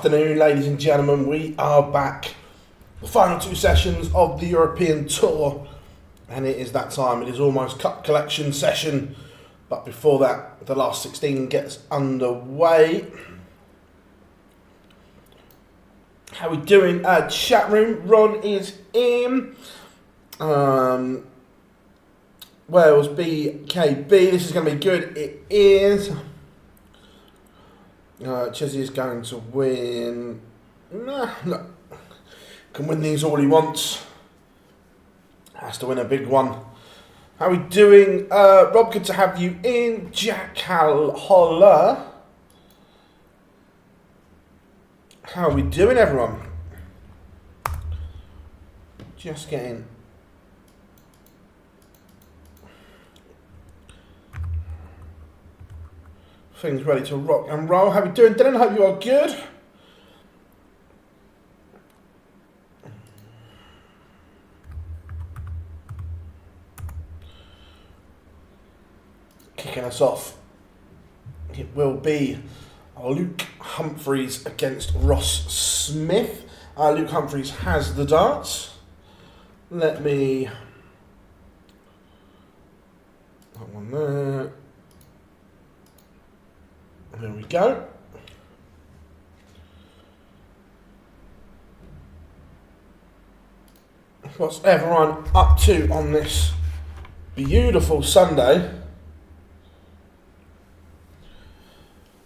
afternoon, ladies and gentlemen. We are back. The final two sessions of the European Tour. And it is that time. It is almost cup collection session. But before that, the last 16 gets underway. How we doing? Chat room. Ron is in. Wales BKB. This is going to be good. It is. Chizzy is going to win. No. Can win these all he wants. Has to win a big one. How we doing? Rob, good to have you in. Jack Holler. How are we doing, everyone? Just getting things ready to rock and roll. How we doing, Dylan? Hope you are good. Kicking us off, it will be Luke Humphries against Ross Smith. Luke Humphries has the darts. Let me... That one there. There we go. What's everyone up to on this beautiful Sunday?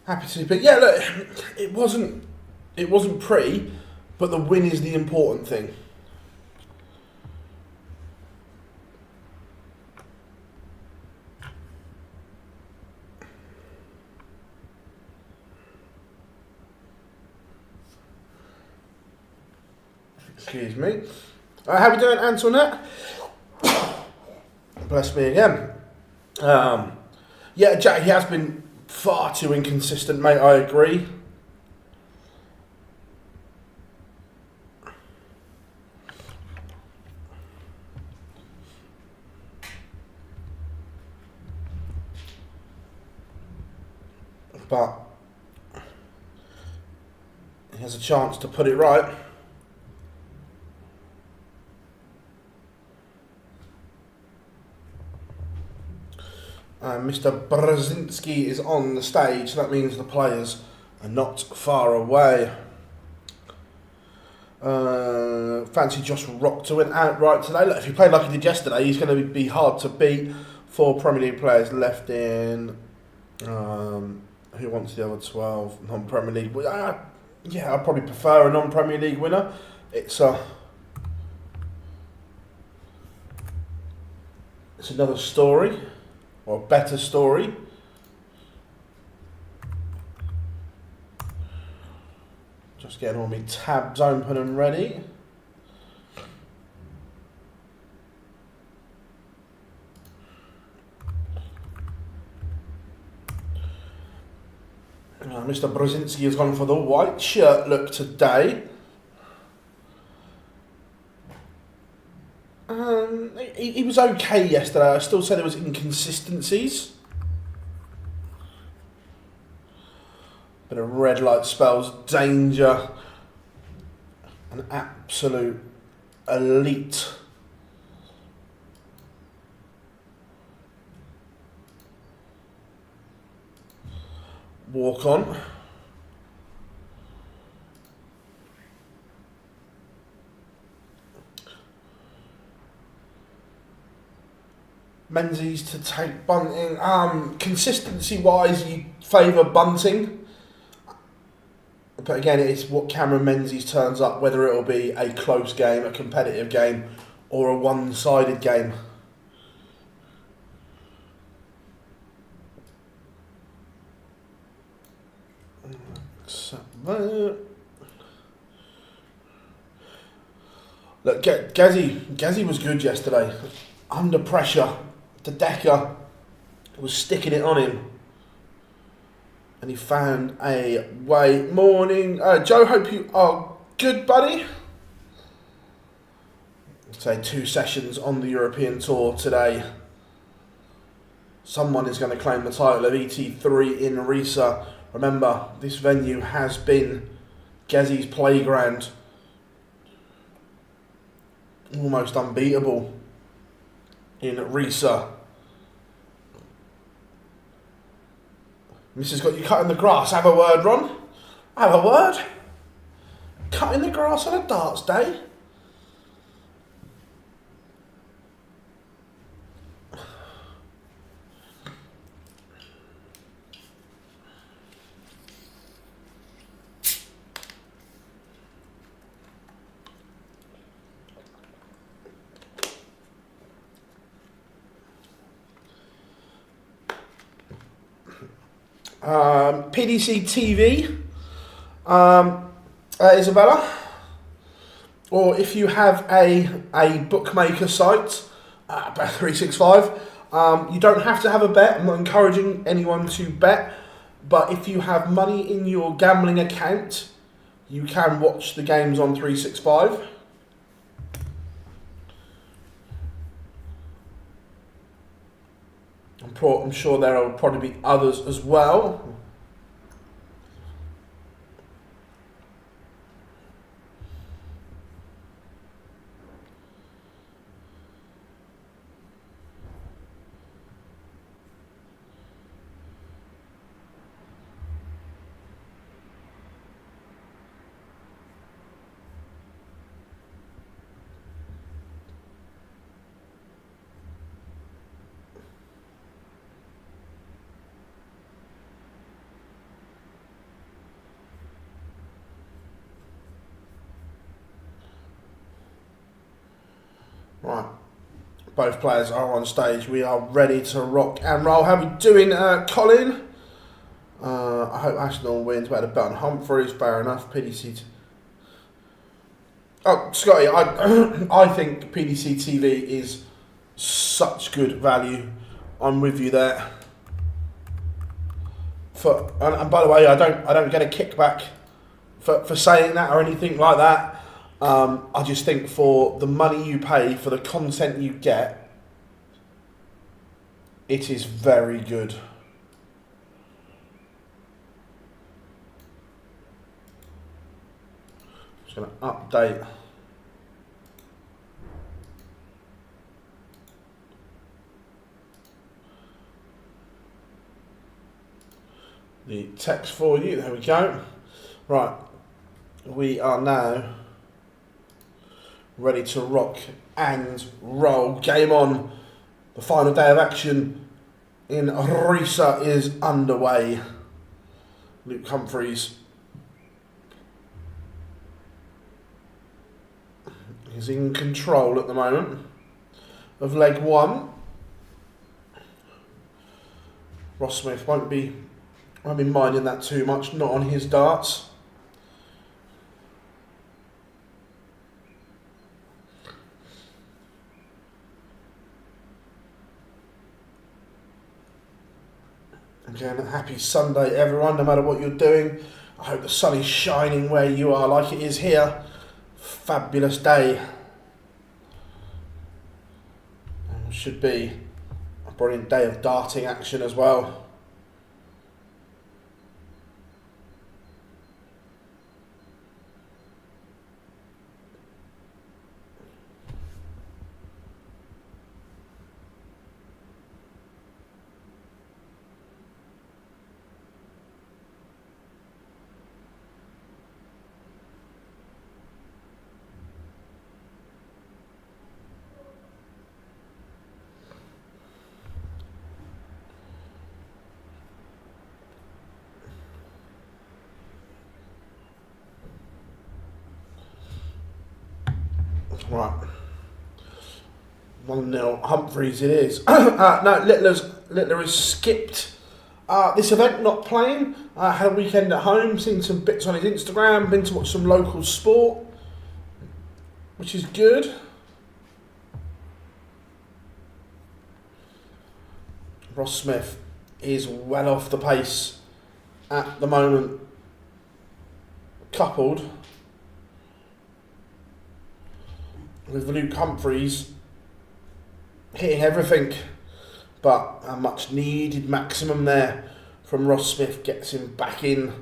Happy to see, but yeah, look, it wasn't pretty, but the win is the important thing. Excuse me. How are we doing, Antoinette? Bless me again. Yeah, Jack, he has been far too inconsistent, mate, I agree. But he has a chance to put it right. Mr. Brzezinski is on the stage, so that means the players are not far away. Fancy Josh Rock to win outright today. Look, if he played like he did yesterday, he's going to be hard to beat. 4 Premier League players left in. Who wants the other 12 non-Premier League? Yeah, I'd probably prefer a non-Premier League winner. It's another story. Or a better story. Just getting all my tabs open and ready. Mr. Brzezinski has gone for the white shirt look today. He was okay yesterday. I still said there was inconsistencies. Bit of red light spells danger. An absolute elite. Walk on. Menses to take Bunting. Consistency-wise, you favour Bunting. But again, it's what Cameron Menses turns up, whether it'll be a close game, a competitive game, or a one-sided game. Accept that. Look, Gazzy was good yesterday. Under pressure. The Decker was sticking it on him. And he found a way. Morning. Joe, hope you are good, buddy. Say 2 sessions on the European Tour today. Someone is going to claim the title of ET3 in Risa. Remember, this venue has been Gezzy's playground. Almost unbeatable in Risa. Mrs. got you cutting the grass. Have a word, Ron. Have a word. Cutting the grass on a darts day. PDC TV, Isabella, or if you have a bookmaker site, Bet365, you don't have to have a bet. I'm not encouraging anyone to bet, but if you have money in your gambling account, you can watch the games on 365. I'm sure there will probably be others as well. Right, both players are on stage. We are ready to rock and roll. How are we doing, Colin? I hope Aspinall wins. We had a bet on Humphries, fair enough. PDC. Oh, Scotty, I think PDC TV is such good value. I'm with you there. And by the way, I don't get a kickback for saying that or anything like that. I just think for the money you pay, for the content you get, it is very good. Just going to update. The text for you, there we go. Right, we are now ready to rock and roll. Game on. The final day of action in Risa is underway. Luke Humphries is in control at the moment of leg one. Ross Smith won't be minding that too much, not on his darts. Again, happy Sunday everyone, no matter what you're doing. I hope the sun is shining where you are like it is here. Fabulous day. And should be a brilliant day of darting action as well. Right, 1-0 Humphries it is. No, Littler has skipped this event, not playing. Had a weekend at home, seen some bits on his Instagram, been to watch some local sport, which is good. Ross Smith is well off the pace at the moment, coupled with Luke Humphries hitting everything, but a much needed maximum there from Ross Smith gets him back in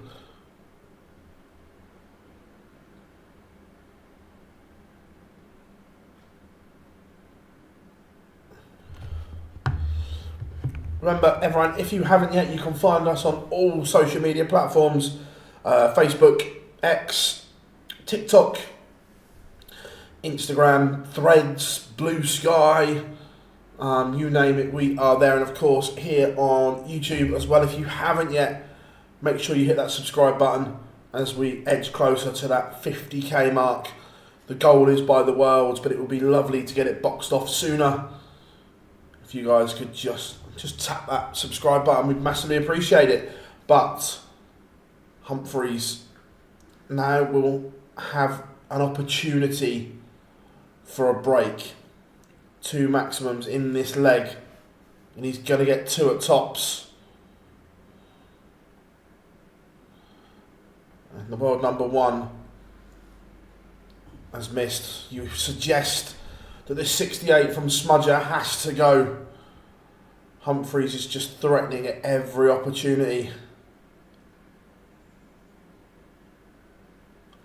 Remember, everyone, if you haven't yet, you can find us on all social media platforms, Facebook, X, TikTok, Instagram, Threads, Blue Sky, you name it, we are there. And of course, here on YouTube as well. If you haven't yet, make sure you hit that subscribe button as we edge closer to that 50k mark. The goal is by the Worlds, but it would be lovely to get it boxed off sooner. If you guys could just tap that subscribe button, we'd massively appreciate it. But Humphries now will have an opportunity for a break. 2 maximums in this leg, and he's going to get 2 at tops. And the world number 1 has missed. You suggest that this 68 from Smudger has to go. Humphries is just threatening at every opportunity.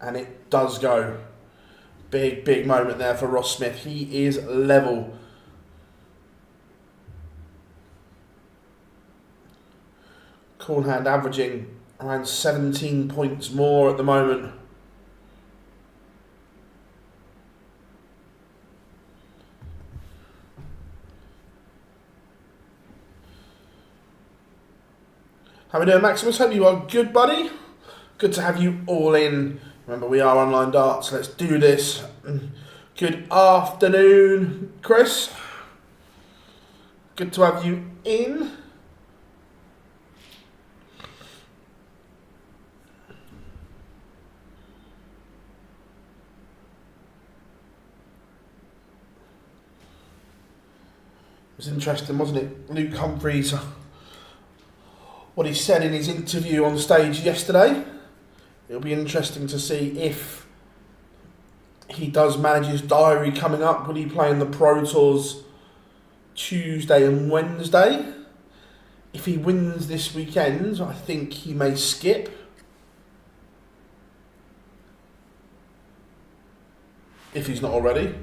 And it does go. Big moment there for Ross Smith. He is level. Cornhand averaging around 17 points more at the moment. How we doing, Maximus? Hope you are good, buddy. Good to have you all in. Remember, we are online darts. Let's do this. Good afternoon, Chris. Good to have you in. It was interesting, wasn't it? Luke Humphries, what he said in his interview on stage yesterday. It'll be interesting to see if he does manage his diary coming up. Will he play in the Pro Tours Tuesday and Wednesday? If he wins this weekend, I think he may skip. If he's not already.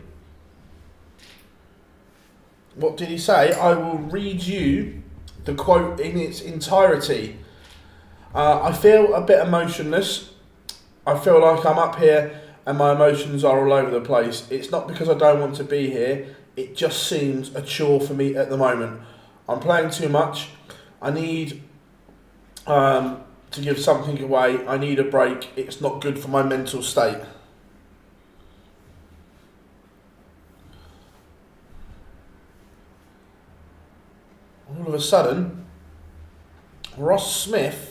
What did he say? I will read you the quote in its entirety. I feel a bit emotionless. I feel like I'm up here and my emotions are all over the place. It's not because I don't want to be here. It just seems a chore for me at the moment. I'm playing too much. I need to give something away. I need a break. It's not good for my mental state. All of a sudden, Ross Smith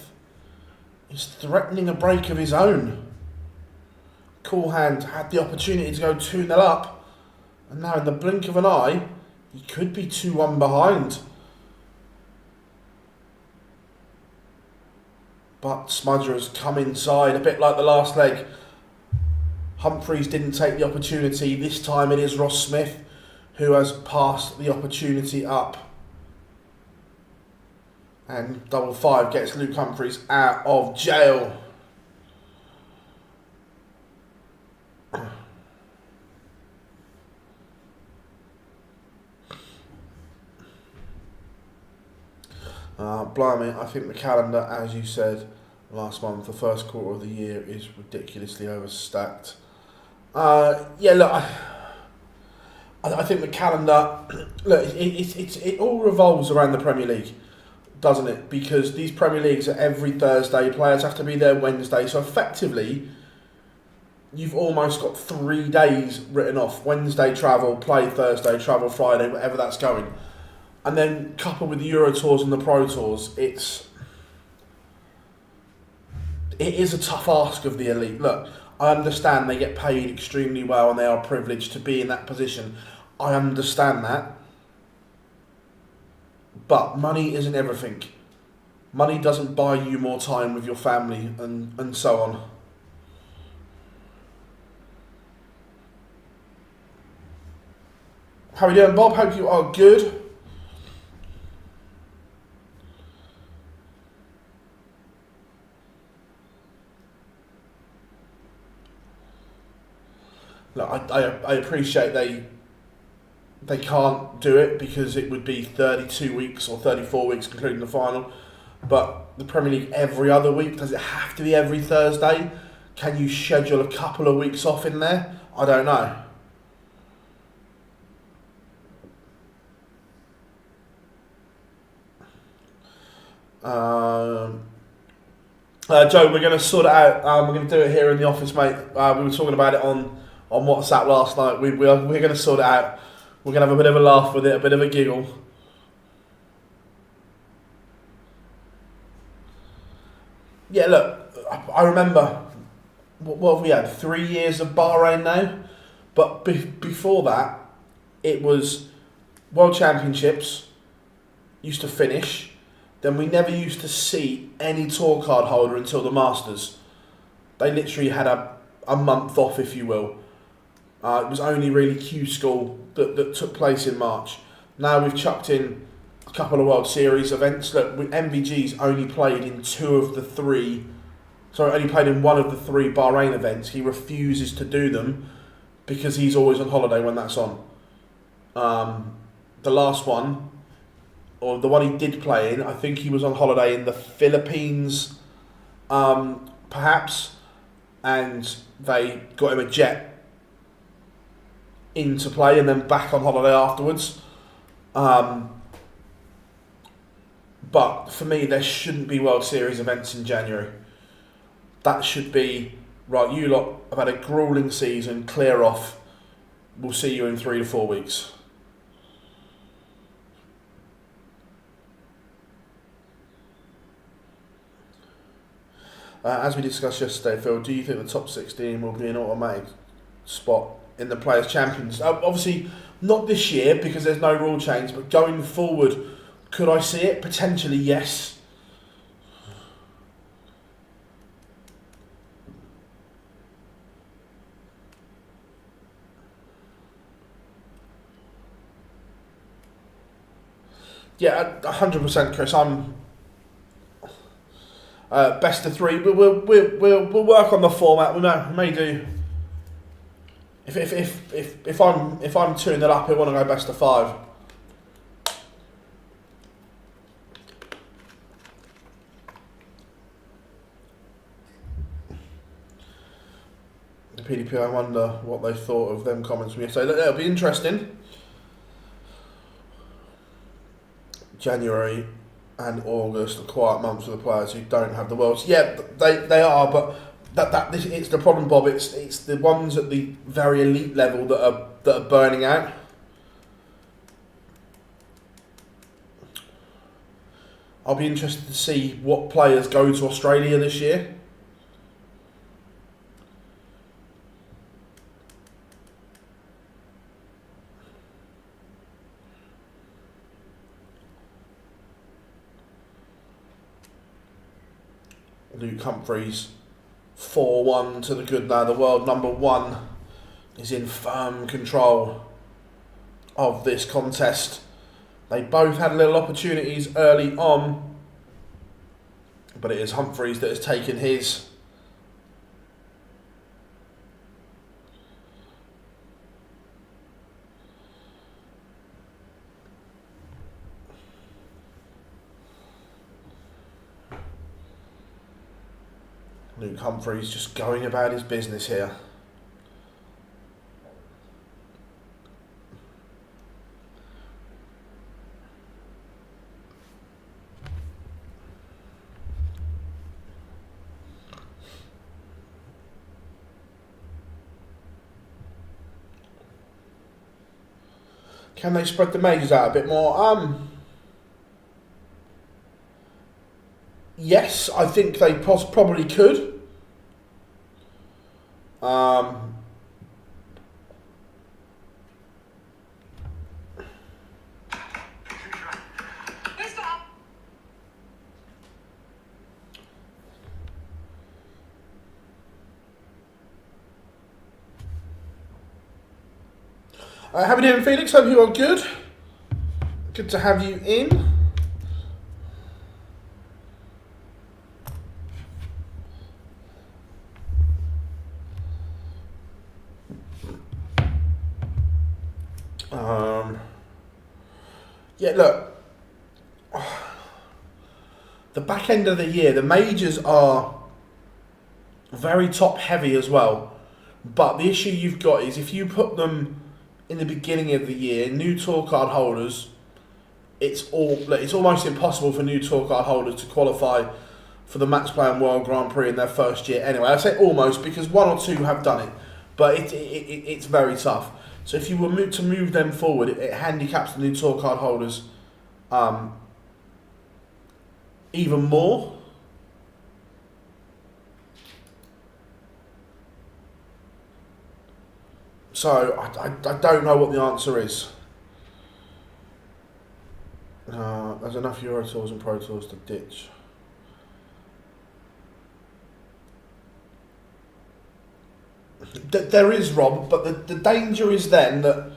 is threatening a break of his own. Coolhand had the opportunity to go 2-0 up, and now in the blink of an eye, he could be 2-1 behind. But Smudger has come inside, a bit like the last leg. Humphries didn't take the opportunity. This time it is Ross Smith who has passed the opportunity up. And 5-5 gets Luke Humphries out of jail. Blimey, I think the calendar, as you said last month, the first quarter of the year is ridiculously overstacked. Yeah, look, I think the calendar, look, it all revolves around the Premier League, doesn't it? Because these Premier Leagues are every Thursday, players have to be there Wednesday, so effectively you've almost got 3 days written off. Wednesday travel, play Thursday, travel Friday, whatever that's going. And then coupled with the Euro Tours and the Pro Tours, it is a tough ask of the elite. Look, I understand they get paid extremely well and they are privileged to be in that position. I understand that. But money isn't everything. Money doesn't buy you more time with your family and so on. How are you doing, Bob? Hope you are good. Look, I appreciate they they can't do it because it would be 32 weeks or 34 weeks, including the final. But the Premier League every other week, does it have to be every Thursday? Can you schedule a couple of weeks off in there? I don't know. Joe, we're going to sort it out. We're going to do it here in the office, mate. We were talking about it on WhatsApp last night. We're going to sort it out. We're going to have a bit of a laugh with it, a bit of a giggle. Yeah, look, I remember, what have we had, 3 years of Bahrain now? But before that, it was World Championships, used to finish. Then we never used to see any tour card holder until the Masters. They literally had a month off, if you will. It was only really Q School that took place in March. Now we've chucked in a couple of World Series events. Look, MVG's only played in only played in one of the 3 Bahrain events. He refuses to do them because he's always on holiday when that's on. The last one, or the one he did play in, I think he was on holiday in the Philippines, perhaps, and they got him a jet into play and then back on holiday afterwards. But for me, there shouldn't be World Series events in January. That should be, right, you lot have had a gruelling season, clear off, we'll see you in 3 to 4 weeks. As we discussed yesterday, Phil, do you think the top 16 will be an automatic spot in the Players' Champions? Obviously, not this year because there's no rule change, but going forward, could I see it? Potentially, yes. Yeah, 100%, Chris. I'm best of 3, but we'll work on the format. We may do. If I'm 2-0 up, I want to go best of 5. The PDP, I wonder what they thought of them comments from yesterday. It'll be interesting. January and August are quiet months for the players who don't have the Worlds. Yeah, they are, but it's the problem, Bob. It's the ones at the very elite level that are burning out. I'll be interested to see what players go to Australia this year. Luke Humphries, 4-1 to the good now. The world number 1 is in firm control of this contest. They both had little opportunities early on, but it is Humphries that has taken his. Luke Humphries just going about his business here. Can they spread the majors out a bit more? Yes, I think they probably could. How are we doing, Felix? Hope you are good. Good to have you in. Yeah, look, the back end of the year, the majors are very top heavy as well. But the issue you've got is if you put them in the beginning of the year, new tour card holders, it's almost impossible for new tour card holders to qualify for the Match Play and World Grand Prix in their first year. Anyway, I say almost because one or two have done it, but it's very tough. So if you were to move them forward, it handicaps the new tour card holders even more. So I don't know what the answer is. There's enough Euro Tours and Pro Tours to ditch. There is, Rob, but the danger is then that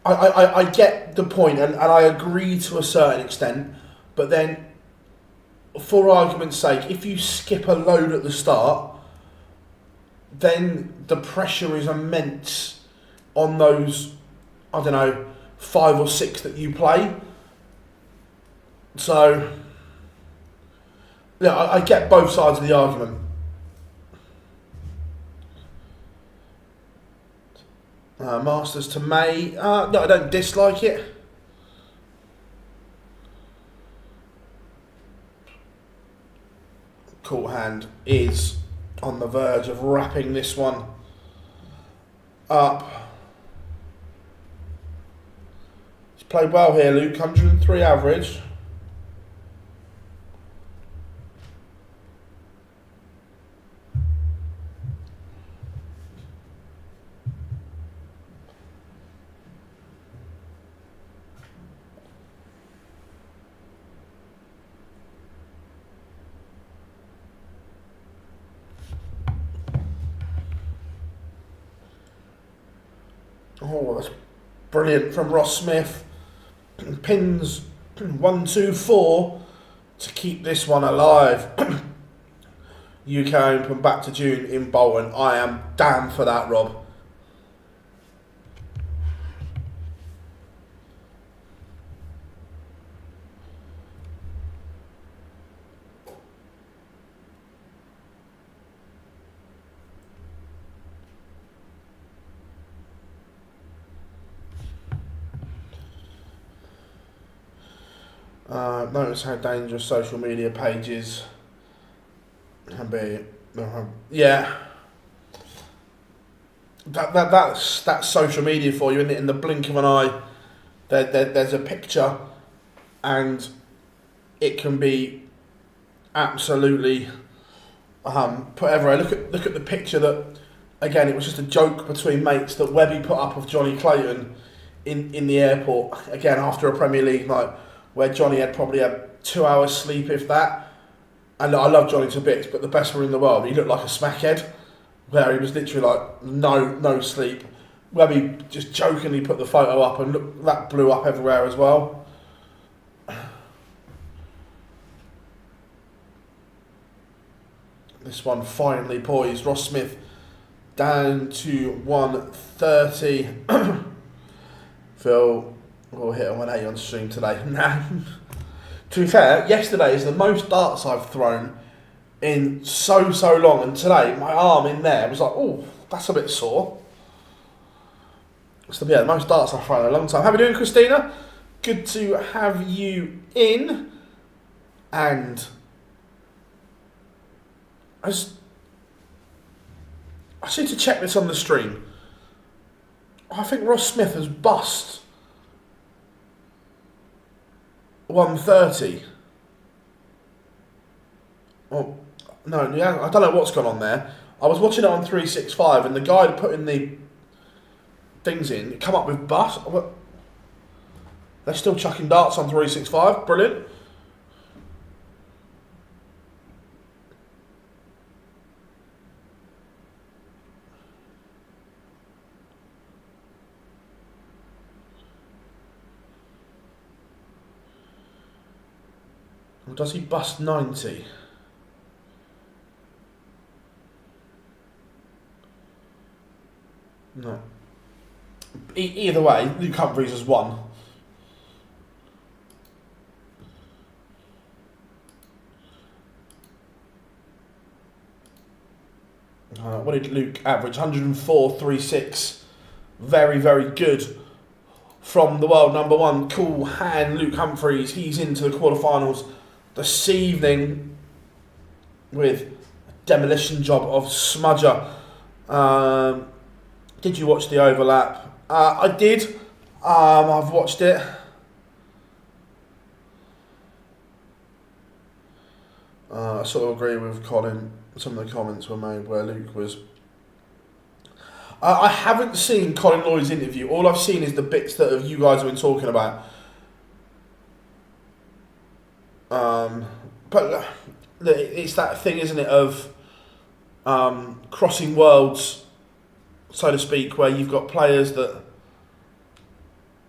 I get the point and I agree to a certain extent, but then for argument's sake, if you skip a load at the start, then the pressure is immense on those, I don't know, 5 or 6 that you play. So, yeah, I get both sides of the argument. Masters to May. No, I don't dislike it. Court hand is on the verge of wrapping this one up. He's played well here, Luke. 103 average. Oh, that's brilliant from Ross Smith. Pins 1, 2, 4 to keep this one alive. UK Open back to June in Bolton. I am damn for that, Rob. Notice how dangerous social media pages can be. Yeah, that's social media for you. In the blink of an eye, there's a picture, and it can be absolutely put everywhere. Look at the picture that, again, it was just a joke between mates that Webby put up of Johnny Clayton in the airport, again after a Premier League night, where Johnny had probably had 2 hours sleep, if that. And I love Johnny to bits, but the best one in the world, he looked like a smackhead, where he was literally like no sleep. Webby just jokingly put the photo up, and look, that blew up everywhere as well. This one finally poised. Ross Smith down to 130. Phil will hit a 180 on stream today. To be fair, yesterday is the most darts I've thrown in so long, and today my arm in there was like, oh, that's a bit sore. So yeah, the most darts I've thrown in a long time. How are we doing, Christina? Good to have you in. And I need to check this on the stream. I think Ross Smith has bust 130. Oh, no, yeah, I don't know what's gone on there. I was watching it on 365 and the guy putting the things in, come up with bust. They're still chucking darts on 365. Brilliant. Or does he bust 90? No. Either way, Luke Humphries has won. what did Luke average? 104.36. Very, very good from the world number one. Cool hand, Luke Humphries. He's into the quarterfinals this evening with a demolition job of Smudger. Did you watch the overlap? I did. I've watched it. I sort of agree with Colin. Some of the comments were made where Luke was... I haven't seen Colin Lloyd's interview. All I've seen is the bits that you guys have been talking about. But it's that thing, isn't it, of crossing worlds, so to speak, where you've got players that,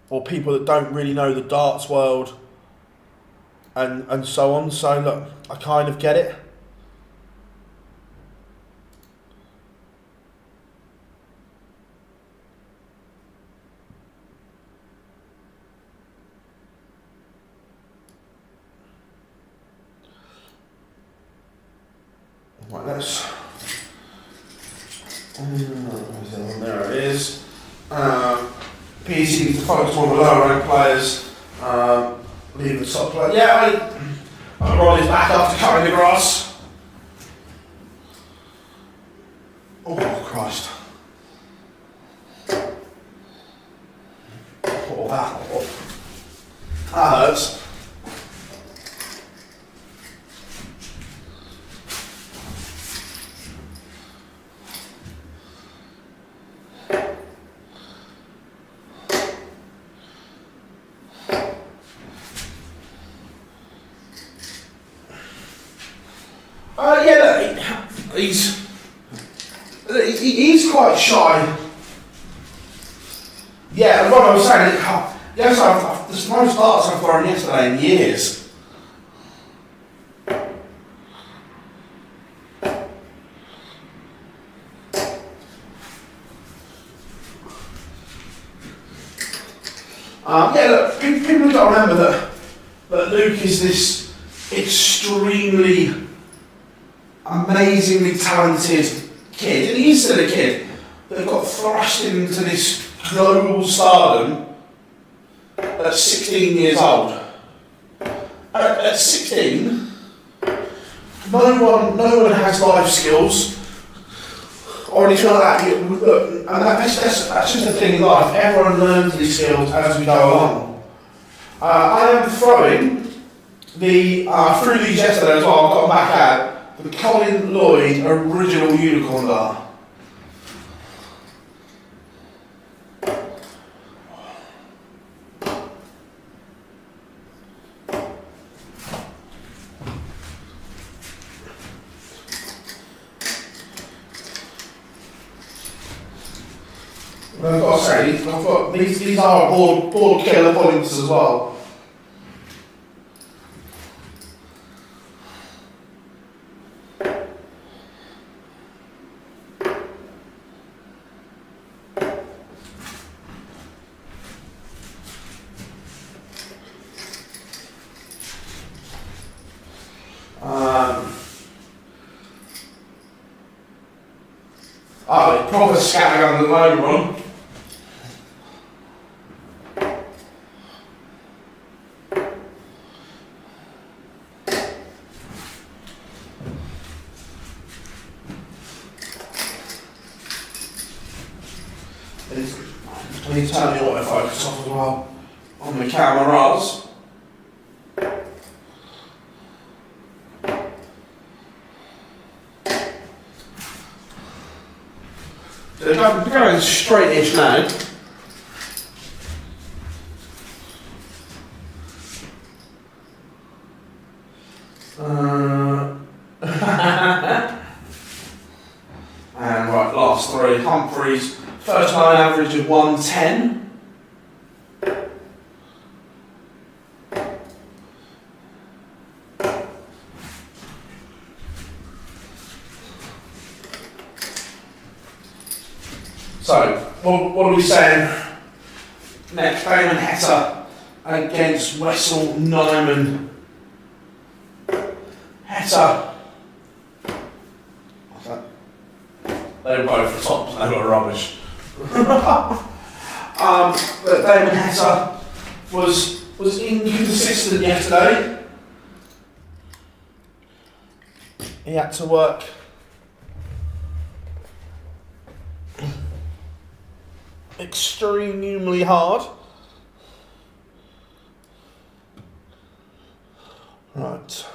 or people that don't really know the darts world, and so on. So look, I kind of get it. Right, let's. There it is. PDC needs to focus more on the lower ranked players. Leave the top player. Yeah, I roll his back after cutting the grass. Oh, Christ. Oh, that hurts. Yeah, he's quite shy. Yeah, and what I was saying, yes, there's no starts I've thrown yesterday in years. Yeah, look, people have got to remember that Luke is this extremely amazingly talented kid, and he's still a kid, that got thrust into this global stardom at 16 years old. At 16, no one has life skills or anything like that. And that's just the thing in life. Everyone learns these skills as we go along. I am throwing through these yesterday as well. I've got them back out. The Colin Lloyd original unicorn dart. I've got to say, these are board killer points as well. Proper scattergun the low run. Can you tell me what I focus on as well on the cameras? They're going straight-ish now. And right, last three. Humphries, first line average of 110. So, what are we saying? Next, Damon Heta against Wessel Nijman. Heta. What's that? They were both tops and they were rubbish. But Damon Heta was inconsistent yesterday. He had to work extremely hard. Right.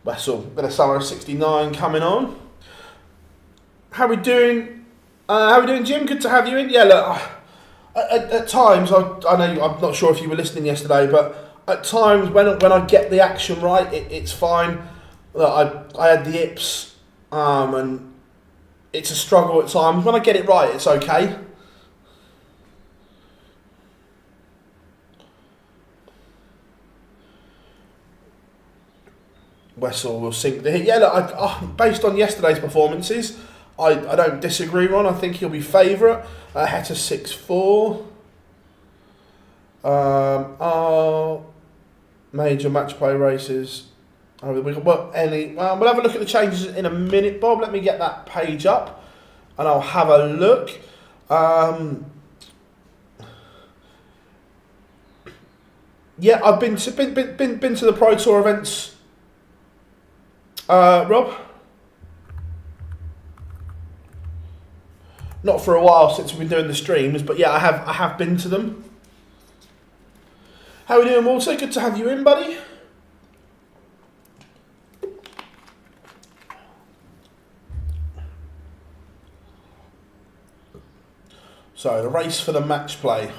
Wessel, bit of summer of 69 coming on. How we doing? Jim? Good to have you in. Yeah, look, at times, I know I'm not sure if you were listening yesterday, but at times when I get the action right, it's fine. Look, I had the yips, and it's a struggle at times. When I get it right, it's okay. Wessel will sink the hit. Yeah, look, based on yesterday's performances, I don't disagree, Ron. I think he'll be favourite. Heta 6-4. Our major match play races. We'll have a look at the changes in a minute, Bob. Let me get that page up, and I'll have a look. Yeah, I've been to the Pro Tour events. Rob? Not for a while since we've been doing the streams, but yeah, I have been to them. How are we doing, Walter? Good to have you in, buddy. So the race for the match play.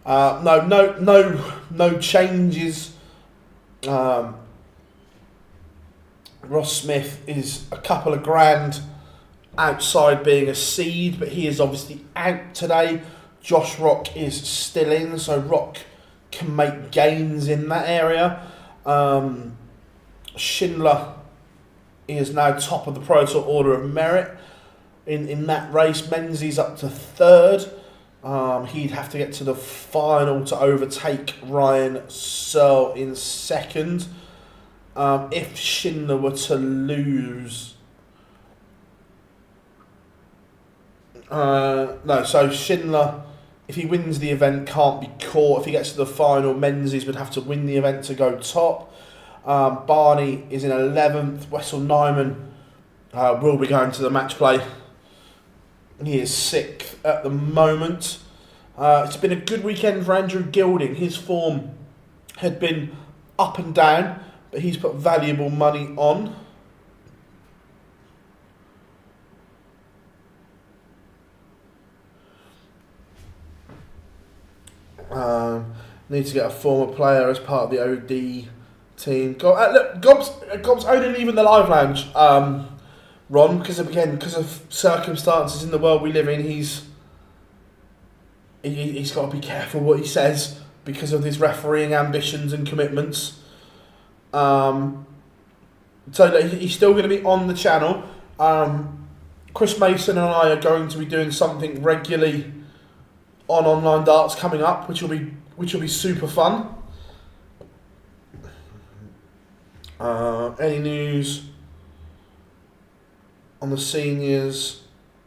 No changes. Ross Smith is a couple of grand outside being a seed, but he is obviously out today. Josh Rock is still in, so Rock can make gains in that area. Schindler is now top of the Pro Tour Order of Merit in that race. Menses up to third. He'd have to get to the final to overtake Ryan Searle in second. If Schindler were to lose... so Schindler, if he wins the event, can't be caught. If he gets to the final, Menses would have to win the event to go top. Barney is in 11th. Wessel Nijman will be going to the match play. He is 6th at the moment. It's been a good weekend for Andrew Gilding. His form had been up and down, but he's put valuable money on. Need to get a former player as part of the OD team. Look, Gob's only leaving the live lounge, Ron, because of circumstances in the world we live in. He's got to be careful what he says because of his refereeing ambitions and commitments. So he's still going to be on the channel. Chris Mason and I are going to be doing something regularly on online darts coming up, which will be super fun. Any news on the seniors?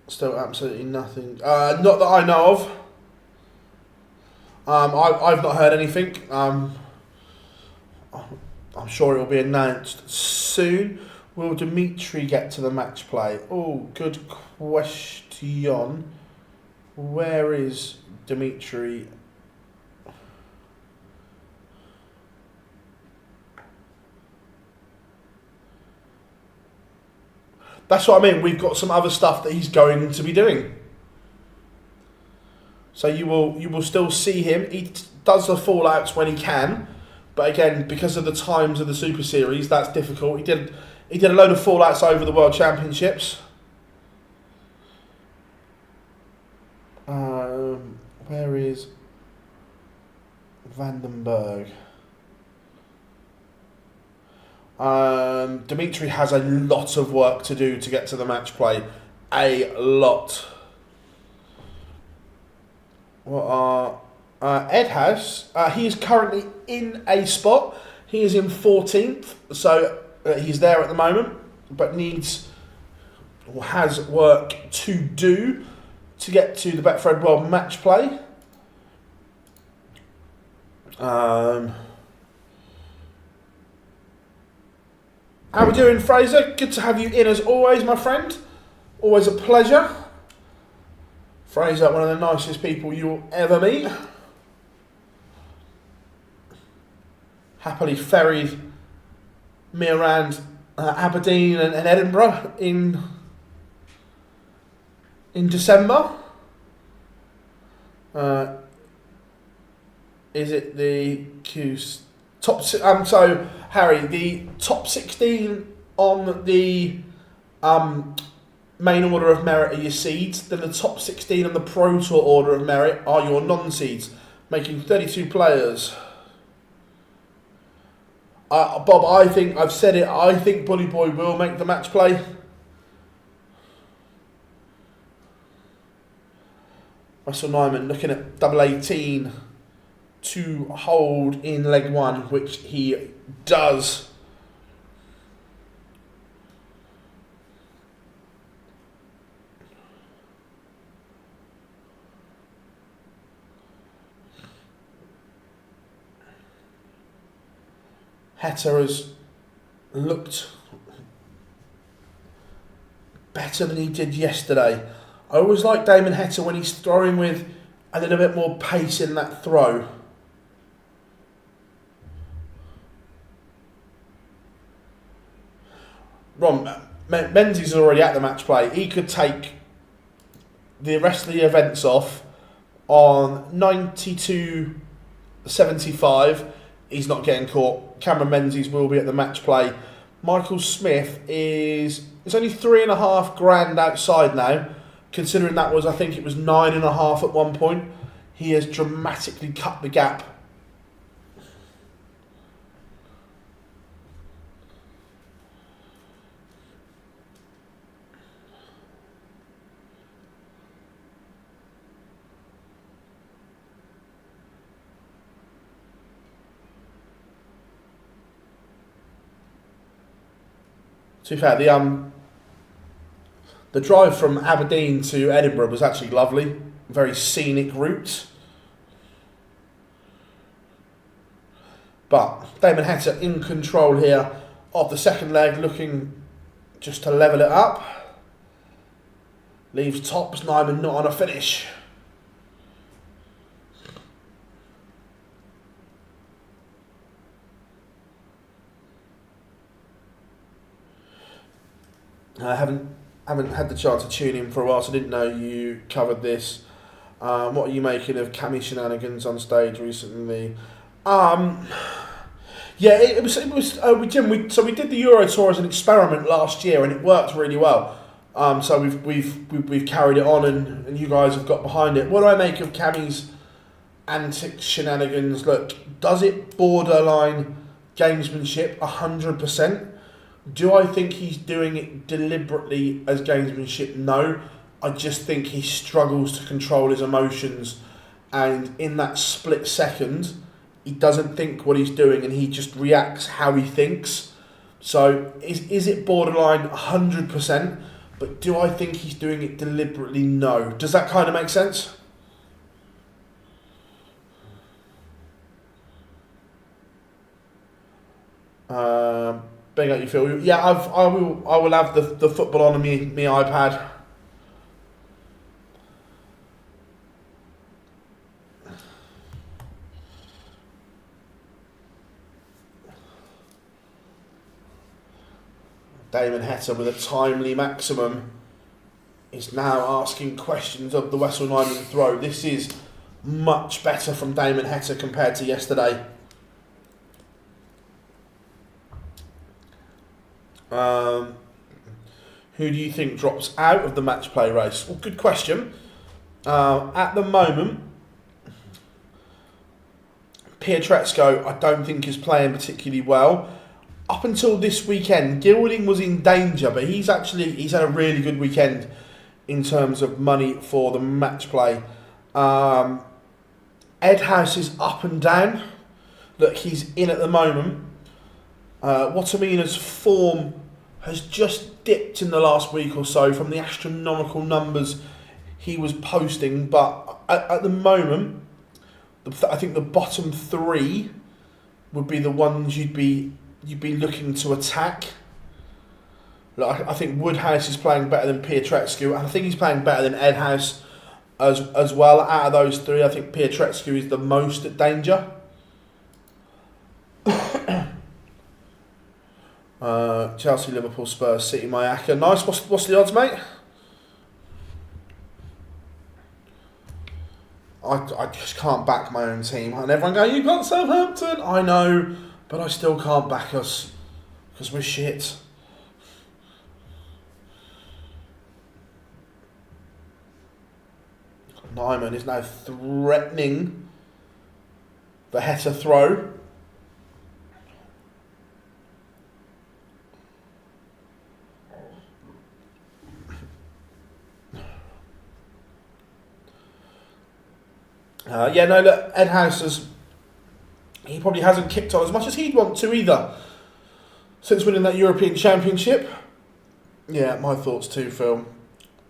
Still absolutely nothing. Not that I know of. I've not heard anything. I'm sure it will be announced soon. Will Dimitri get to the match play? Oh, good question. Where is Dimitri? That's what I mean. We've got some other stuff that he's going to be doing. So you will still see him. He does the fallouts when he can, but again, because of the times of the Super Series, that's difficult. He did a load of fallouts over the World Championships. Where is Vandenberg? Dimitri has a lot of work to do to get to the match play. A lot. What are Ed has. He is currently in a spot. He is in 14th, so he's there at the moment, but needs or has work to do to get to the Betfred World Match Play. How are we doing, Fraser? Good to have you in as always, my friend. Always a pleasure. Fraser, one of the nicest people you'll ever meet. Happily ferried me around Aberdeen and Edinburgh in December. Is it the top? So Harry, the top 16 on the main order of merit are your seeds. Then the top 16 on the Pro Tour order of merit are your non-seeds, making 32 players. Bob, I think I've said it. I think Bully Boy will make the match play. Russell Nijman looking at double 18 to hold in leg one, which he does. Heta has looked better than he did yesterday. I always like Damon Heta when he's throwing with a little bit more pace in that throw. Ron, Menses is already at the match play. He could take the rest of the events off on 92.75. He's not getting caught. Cameron Menzies will be at the match play. Michael Smith is only $3,500 outside now, considering that was, I think it was 9.5 at one point. He has dramatically cut the gap. To be fair, the drive from Aberdeen to Edinburgh was actually lovely. Very scenic route. But Damon Heta in control here of the second leg, looking just to level it up. Leaves tops, Nijman not on a finish. I haven't had the chance to tune in for a while, so I didn't know you covered this. What are you making of Cammy shenanigans on stage recently? Yeah, it was. Jim, we did the Euro Tour as an experiment last year, and it worked really well. So we've carried it on, and you guys have got behind it. What do I make of Cammy's antics, shenanigans? Look, does it borderline gamesmanship 100%? Do I think he's doing it deliberately as gamesmanship? No. I just think he struggles to control his emotions, and in that split second, he doesn't think what he's doing and he just reacts how he thinks. So is it borderline 100%? But do I think he's doing it deliberately? No. Does that kind of make sense? Big out you feel. Yeah, I will have the football on me iPad. Damon Heta with a timely maximum is now asking questions of the Wessel Nijman throw. This is much better from Damon Heta compared to yesterday. Who do you think drops out of the match play race? Well, good question. At the moment, Pietreczko I don't think is playing particularly well. Up until this weekend, Gilding was in danger, but he's had a really good weekend in terms of money for the match play. Ed House is up and down. Look, he's in at the moment. Watamina's form has just dipped in the last week or so from the astronomical numbers he was posting, but at the moment, I think the bottom three would be the ones you'd be looking to attack. Look, I think Woodhouse is playing better than Pietreczku, and I think he's playing better than Ed House as well. Out of those three, I think Pietreczku is the most at danger. Chelsea, Liverpool, Spurs, City, Mayaka. Nice. What's the odds, mate? I just can't back my own team. And everyone go, you got Southampton. I know, but I still can't back us because we're shit. Nijman is now threatening the Heta throw. Look, Ed House he probably hasn't kicked on as much as he'd want to either since winning that European Championship. Yeah, my thoughts too, Phil.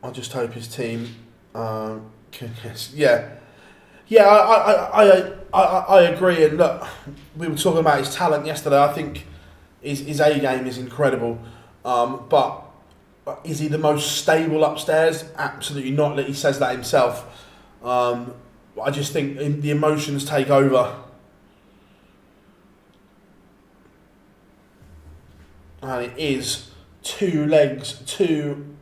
I just hope his team can. I agree. And look, we were talking about his talent yesterday. I think his A game is incredible, but is he the most stable upstairs? Absolutely not. He says that himself. I just think the emotions take over. And it is two legs, two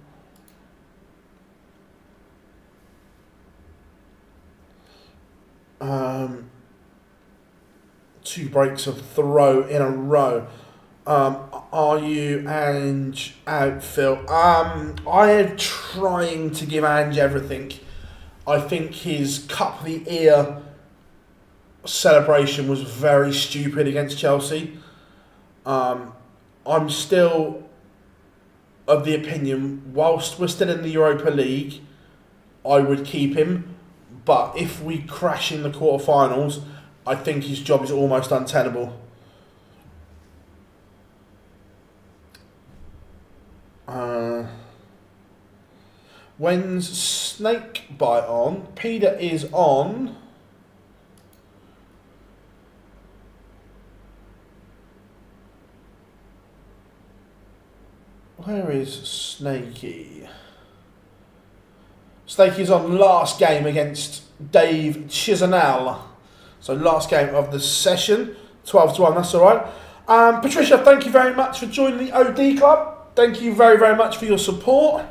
breaks of throw in a row. Are you Ange out, Phil? I am trying to give Ange everything. I think his cup of the ear celebration was very stupid against Chelsea. I'm still of the opinion, whilst we're still in the Europa League, I would keep him. But if we crash in the quarterfinals, I think his job is almost untenable. When's Snake Bite on? Peter is on. Where is Snakey? Snakey's on last game against Dave Chisenal. So last game of the session. 12-1, that's alright. Patricia, thank you very much for joining the OD Club. Thank you very, very much for your support.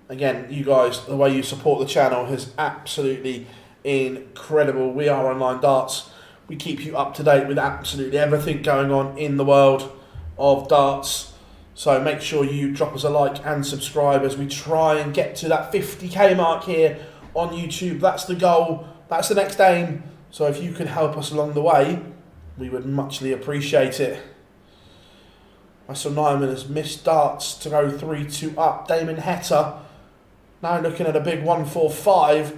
Again, you guys, the way you support the channel is absolutely incredible. We are Online Darts. We keep you up to date with absolutely everything going on in the world of darts. So make sure you drop us a like and subscribe as we try and get to that 50k mark here on YouTube. That's the goal. That's the next aim. So if you can help us along the way, we would muchly appreciate it. I saw Nijman has missed darts to go 3-2 up. Damon Heta now looking at a big 1-4-5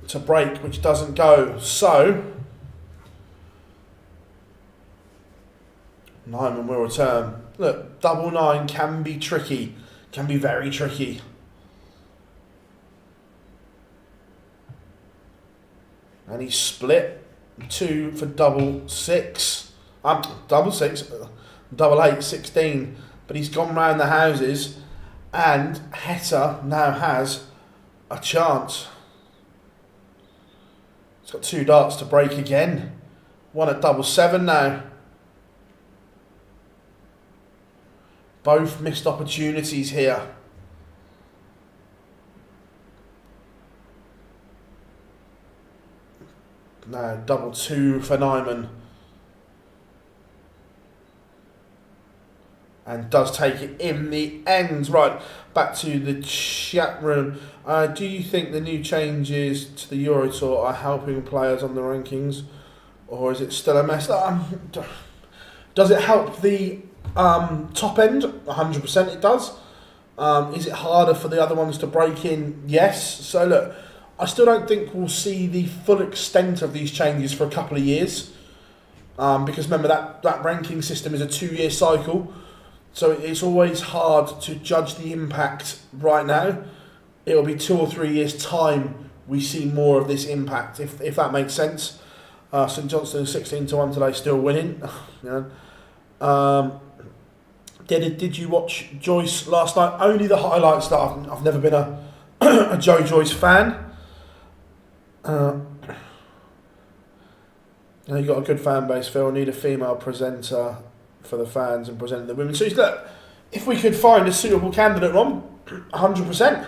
to break, which doesn't go. So Nijman will return. Look, 9-9 can be tricky. Can be very tricky. And he's split 2 for 6-6. 8-8, 16. But he's gone round the houses, and Heta now has a chance. He's got 2 darts to break again. One at 7-7 now. Both missed opportunities here. Now 2-2 for Nijman. And does take it in the end. Right, back to the chat room. Do you think the new changes to the Euro Tour are helping players on the rankings? Or is it still a mess? Does it help the Top end, 100% it does. Is it harder for the other ones to break in? Yes. So look, I still don't think we'll see the full extent of these changes for a couple of years. Because remember that ranking system is a 2-year cycle. So it's always hard to judge the impact right now. It'll be 2 or 3 years' time we see more of this impact, if that makes sense. St Johnstone 16-1 today, still winning. You know. Did you watch Joyce last night? Only the highlights that I've never been a Joe Joyce fan. You got a good fan base, Phil. Need a female presenter for the fans and presenting the women. So look, if we could find a suitable candidate, Ron, 100%.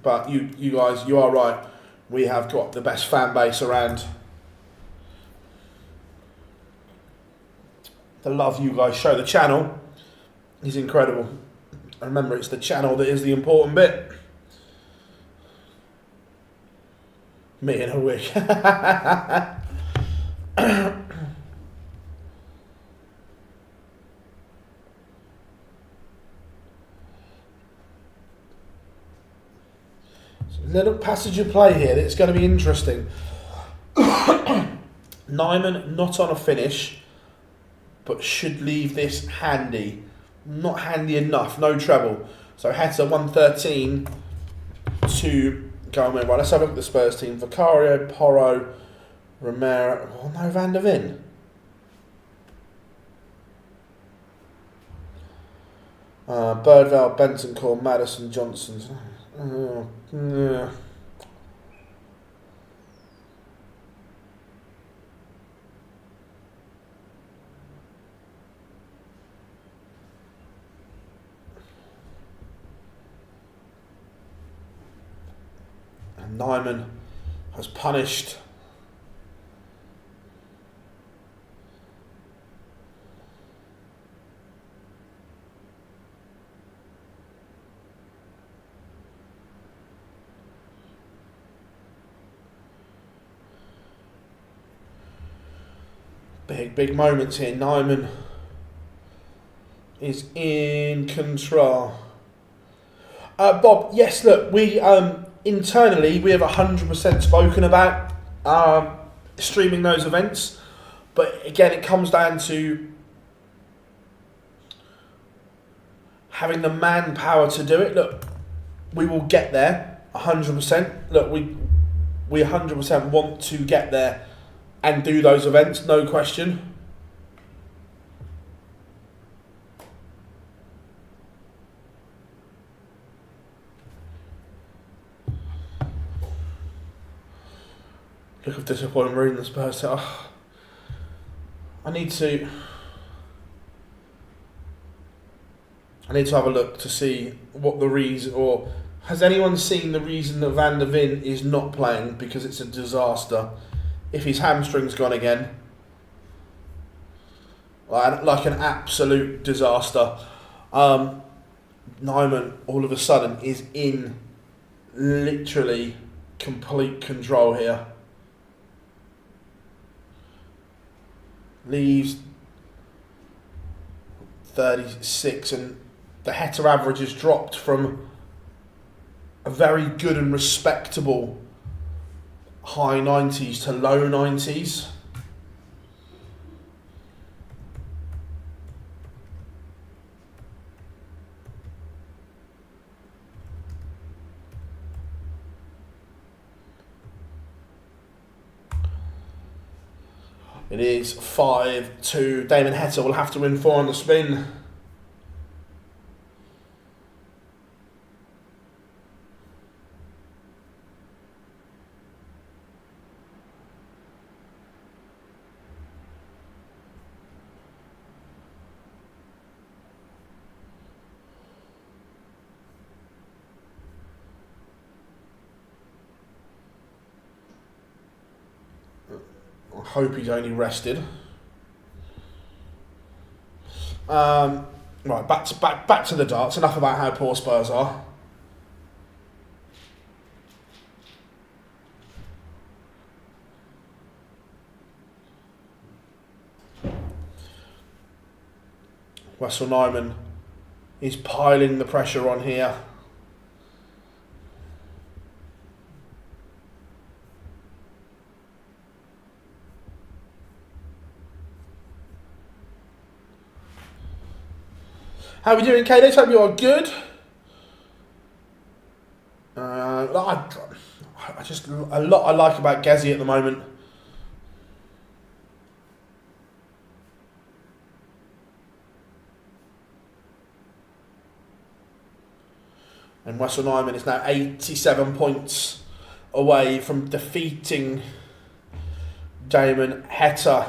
But you guys, you are right. We have got the best fan base around. The love you guys show the channel is incredible. And remember, it's the channel that is the important bit. Me in a wig. Little passage of play here that's going to be interesting. Nijman not on a finish, but should leave this handy. Not handy enough, no treble. So Heta 113 to go on. Right, let's have a look at the Spurs team. Vicario, Porro, Romero. Oh no, Van der Ven. Birdvale, Bentoncourt, Madison, Johnson. Yeah. And Nijman has punished big moments here. Nijman is in control. Bob, yes, look, we internally we have 100% spoken about streaming those events, but again, it comes down to having the manpower to do it. Look, we will get there 100%. Look, we 100% want to get there and do those events, no question. Look of disappointment reading the Spurs. I need to have a look to see what the reason, or has anyone seen the reason that Van der Ven is not playing? Because it's a disaster. If his hamstring's gone again, like an absolute disaster. Nijman all of a sudden is in literally complete control here. Leaves 36, and the Heta average has dropped from a very good and respectable high 90s to low 90s. It is 5-2. Damon Heta will have to win 4 on the spin. I hope he's only rested. Right, back to the darts. Enough about how poor Spurs are. Wessel Nijman is piling the pressure on here. How are we doing, Kayleigh? Hope you are good. I just a lot I like about Gezi at the moment. And Wessel Nijman is now 87 points away from defeating Damon Heta.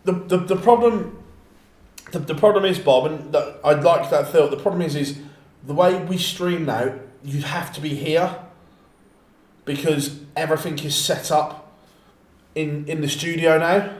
The problem is, Bob, and that I'd like that thought. The problem is the way we stream now. You have to be here because everything is set up in the studio now.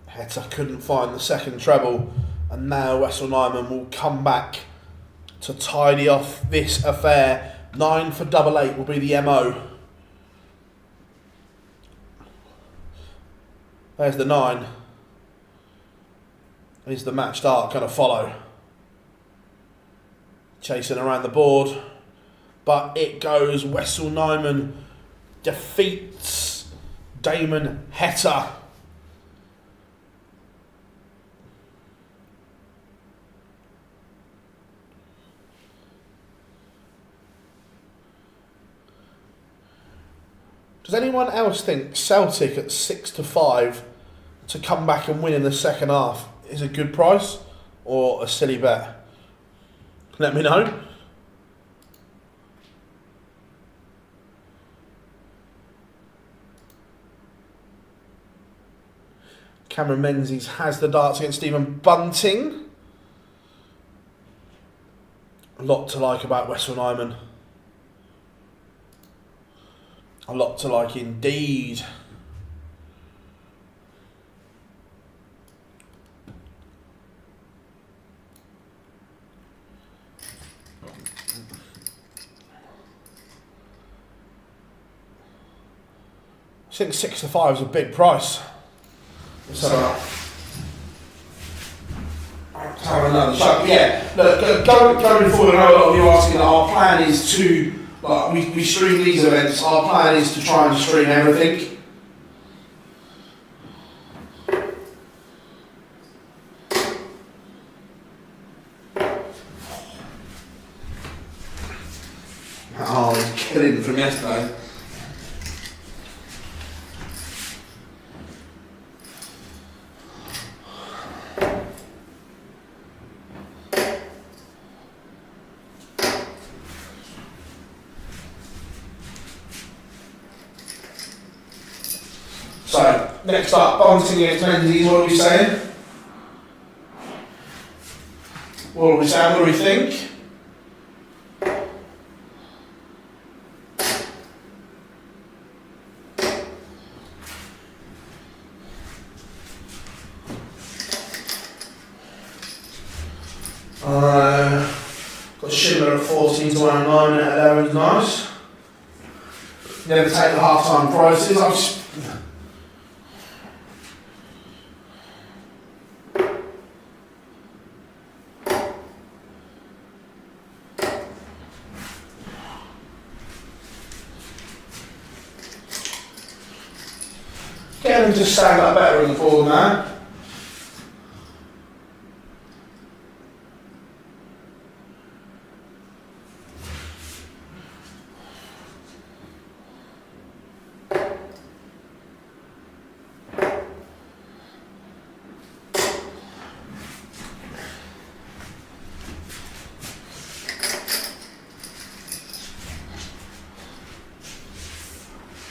Heta couldn't find the second treble, and now Wessel Nijman will come back to tidy off this affair. 9 for double 8 will be the MO. There's the 9. Is the match start going to follow? Chasing around the board, but it goes. Wessel Nijman defeats Damon Heta. Does anyone else think Celtic at 6-5 to come back and win in the second half is a good price or a silly bet? Let me know. Cameron Menses has the darts against Stephen Bunting. A lot to like about Wessel Nijman. A lot to like indeed. I think 6-5 is a big price. So, let's have another shot. Yeah, look, going forward, I know a lot of you are asking that our plan is to, like, we stream these events, our plan is to try and stream everything. Oh, he's killing from yesterday. So, next up, Bunting against Menses, what are we saying? What are we saying, what do we think? Got Schindler at 14 to 109 at 11, nice. Never take the half-time prices. Get them to stand up better in the ball now.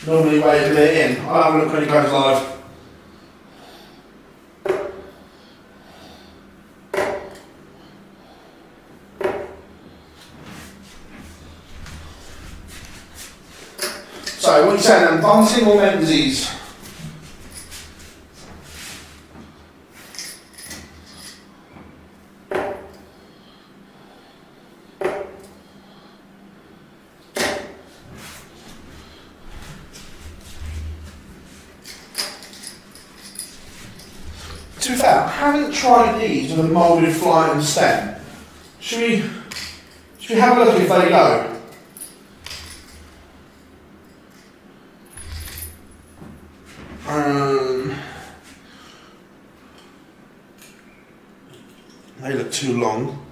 Normally waving it in. I'll have a look when it goes live. So, So, what are you saying then? Bunting or Menses? To be fair, I haven't tried these with a moulded fly and stem. Should we have a look if they go? They look too long.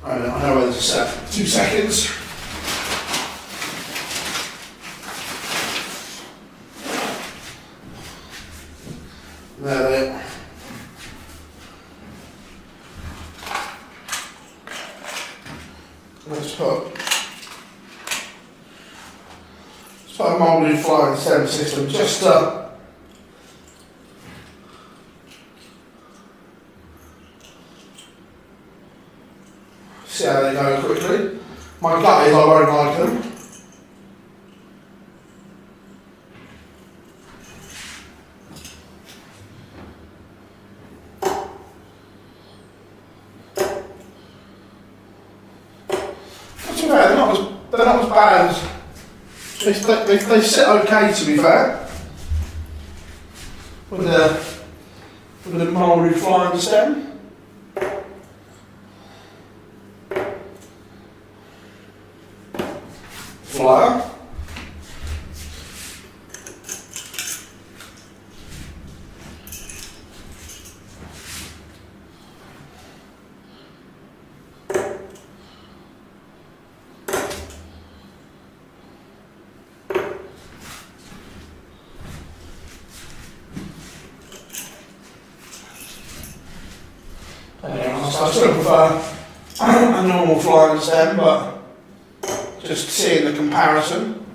I know where there's a set. 2 seconds. There they are. Let's put a moulded fly and stem system just to see how they go quickly. My gut is I won't like them. They're not as bad as they sit okay, to be fair, with the moulded fly and stem. Flyer. I still prefer a normal fly and stem, but just seeing the comparison.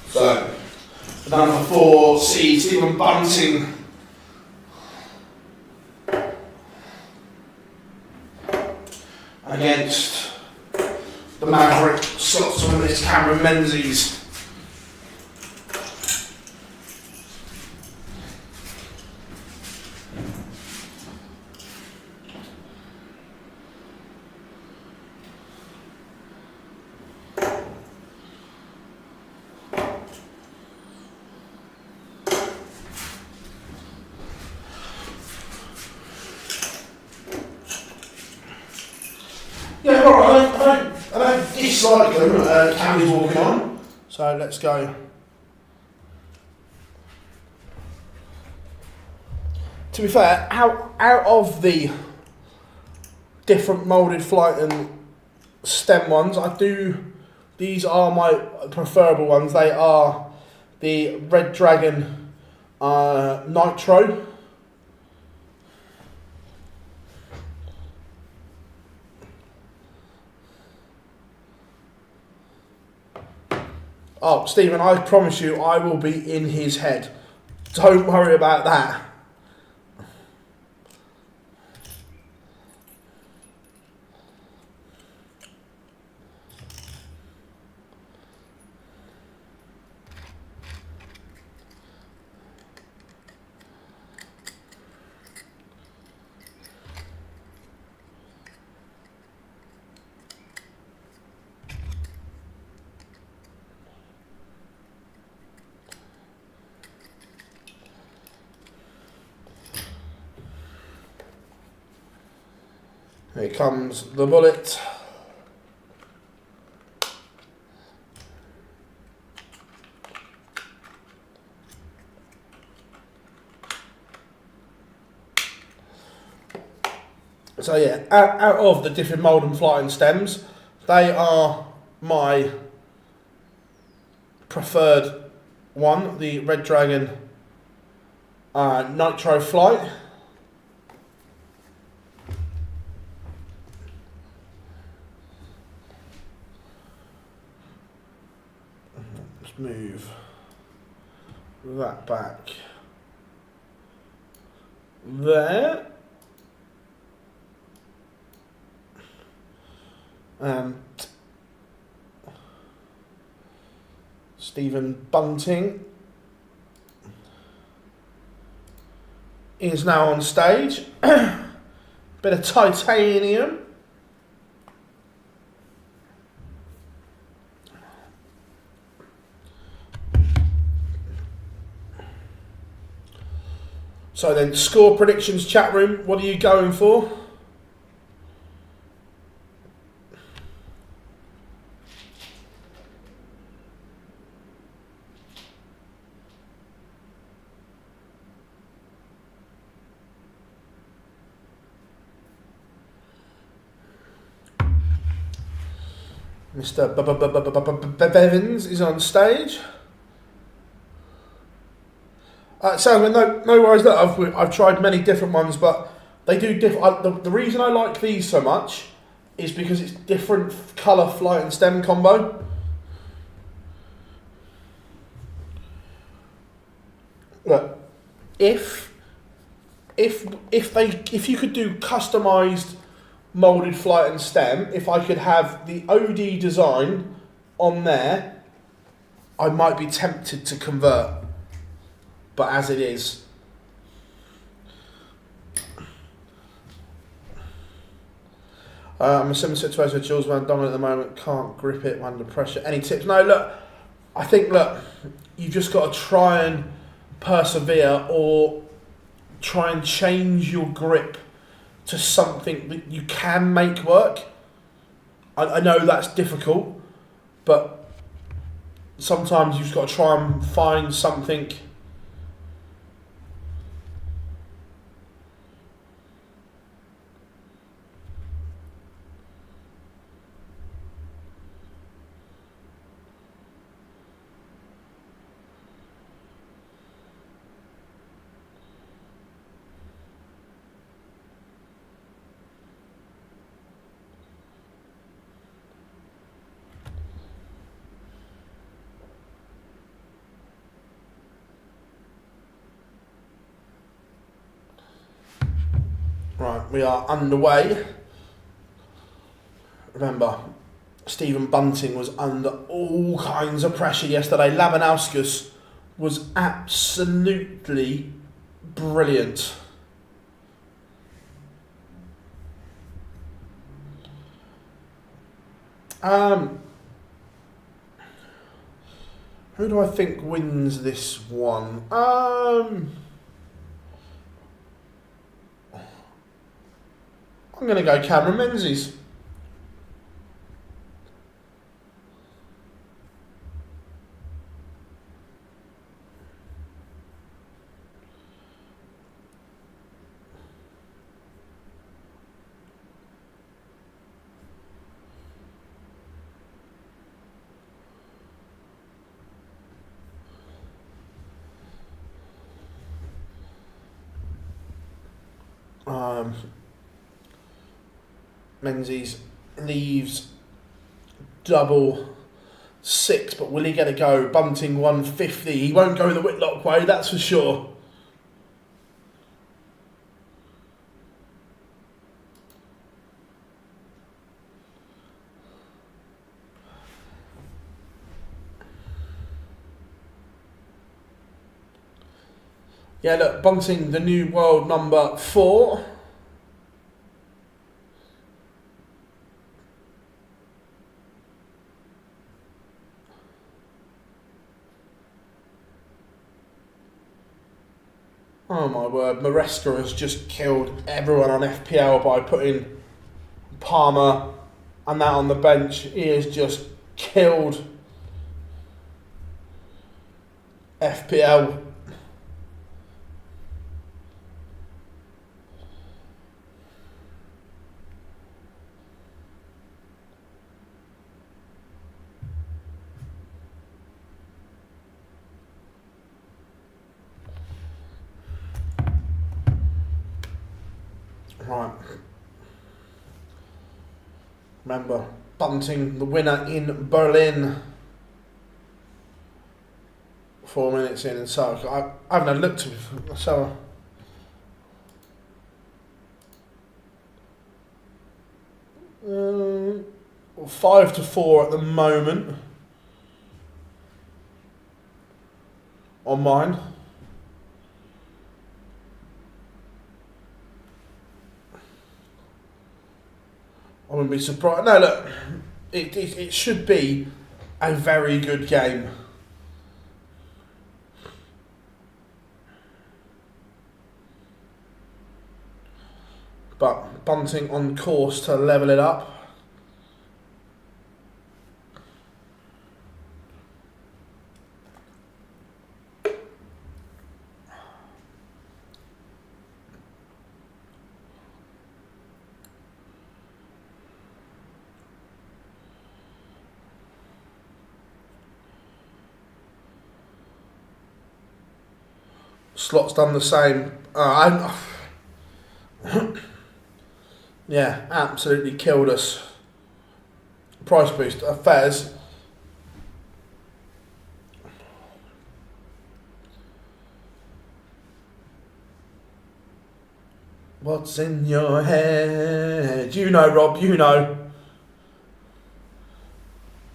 So, number 4, Stephen Bunting. Against the Maverick Scotsman with his Cameron Menses. Yeah, alright, I don't dislike them, Cammy's walking on. So let's go. To be fair, out of the different moulded flight and stem ones, these are my preferable ones. They are the Red Dragon Nitro. Oh, Stephen, I promise you I will be in his head. Don't worry about that. Here comes the bullet. So yeah, out of the different mould and flying stems, they are my preferred one, the Red Dragon Nitro Flight. Move that back there. And Stephen Bunting is now on stage. Bit of titanium. So then, score predictions chat room. What are you going for? Mr. Bevins is on stage. Sounds like no worries. Look, I've tried many different ones, but they do different. The reason I like these so much is because it's different colour flight and stem combo. Look, if you could do customised moulded flight and stem, if I could have the OD design on there, I might be tempted to convert. But as it is, I'm a similar situation with Jules Van Dongen at the moment, can't grip it under pressure. Any tips? No, look, I think, you've just got to try and persevere or try and change your grip to something that you can make work. I know that's difficult, but sometimes you've just got to try and find something. Right, we are underway. Remember, Stephen Bunting was under all kinds of pressure yesterday. Labanauskas was absolutely brilliant. Who do I think wins this one? I'm going to go Cameron Menses. Menzies leaves double 6, but will he get a go? Bunting 150. He won't go the Whitlock way, that's for sure. Yeah, look, Bunting, the new world number 4. Oh my word, Maresca has just killed everyone on FPL by putting Palmer and that on the bench. He has just killed FPL. Right. Remember, Bunting, the winner in Berlin. 4 minutes in, and so I haven't had a look to it. So 5-4 at the moment on mine. I wouldn't be surprised. No, look, it should be a very good game. But Bunting on course to level it up. Slot's done the same. Yeah, absolutely killed us. Price boost. Fez. What's in your head? You know, Rob, you know.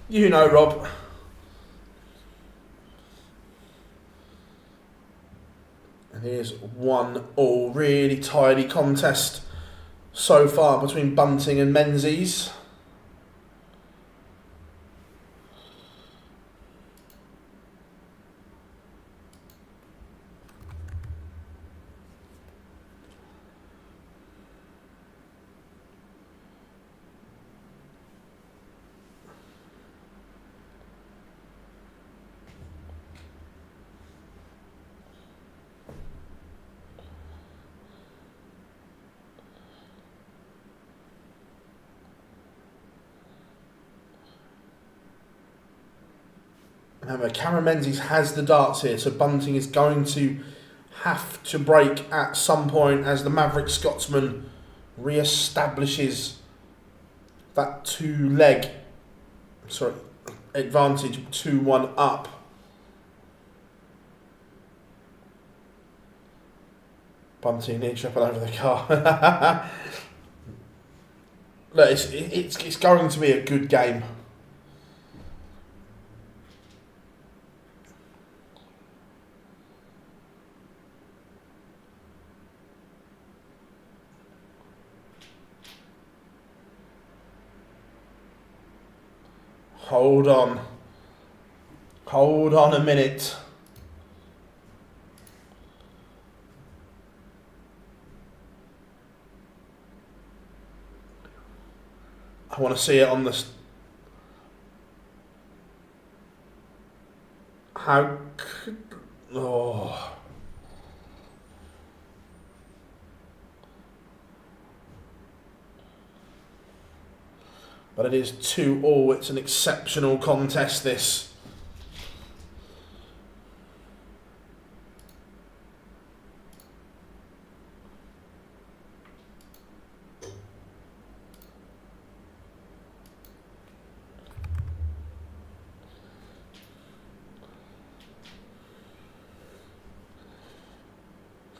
You know, Rob. And here's 1-1. Really tidy contest so far between Bunting and Menses. Remember, Cameron Menses has the darts here, so Bunting is going to have to break at some point as the Maverick Scotsman re-establishes that advantage, 2-1 up. Bunting near tripping over the car. Look, it's going to be a good game. Hold on. Hold on a minute. I want to see it on this. How could... Oh. But it is 2-2. It's an exceptional contest, this.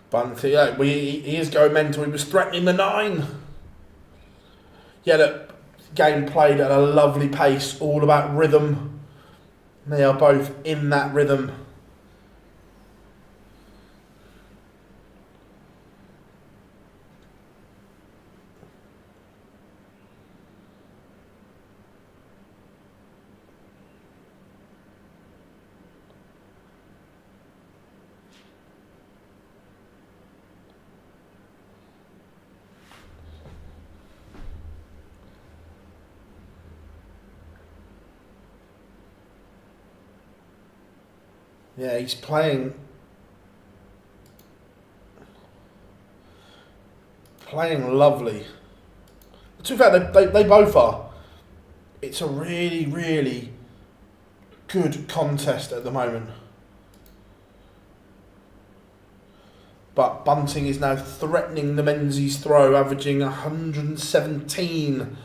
Bunting, yeah, he is going mental. He was threatening the 9. Yeah, look, game played at a lovely pace, all about rhythm. They are both in that rhythm. Yeah, he's playing lovely. To be fair, they both are. It's a really, really good contest at the moment. But Bunting is now threatening the Menses throw, averaging 117.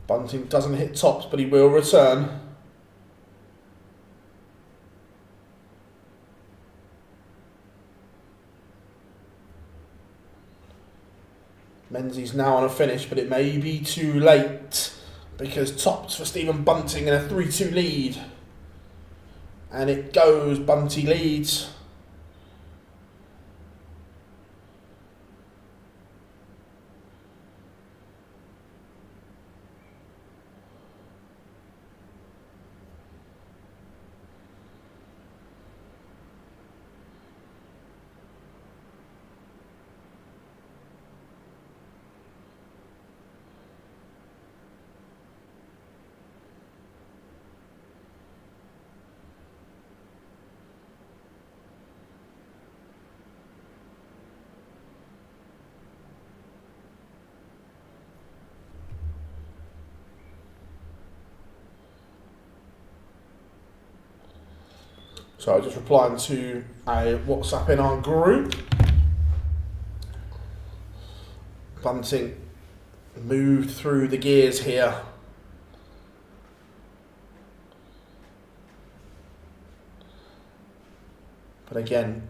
Bunting doesn't hit tops, but he will return. Menzies now on a finish, but it may be too late because tops for Stephen Bunting in a 3-2 lead. And it goes, Bunty leads. So just replying to a WhatsApp in our group. Bunting moved through the gears here. But again,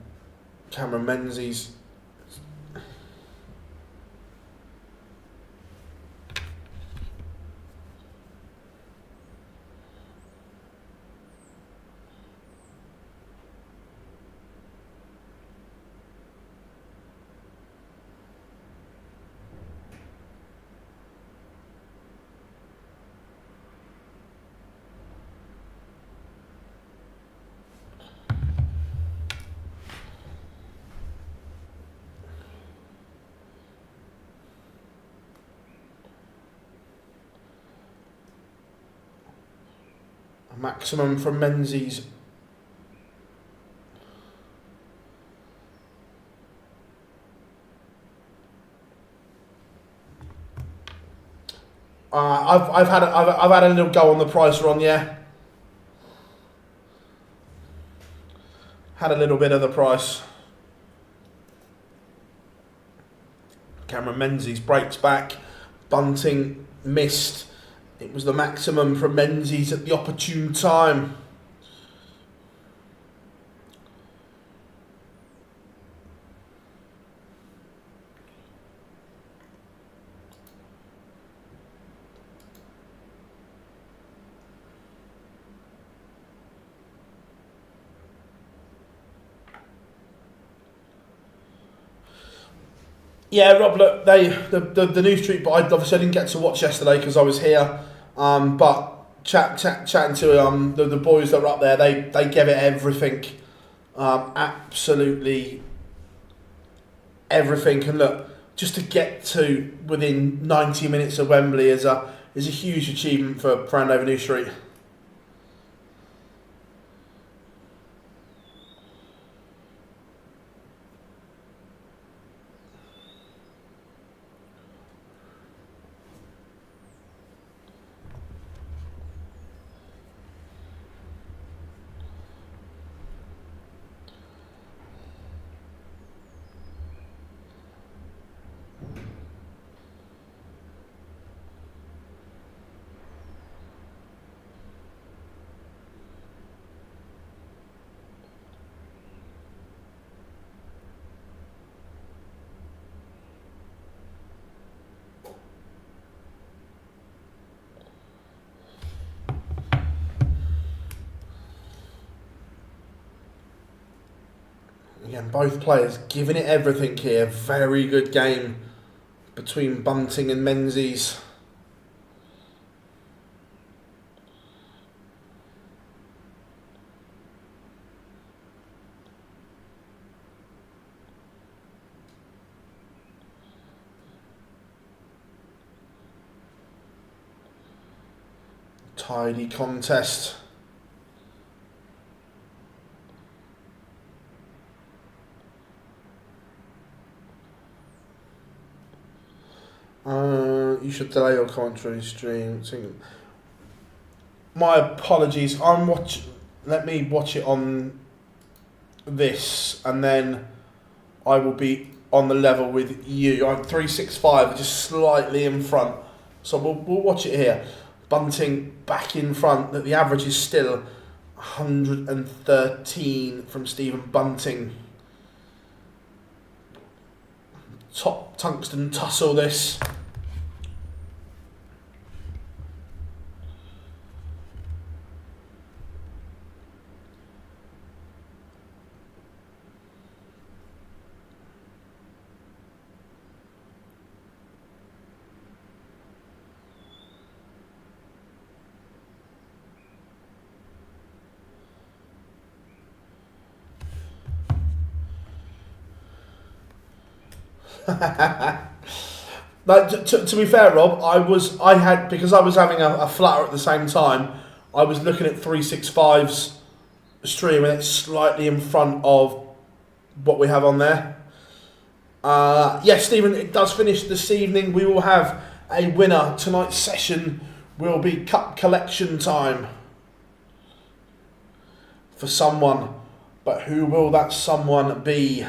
Cameron Menzies maximum from Menzies. I've had a little go on the price run, yeah. Had a little bit of the price. Cameron Menzies breaks back. Bunting missed. It was the maximum from Menzies at the opportune time. Yeah, Rob, look, the news street, but I obviously didn't get to watch yesterday because I was here. But chatting to the boys that were up there, they gave it everything, absolutely everything. And look, just to get to within 90 minutes of Wembley is a huge achievement for Andover New Street. Again, both players giving it everything here. Very good game between Bunting and Menzies. Tidy contest. You should delay your commentary stream. My apologies. Let me watch it on this, and then I will be on the level with you. I'm 365, just slightly in front. So we'll watch it here. Bunting back in front. That the average is still 113 from Stephen Bunting. Top tungsten tussle this. Like, to be fair, Rob, because I was having a flutter at the same time. I was looking at 365's stream, and it's slightly in front of what we have on there. Yes, Stephen, it does finish this evening. We will have a winner. Tonight's session will be cup collection time for someone, but who will that someone be?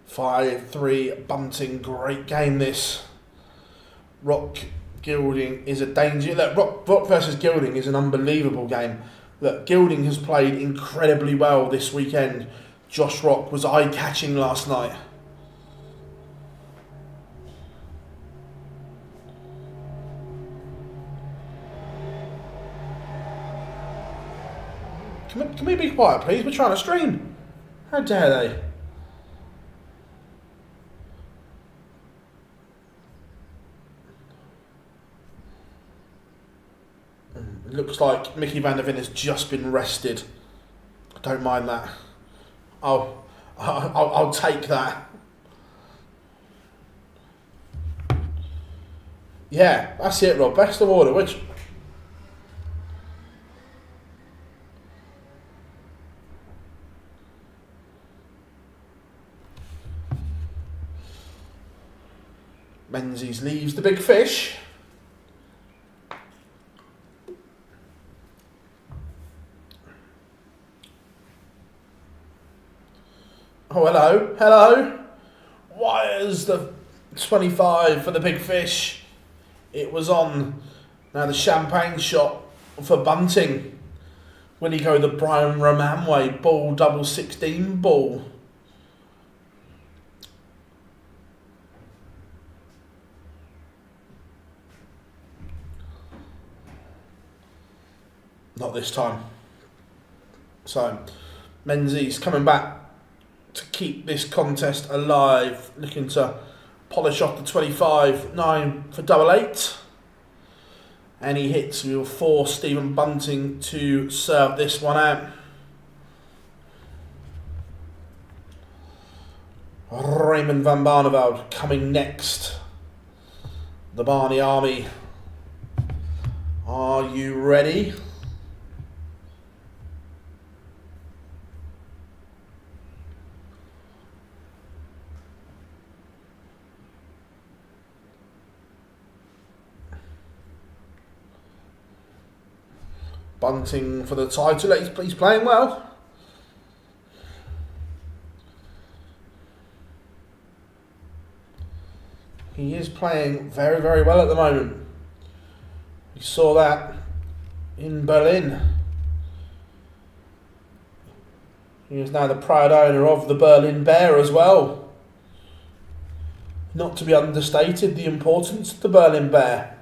(5-3) Bunting, great game this. Rock Gilding is a danger. Look, Rock versus Gilding is an unbelievable game. Look, Gilding has played incredibly well this weekend. Josh Rock was eye-catching last night. Can we be quiet, please? We're trying to stream. How dare they? It looks like Mickey van der Ven has just been rested. I don't mind that. I'll take that. Yeah, that's it, Rob. Best of order. Which Menses leaves the big fish. Oh, hello. Hello. Wires the 25 for the big fish. It was on. Now the champagne shot for Bunting. Will he go the Brian Roman way? Ball double 16 ball. Not this time. So, Menzies coming back to keep this contest alive, looking to polish off the 25, 9 for double 8. Any hits will force Stephen Bunting to serve this one out. Raymond van Barneveld coming next. The Barney Army. Are you ready? Bunting for the title. He's playing well. He is playing very, very well at the moment. We saw that in Berlin. He is now the proud owner of the Berlin Bear as well. Not to be understated, the importance of the Berlin Bear.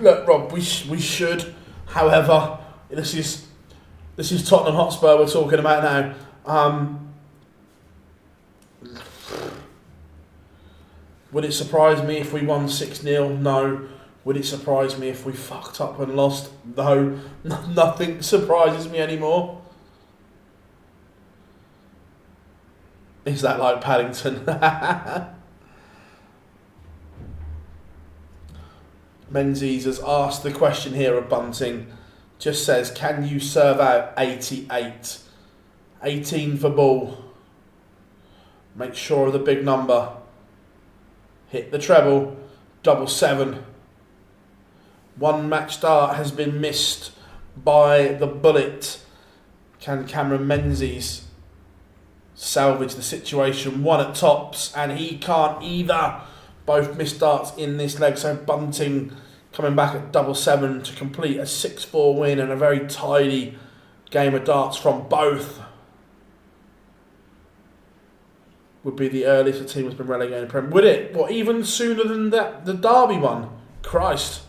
Look, Rob, we should. However, this is Tottenham Hotspur we're talking about now. Would it surprise me if we won 6-0? No. Would it surprise me if we fucked up and lost? No. Nothing surprises me anymore. Is that like Paddington? Menses has asked the question here of Bunting. Just says, can you serve out 88? 18 for ball. Make sure of the big number. Hit the treble. 777. One match start has been missed by the bullet. Can Cameron Menses salvage the situation? One at tops, and he can't either. Both missed darts in this leg, so Bunting coming back at 777 to complete a 6-4 win and a very tidy game of darts from both. Would be the earliest the team has been relegated. Would it? What, even sooner than that, the Derby one? Christ.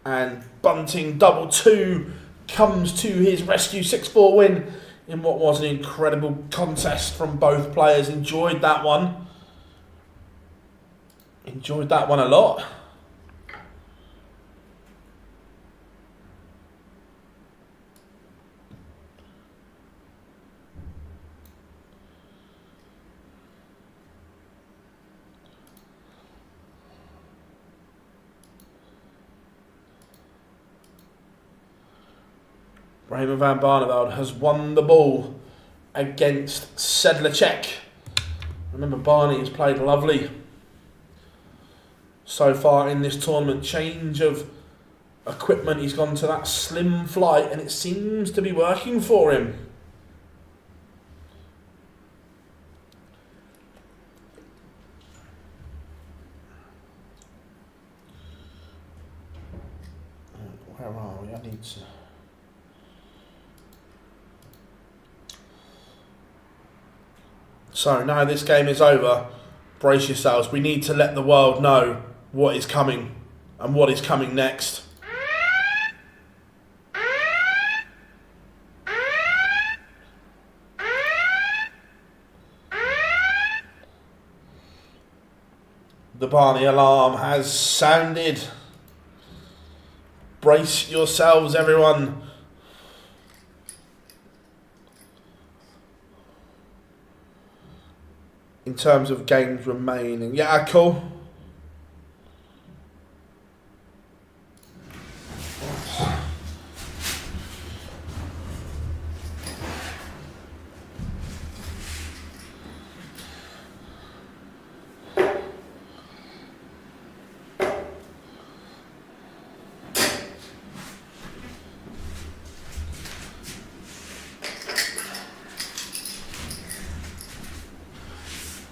And Bunting 2-2 comes to his rescue. 6-4 win in what was an incredible contest from both players. Enjoyed that one. Enjoyed that one a lot. Raymond van Barneveld has won the ball against Sedlacek. Remember, Barney has played lovely so far in this tournament. Change of equipment, he's gone to that slim flight and it seems to be working for him. Where are we? I need to... So now this game is over, brace yourselves. We need to let the world know what is coming and what is coming next. The Barney alarm has sounded. Brace yourselves, everyone. In terms of games remaining. Yeah, cool.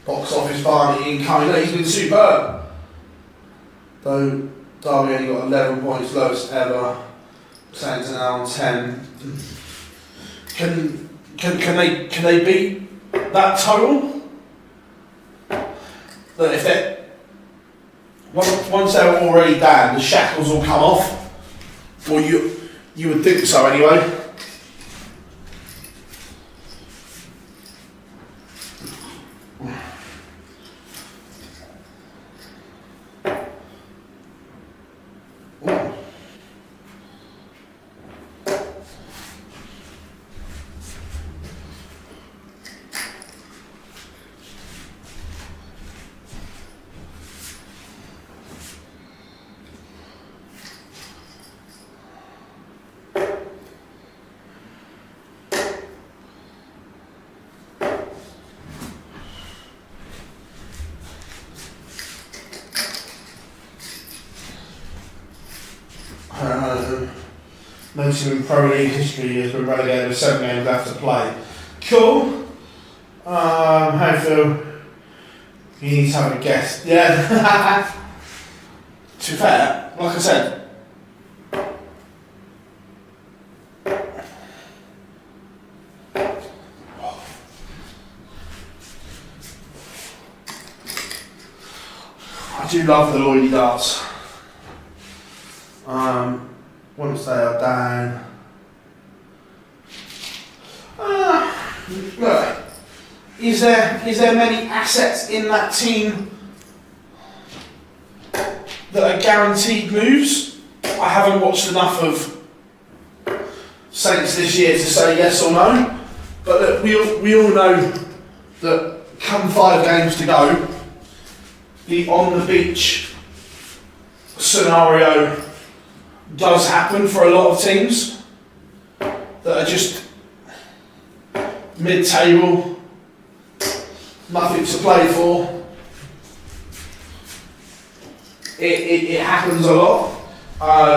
Box office Barney incoming. He's been superb. Though Derby only got 11 points, lowest ever. Saints are now on 10. Can they beat that total? That if they once they're already down, the shackles will come off. Or you would think so anyway. Most in Pro League history has been relegated with 7 games left to play. Cool. How do you feel? You need to have a guess. Yeah. To be fair, like I said, I do love the Lloydie darts. Once they are down, look, is there many assets in that team that are guaranteed moves? I haven't watched enough of Saints this year to say yes or no, But look, we all know that come 5 games to go, the on the beach scenario does happen for a lot of teams that are just mid-table, nothing to play for. It happens a lot.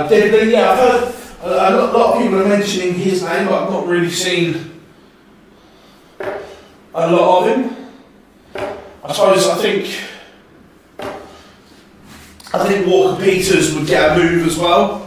Gilding, I've heard a lot of people are mentioning his name, but I've not really seen a lot of him. I think Walker Peters would get a move as well.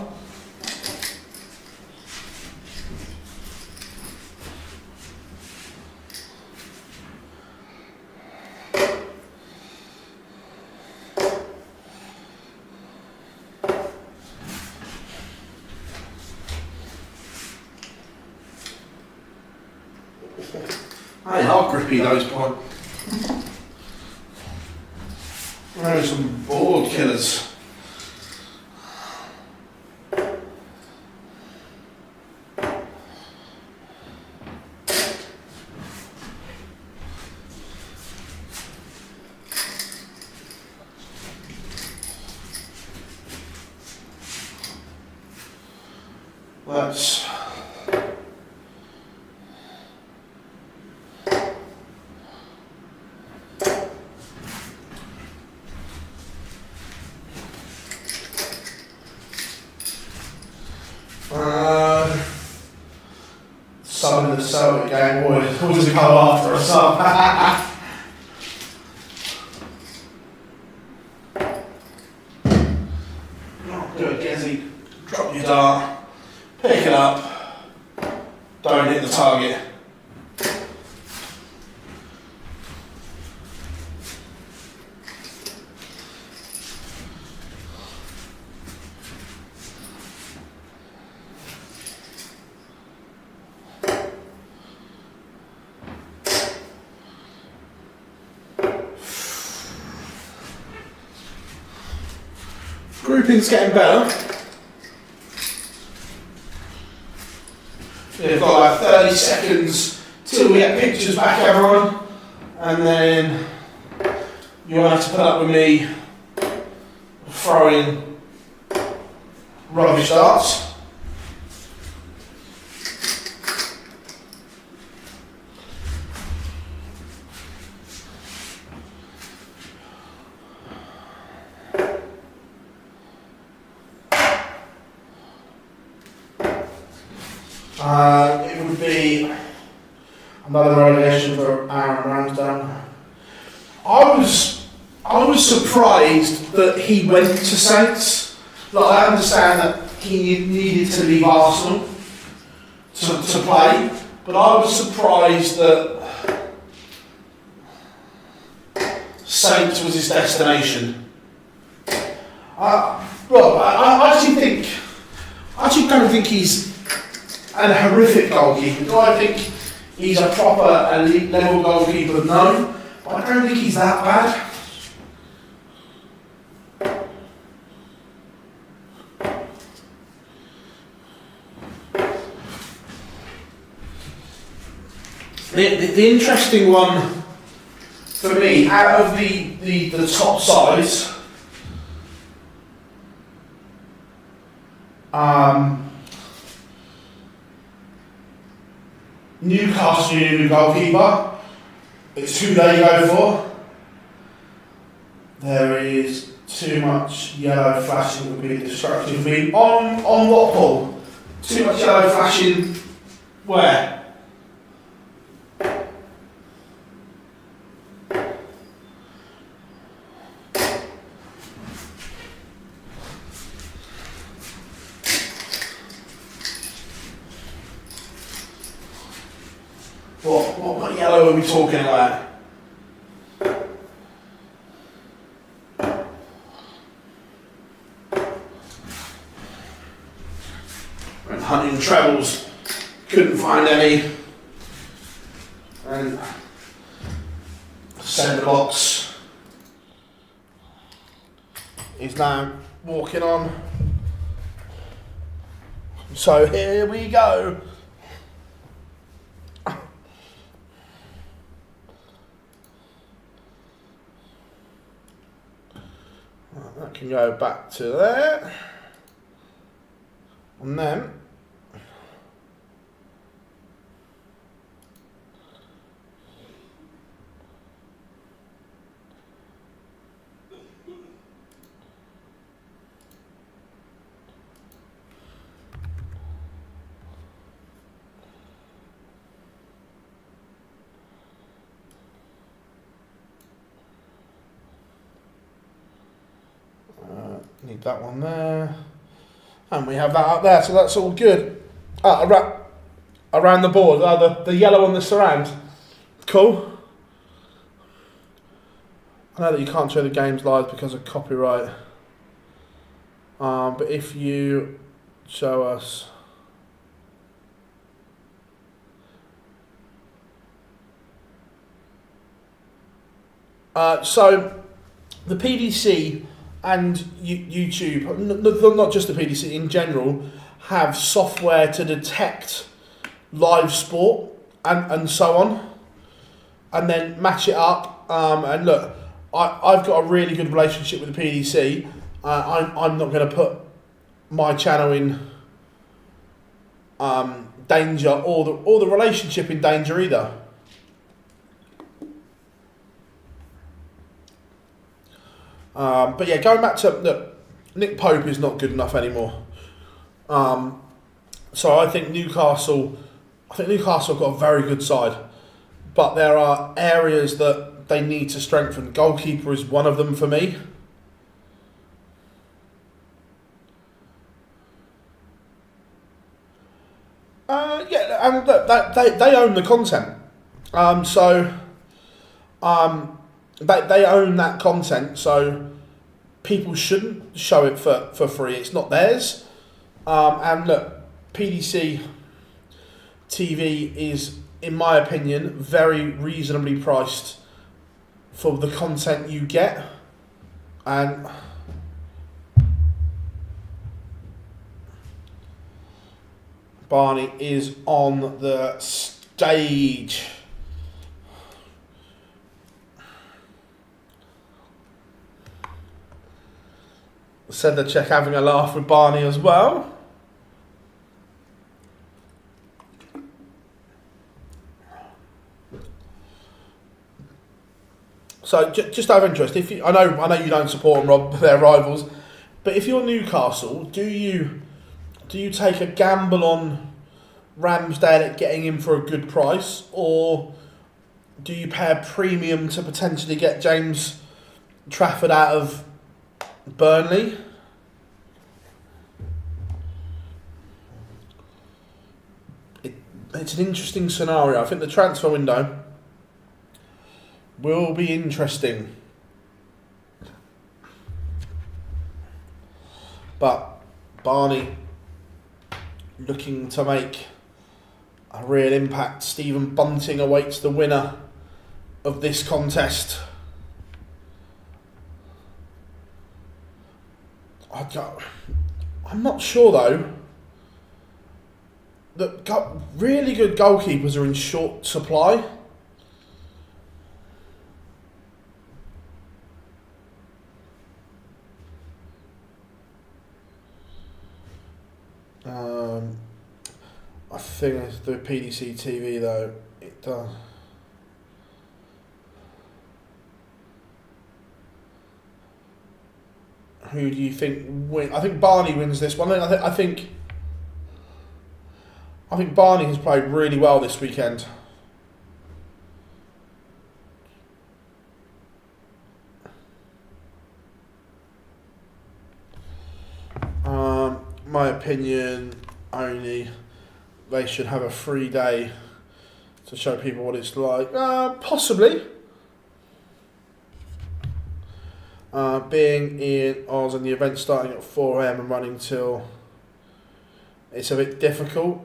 They are grippy, those points. There are some board killers. Let's some of the Celtic game always to come after us up. Do it, Gezzy. Drop your dart, pick it up, don't hit the target. Grouping's getting better. We've got like 30 seconds till we get pictures back, everyone, and then you'll have to put up with me throwing rubbish darts. It would be another relegation for Aaron Ramsdale. I was surprised that he went to Saints. Like, I understand that he needed to leave Arsenal to play, but I was surprised that Saints was his destination. I actually don't think he's a horrific goalkeeper. Do I think he's a proper elite level goalkeeper? No, but I don't think he's that bad. The interesting one for me, out of the top sides, Newcastle new goalkeeper, it's who they go for. There is too much yellow flashing would be destructive for me. On what ball? Too much yellow flashing where? What yellow are we talking about? Went hunting trebles, couldn't find any, and Sedlacek is now walking on. So here we go. can go back to there. And then need that one there. And we have that up there, so that's all good. Around the board, the yellow on the surround. Cool. I know that you can't show the games live because of copyright. But if you show us... so, the PDC and YouTube, not just the PDC, in general, have software to detect live sport and so on, and then match it up. And look, I've got a really good relationship with the PDC. I'm not going to put my channel in danger or the relationship in danger either. But yeah, going back to look, Nick Pope is not good enough anymore. So I think Newcastle have got a very good side, but there are areas that they need to strengthen. Goalkeeper is one of them for me. Yeah, and look, they own the content. They own that content, so people shouldn't show it for free. It's not theirs. And look, PDC TV is, in my opinion, very reasonably priced for the content you get. And Barney is on the stage. Sedlacek having a laugh with Barney as well. So just out of interest, if you, I know you don't support them, Rob, they're rivals, but if you're Newcastle, do you take a gamble on Ramsdale at getting him for a good price, or do you pay a premium to potentially get James Trafford out of Burnley? It's an interesting scenario. I think the transfer window will be interesting. But Barney looking to make a real impact. Stephen Bunting awaits the winner of this contest. I'm not sure though that really good goalkeepers are in short supply. I think it's the PDC TV though. It does. Who do you think win? I think Barney wins this one. I think Barney has played really well this weekend. My opinion only, they should have a free day to show people what it's like. Possibly. Being in Oz and the event starting at 4 AM and running till, it's a bit difficult.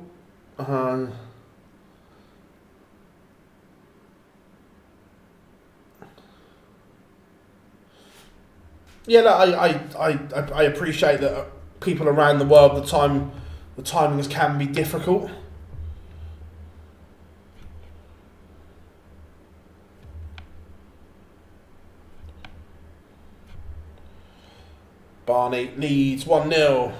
Yeah, no, I appreciate that people around the world, the timings can be difficult. Barney leads 1-0.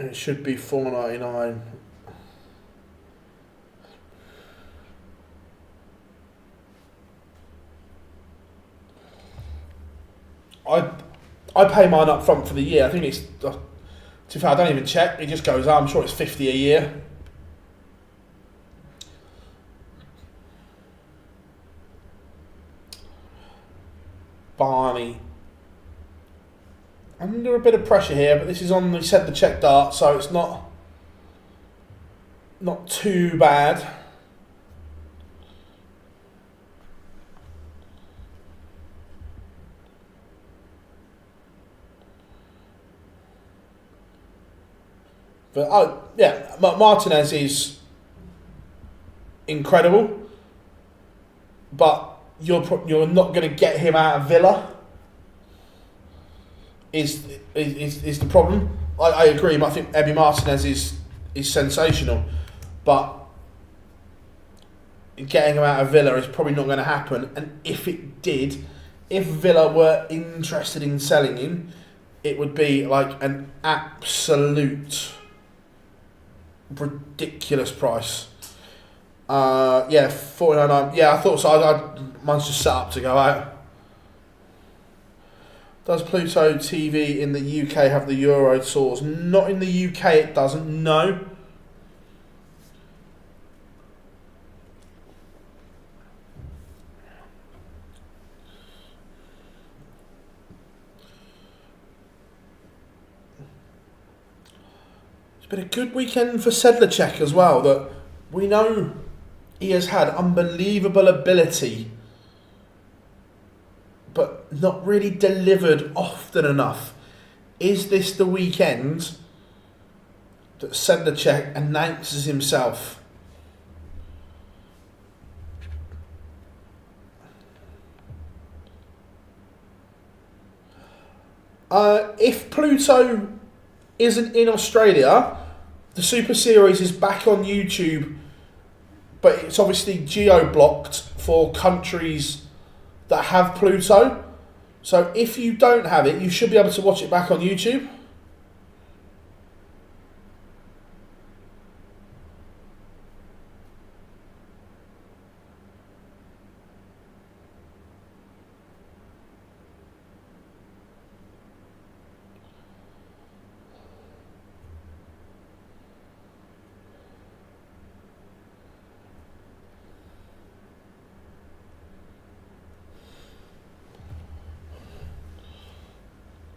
It should be $4.99. I pay mine up front for the year. I think it's, to be fair, I don't even check. It just goes, I'm sure it's $50 a year. Barney. Under a bit of pressure here, but this is on the Sedlacek dart, so it's not too bad. But yeah, Martinez is incredible, but you're not going to get him out of Villa. Is the problem? I agree. I think Emi Martinez is sensational, but getting him out of Villa is probably not going to happen. And if it did, if Villa were interested in selling him, it would be like an absolute ridiculous price. Yeah, $4.99. Yeah, I thought so. Mine's just set up to go out. Does Pluto TV in the UK have the Euro tours? Not in the UK, it doesn't. No. It's been a good weekend for Sedlacek as well. That we know he has had unbelievable ability, but not really delivered often enough. Is this the weekend that Sedlacek announces himself? If Pluto isn't in Australia, the Super Series is back on YouTube, but it's obviously geo-blocked for countries that have Pluto. So if you don't have it, you should be able to watch it back on YouTube.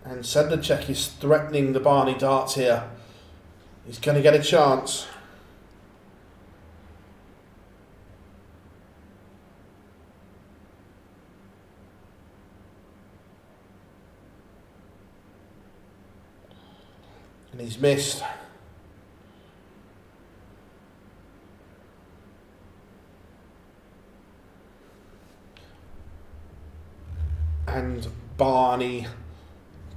And Sedlacek is threatening the Barney darts here. He's going to get a chance. And he's missed. And Barney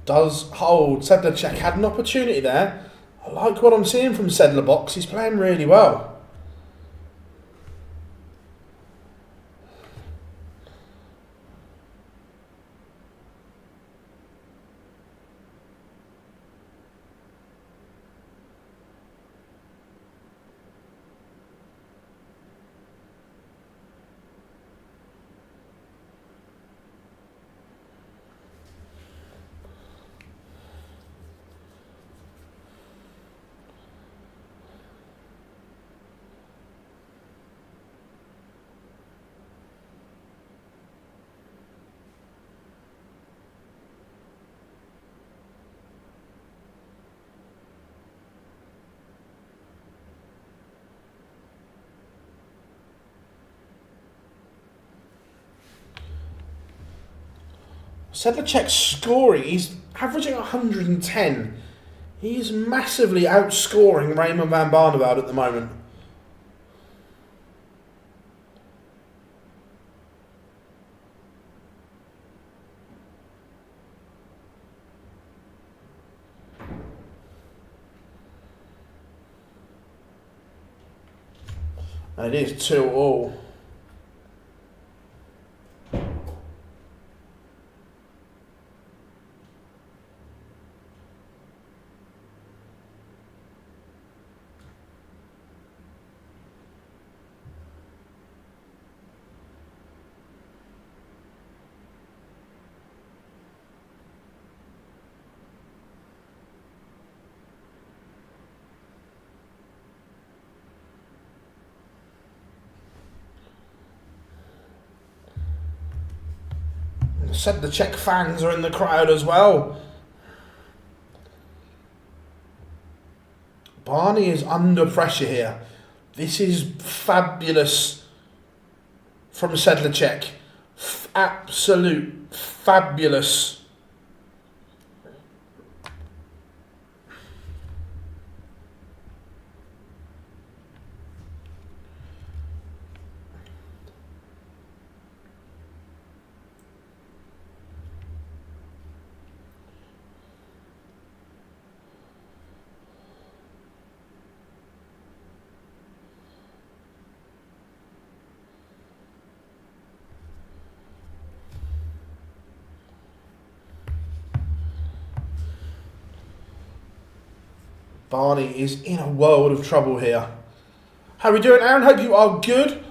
does hold. Sedlacek had an opportunity there. I like what I'm seeing from Sedlacek. He's playing really well. Sedlacek scoring, he's averaging 110. He's massively outscoring Raymond van Barneveld at the moment. And it is 2-2. Sedlacek fans are in the crowd as well. Barney is under pressure here. This is fabulous from Sedlacek. Absolute fabulous. Barney is in a world of trouble here. How are we doing, Aaron? Hope you are good.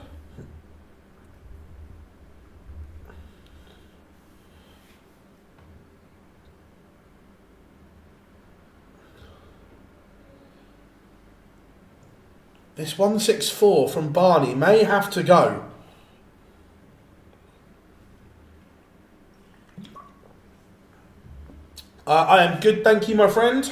This 164 from Barney may have to go. I am good, thank you, my friend.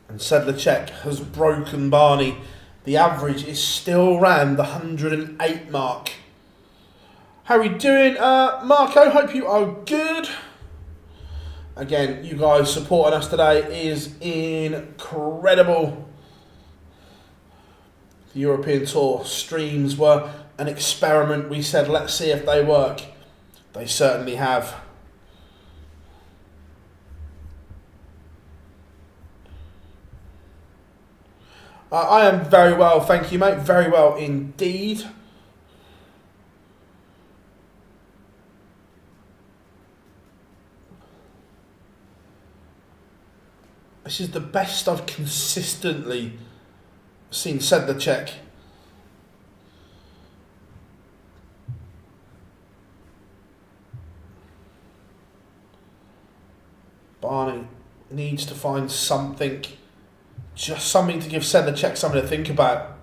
And Sedlacek has broken Barney. The average is still around the 108 mark. How are we doing, Marco? Hope you are good. Again, you guys supporting us today is incredible. The European Tour streams were an experiment. We said, let's see if they work. They certainly have. I am very well, thank you, mate. Very well indeed. This is the best I've consistently seen Sedlacek. Barney needs to find something. Just something to give Sedlacek something to think about.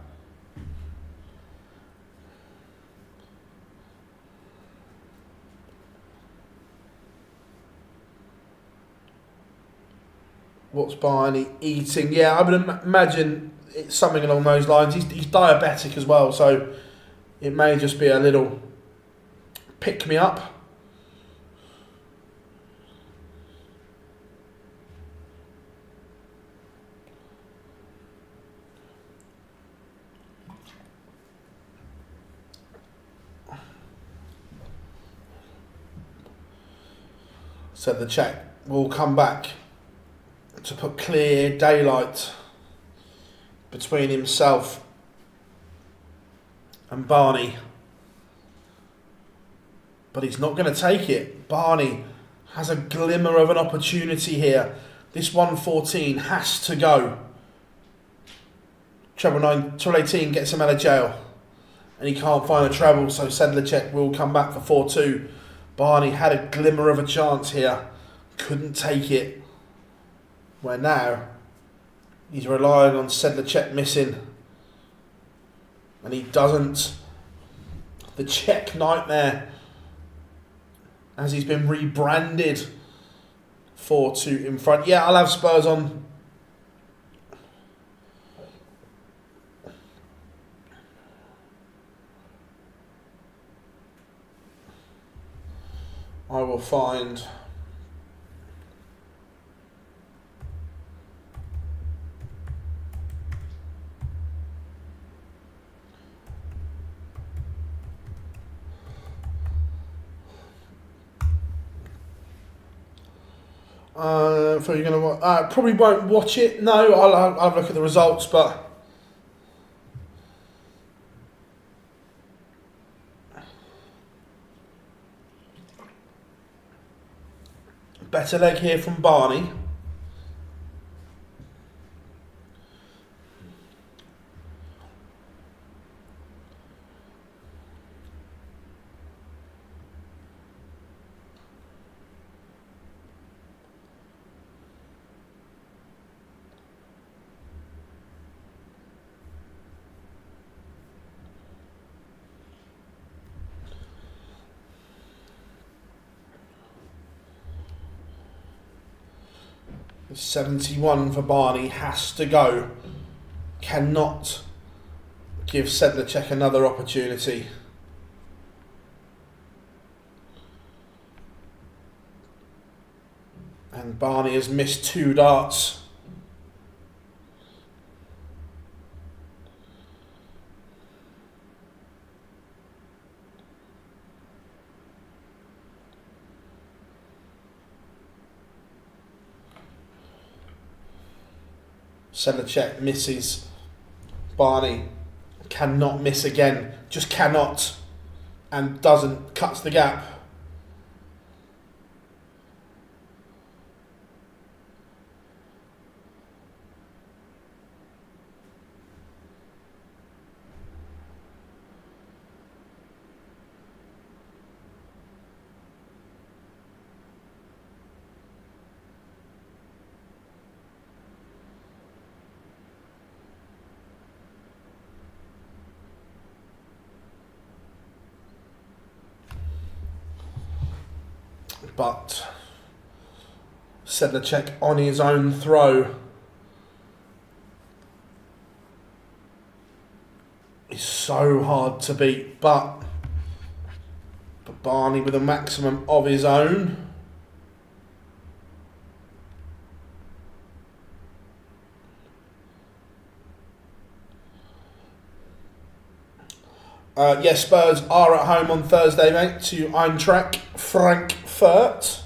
What's Barney eating? Yeah, I would imagine it's something along those lines. He's diabetic as well, so it may just be a little pick-me-up. Sedlacek will come back to put clear daylight between himself and Barney. But he's not going to take it. Barney has a glimmer of an opportunity here. This 114 has to go. Treble 18 gets him out of jail. And he can't find a treble, so Sedlacek will come back for 4-2. Barney had a glimmer of a chance here. Couldn't take it. Where now, he's relying on Sedlacek missing. And he doesn't. The Czech nightmare, as he's been rebranded, 4-2 in front. Yeah, I'll have Spurs on will find. So you're gonna probably won't watch it. No, I'll have a look at the results, but better leg here from Barney. The 71 for Barney has to go. Cannot give Sedlacek another opportunity. And Barney has missed 2 darts. Sedlacek misses. Barney cannot miss again. Just cannot. And doesn't. Cuts the gap. But Sedlacek on his own throw is so hard to beat, but Barney with a maximum of his own. Yes, Spurs are at home on Thursday, mate, to Eintracht Frankfurt.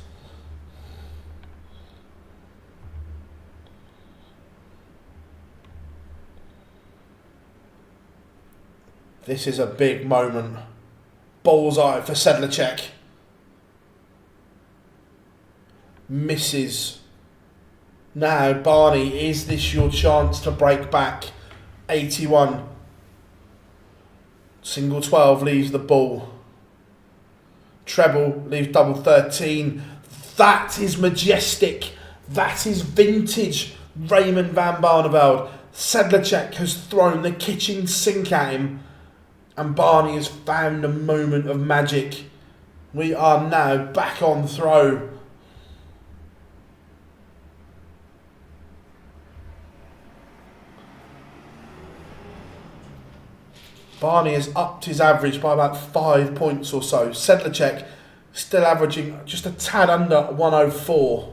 This is a big moment. Bullseye for Sedlacek. Misses. Now, Barney, is this your chance to break back? 81. Single 12 leaves the ball. Treble leaves double 13. That is majestic. That is vintage Raymond van Barneveld. Sedlacek has thrown the kitchen sink at him, and Barney has found a moment of magic. We are now back on throw. Barney has upped his average by about 5 points or so. Sedlacek still averaging just a tad under 104.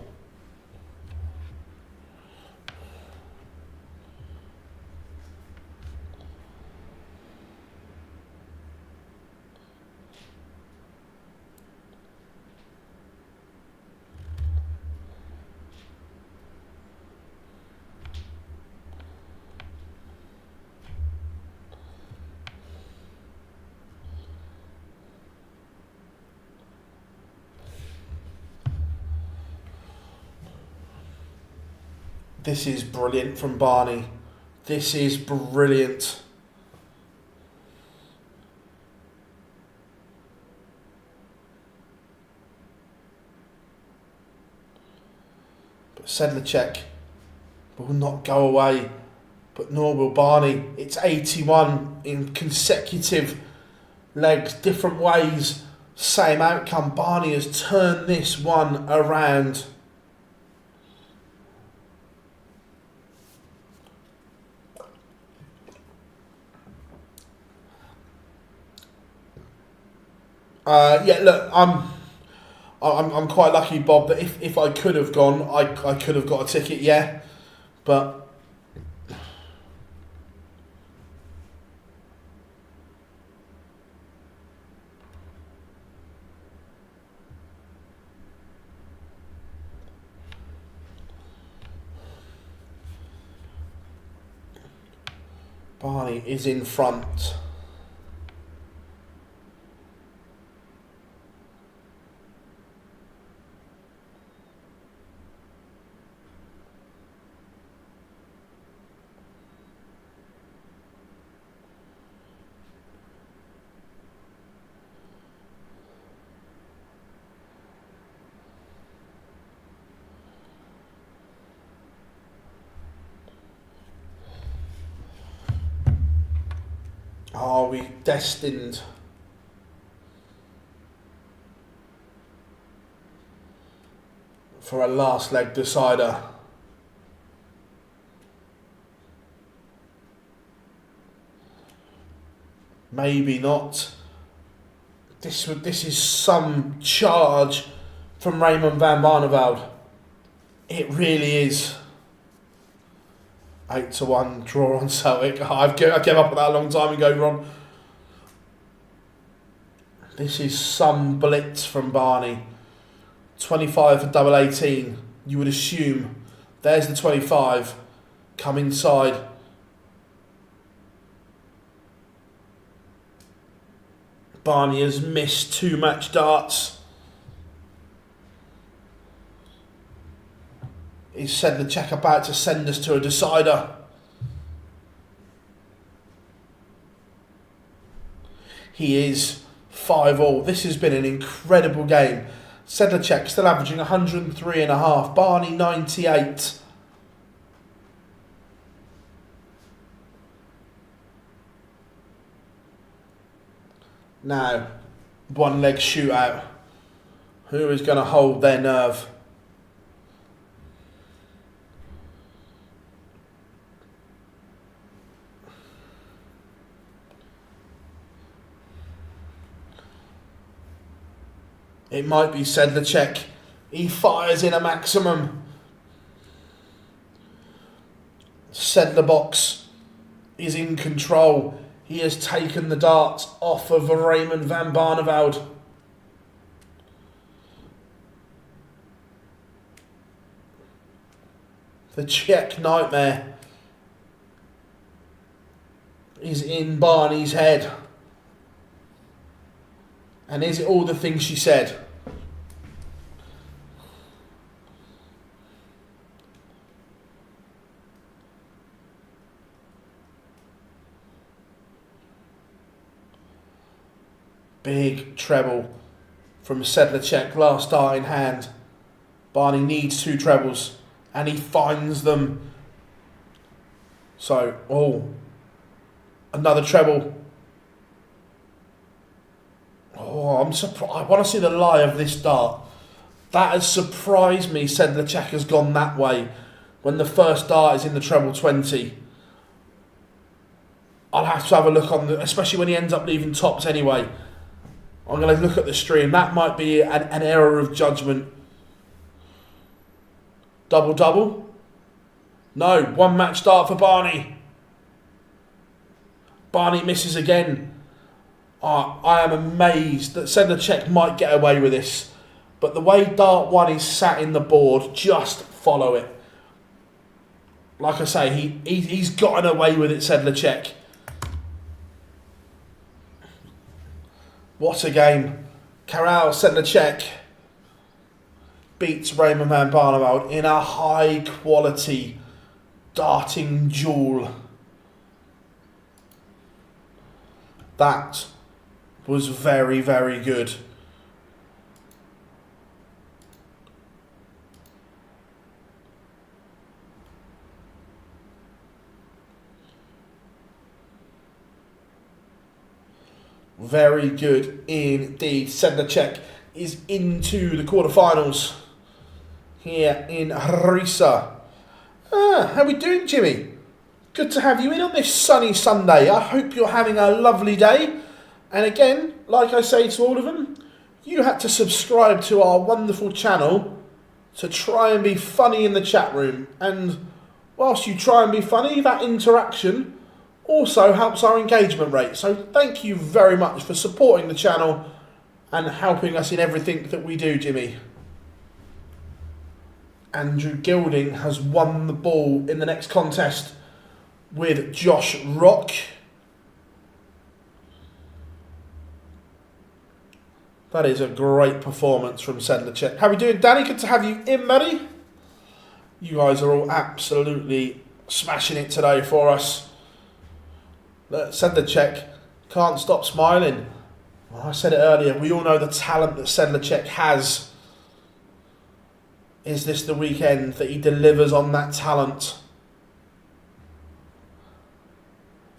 This is brilliant from Barney. This is brilliant. But Sedlacek will not go away, but nor will Barney. It's 81 in consecutive legs, different ways, same outcome. Barney has turned this one around. Yeah, look, I'm quite lucky, Bob, that if I could have gone, I could have got a ticket, yeah. But Barney is in front. Are we destined for a last leg decider? Maybe not. This is some charge from Raymond van Barneveld. It really is. 8-1 draw on Celtic. I gave up on that a long time ago, Ron. This is some blitz from Barney. 25 for double 18. You would assume. There's the 25. Come inside. Barney has missed 2 match darts. Is Sedlacek about to send us to a decider? He is 5-all. This has been an incredible game. Sedlacek still averaging 103.5. Barney 98. Now, one leg shootout. Who is going to hold their nerve? It might be Sedlacek. He fires in a maximum. Sedlacek is in control. He has taken the darts off of Raymond van Barneveld. The Czech nightmare is in Barney's head. And is it all the things she said? Big treble from Sedlacek, last dart in hand. Barney needs 2 trebles and he finds them. So, another treble. I'm surprised. I want to see the lie of this dart. That has surprised me. Sedlacek has gone that way when the first dart is in the treble 20. I'll have to have a look on especially when he ends up leaving tops anyway. I'm going to look at the stream. That might be an error of judgment. Double. No, 1 match dart for Barney. Barney misses again. I am amazed that Sedlacek might get away with this. But the way dart 1 is sat in the board, just follow it. Like I say, he's gotten away with it, Sedlacek. What a game. Karel Sedlacek beats Raymond van Barneveld in a high quality darting duel. That was very, very good. Very good indeed. Sedlacek is into the quarterfinals here in Riesa. How are we doing, Jimmy? Good to have you in on this sunny Sunday. I hope you're having a lovely day. And again, like I say to all of them, you had to subscribe to our wonderful channel to try and be funny in the chat room. And whilst you try and be funny, that interaction also helps our engagement rate. So thank you very much for supporting the channel and helping us in everything that we do, Jimmy. Andrew Gilding has won the ball in the next contest with Josh Rock. That is a great performance from Sedlacek. How are we doing, Danny? Good to have you in, buddy. You guys are all absolutely smashing it today for us. Sedlacek can't stop smiling. Well, I said it earlier, we all know the talent that Sedlacek has. Is this the weekend that he delivers on that talent?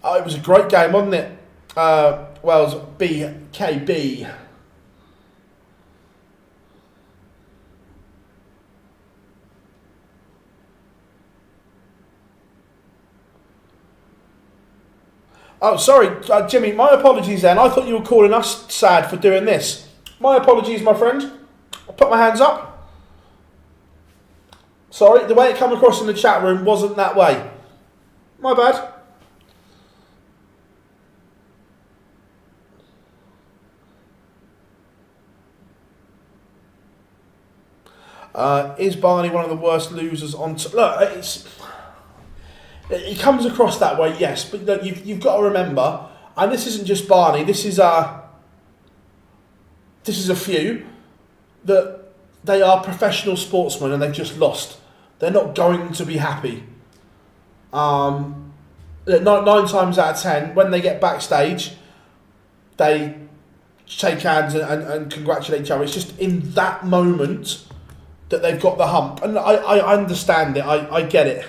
Oh, it was a great game, wasn't it? Wales BKB. Oh, sorry, Jimmy, my apologies then. I thought you were calling us sad for doing this. My apologies, my friend. I'll put my hands up. Sorry, the way it came across in the chat room wasn't that way. My bad. Is Barney one of the worst losers on... Look, it comes across that way, yes, but look, you've got to remember, and this isn't just Barney, this is a few, that they are professional sportsmen and they've just lost. They're not going to be happy. 9 times out of 10, when they get backstage, they shake hands and congratulate each other. It's just in that moment that they've got the hump. And I understand it, I get it.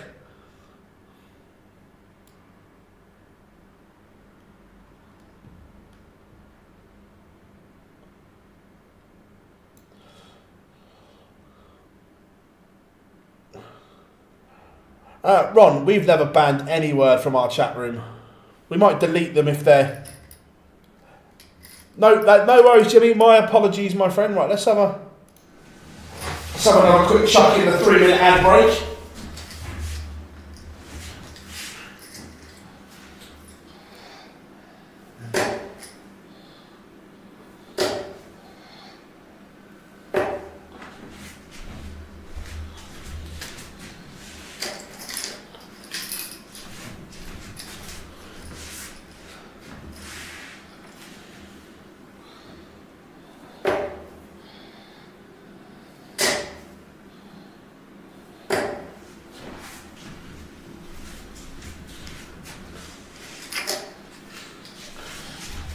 Ron, we've never banned any word from our chat room. We might delete them if they're... No worries, Jimmy. My apologies, my friend. Right, let's have another quick chuck in the 3-minute ad break.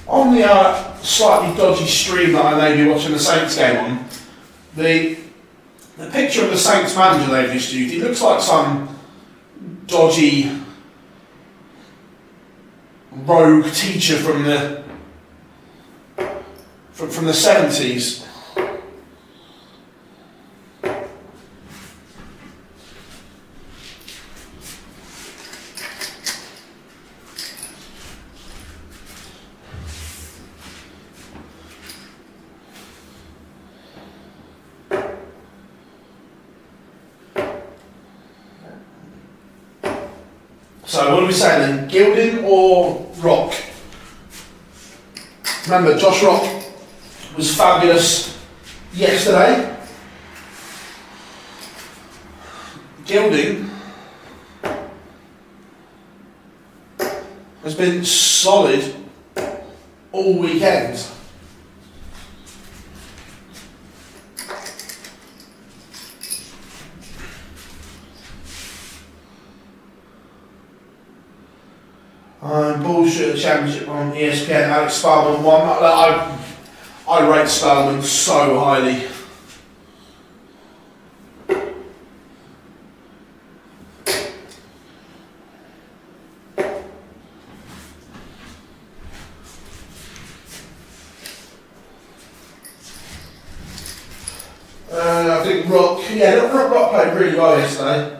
On the slightly dodgy stream that I may be watching the Saints game on, the picture of the Saints manager they've just used, he looks like some dodgy rogue teacher from the 70s. So what are we saying then? Gilding or Rock? Remember, Josh Rock was fabulous yesterday. Gilding has been solid all weekend. Bullshit championship on ESPN. Alex Spellman won. I rate Spellman so highly. I think Rock played really well yesterday.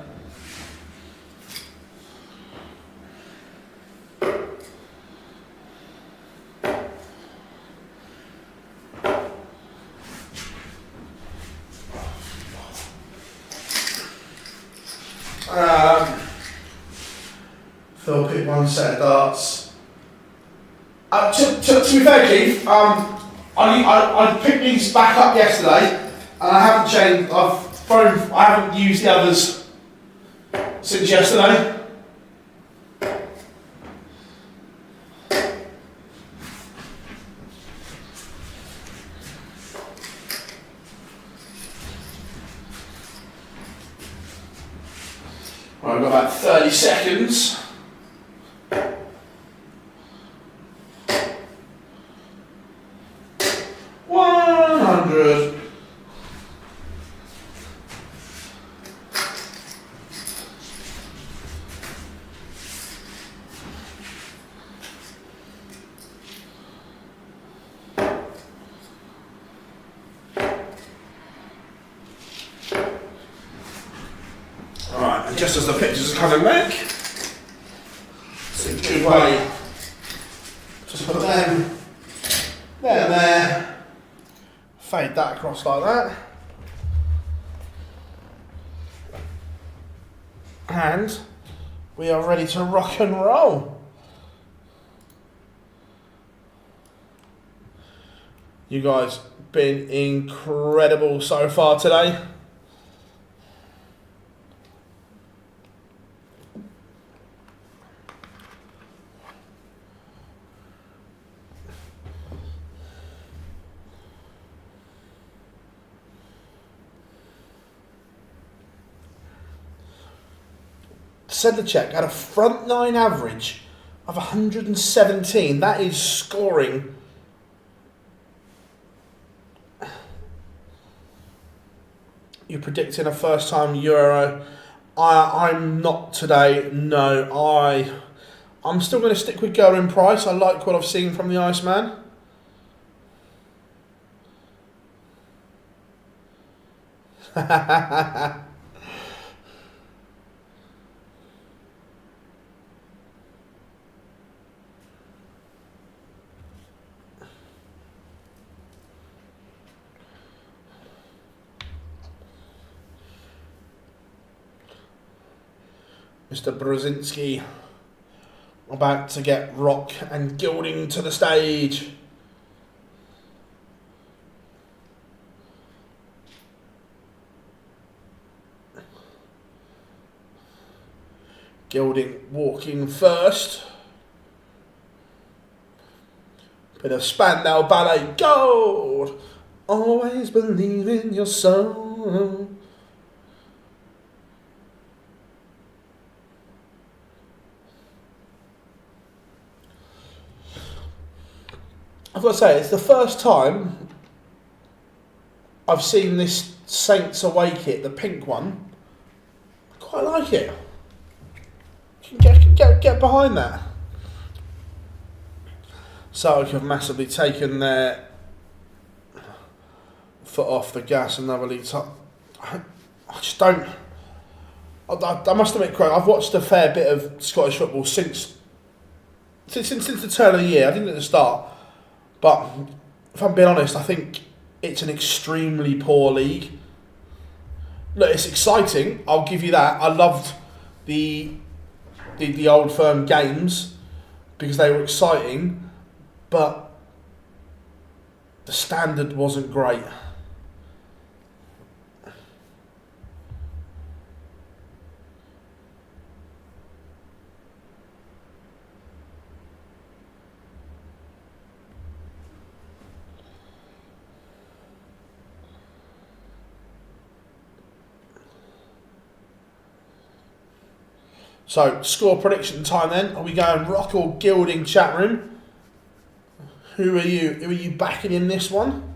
Phil picked one set of darts. To be fair, Keith, I picked these back up yesterday, and I haven't changed. I haven't used the others since yesterday. Right, I've got about 30 seconds. Just as the pictures are coming back, it's a good way. Just put them there and there, fade that across like that, and we are ready to rock and roll. You guys been incredible so far today. Sedlacek had a front line average of 117. That is scoring. You're predicting a first time Euro. I'm not today. No, I'm still going to stick with Gilding Price. I like what I've seen from the Iceman. Mr. Brzezinski about to get Rock and Gilding to the stage. Gilding walking first. Bit of Spandau Ballet Gold. Always believe in your soul. I've got to say, it's the first time I've seen this Saints Away kit, the pink one. I quite like it. You can get behind that. Sark have massively taken their foot off the gas and never leaked up. I just don't. I must admit, Craig, I've watched a fair bit of Scottish football since the turn of the year. I didn't at the start. But if I'm being honest, I think it's an extremely poor league. Look, it's exciting. I'll give you that. I loved the Old Firm games because they were exciting, but the standard wasn't great. So, score prediction time then. Are we going Rock or Gilding chat room? Who are you backing in this one?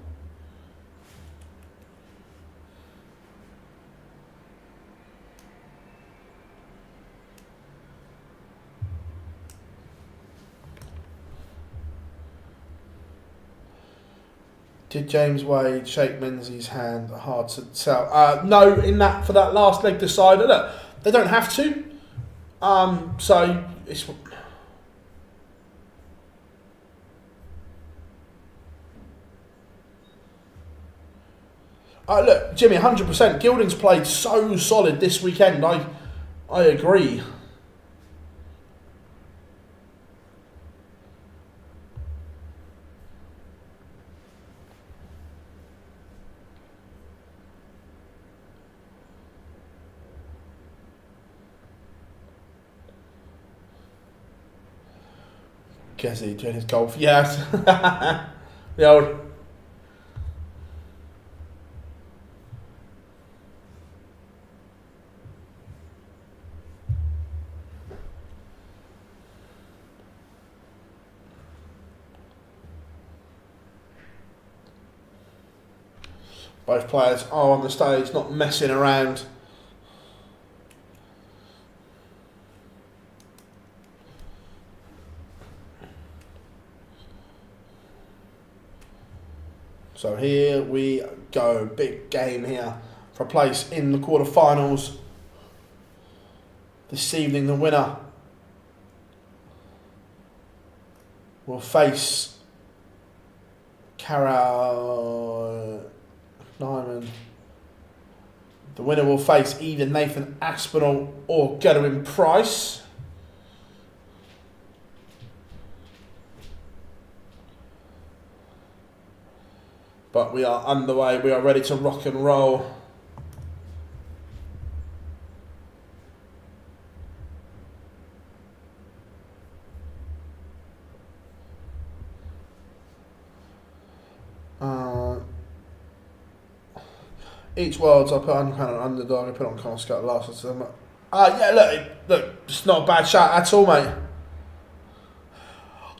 Did James Wade shake Menses' hand? Hard to tell. No, for that last leg decider. Look, they don't have to. So it's look, Jimmy, 100%. Gilding's played so solid this weekend. I agree. Gezzy doing his golf. Yes. The old. Both players are on the stage, not messing around. So here we go, big game here for a place in the quarterfinals. This evening the winner will face Nijman. The winner will face either Nathan Aspinall or Gilding Price. But we are underway, we are ready to rock and roll. Each Worlds I put on kind of underdog, I put on Conscott last. Yeah, look, it's not a bad shot at all, mate.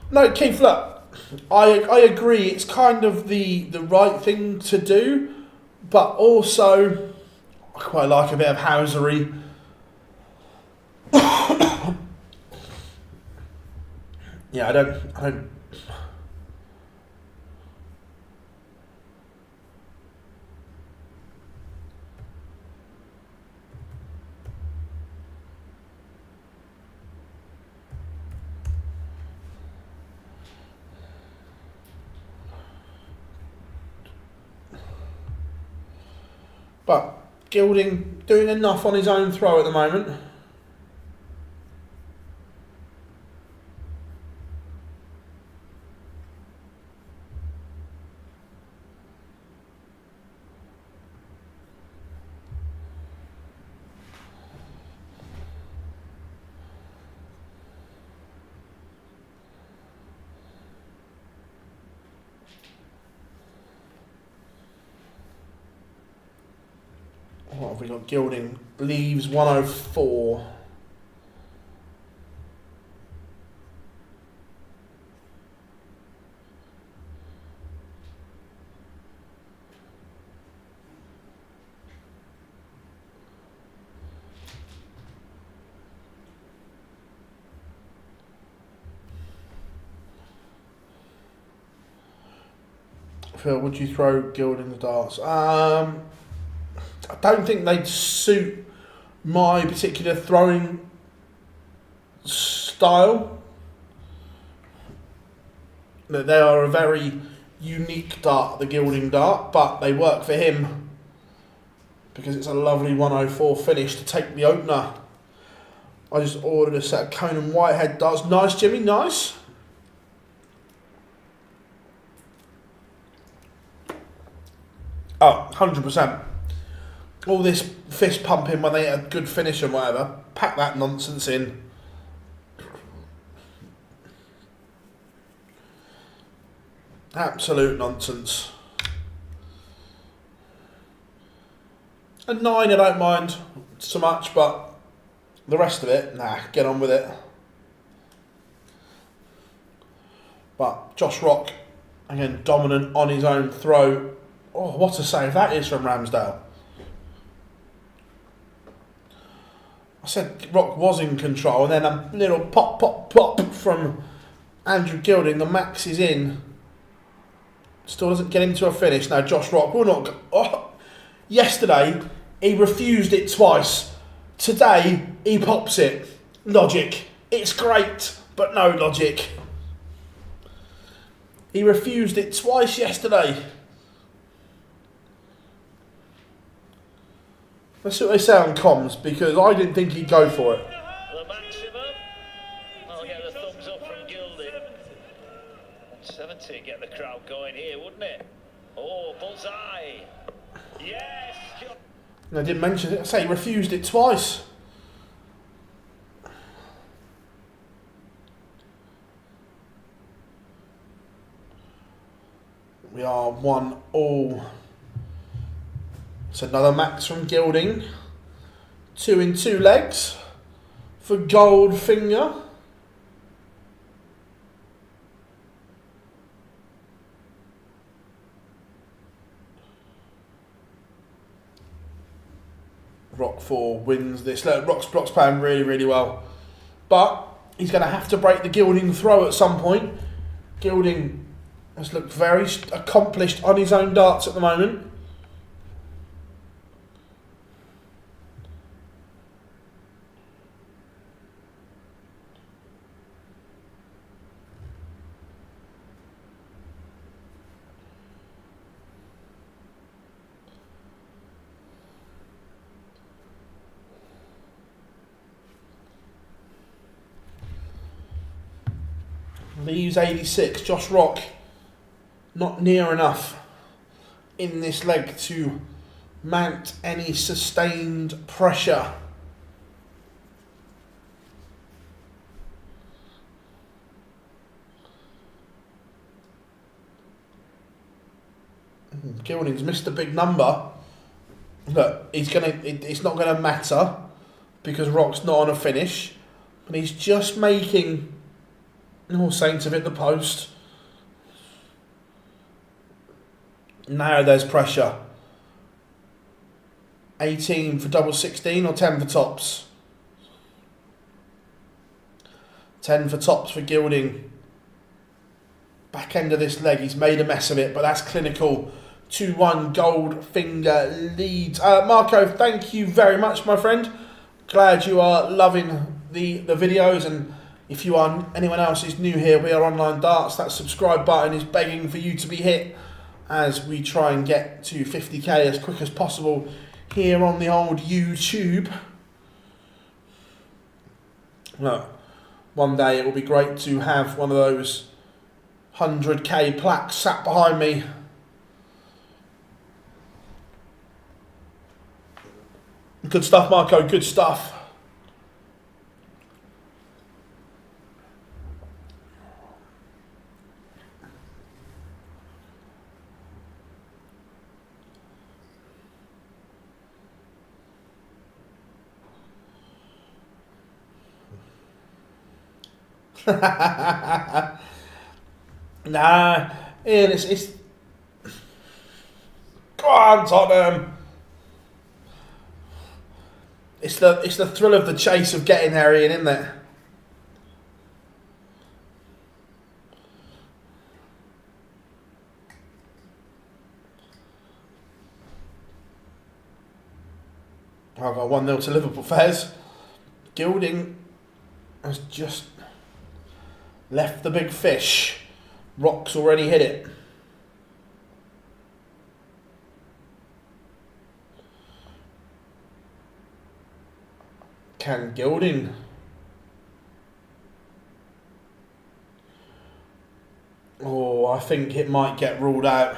No, Keith, look. I agree, it's kind of the right thing to do, but also I quite like a bit of housery. Yeah, I don't But Gilding doing enough on his own throw at the moment. What have we got? Gilding leaves 104. Phil, would you throw Gilding the darts? I don't think they'd suit my particular throwing style. They are a very unique dart, the Gilding dart, but they work for him because it's a lovely 104 finish to take the opener. I just ordered a set of Conan Whitehead darts. Nice, Jimmy, nice. Oh, 100%. All this fist pumping when they get a good finish and whatever, pack that nonsense in. Absolute nonsense. A 9 I don't mind so much, but the rest of it, nah, get on with it. But Josh Rock, again, dominant on his own throw. Oh, what a save that is from Ramsdale. I said Rock was in control, and then a little pop, pop, pop from Andrew Gilding. The max is in. Still doesn't get him to a finish. Now, Josh Rock will not go. Oh, yesterday, he refused it twice. Today, he pops it. Logic. It's great, but no logic. He refused it twice yesterday. Let's see what they say on comms, because I didn't think he'd go for it. The maximum. I'll get a thumbs up from Gilding. 170, get the crowd going here, wouldn't it? Oh, bullseye. Yes. I didn't mention it. I say he refused it twice. We are 1-1. It's another max from Gilding. 2 in 2 legs for Goldfinger. Rockford wins this. Look, Rock's playing really, really well. But he's going to have to break the Gilding throw at some point. Gilding has looked very accomplished on his own darts at the moment. Leaves 86. Josh Rock not near enough in this leg to mount any sustained pressure. Gilding's missed a big number. Look, it's not gonna matter because Rock's not on a finish, but he's just making. Oh, Saints have hit the post. Now there's pressure. 18 for double 16 or 10 for tops? 10 for tops for Gilding. Back end of this leg, he's made a mess of it, but that's clinical. 2-1 Goldfinger leads. Marco, thank you very much, my friend. Glad you are loving the videos, and if you are anyone else is new here, we are Online Darts. That subscribe button is begging for you to be hit as we try and get to 50k as quick as possible here on the old YouTube. Look, one day it will be great to have one of those 100k plaques sat behind me. Good stuff, Marco, good stuff. Nah, Ian, it's go on, Tottenham. It's the thrill of the chase of getting there, Ian, isn't it? I've got 1-0 to Liverpool, Fez. Gilding has just left the big fish. Rock's already hit it. Can Gilding? Oh, I think it might get ruled out.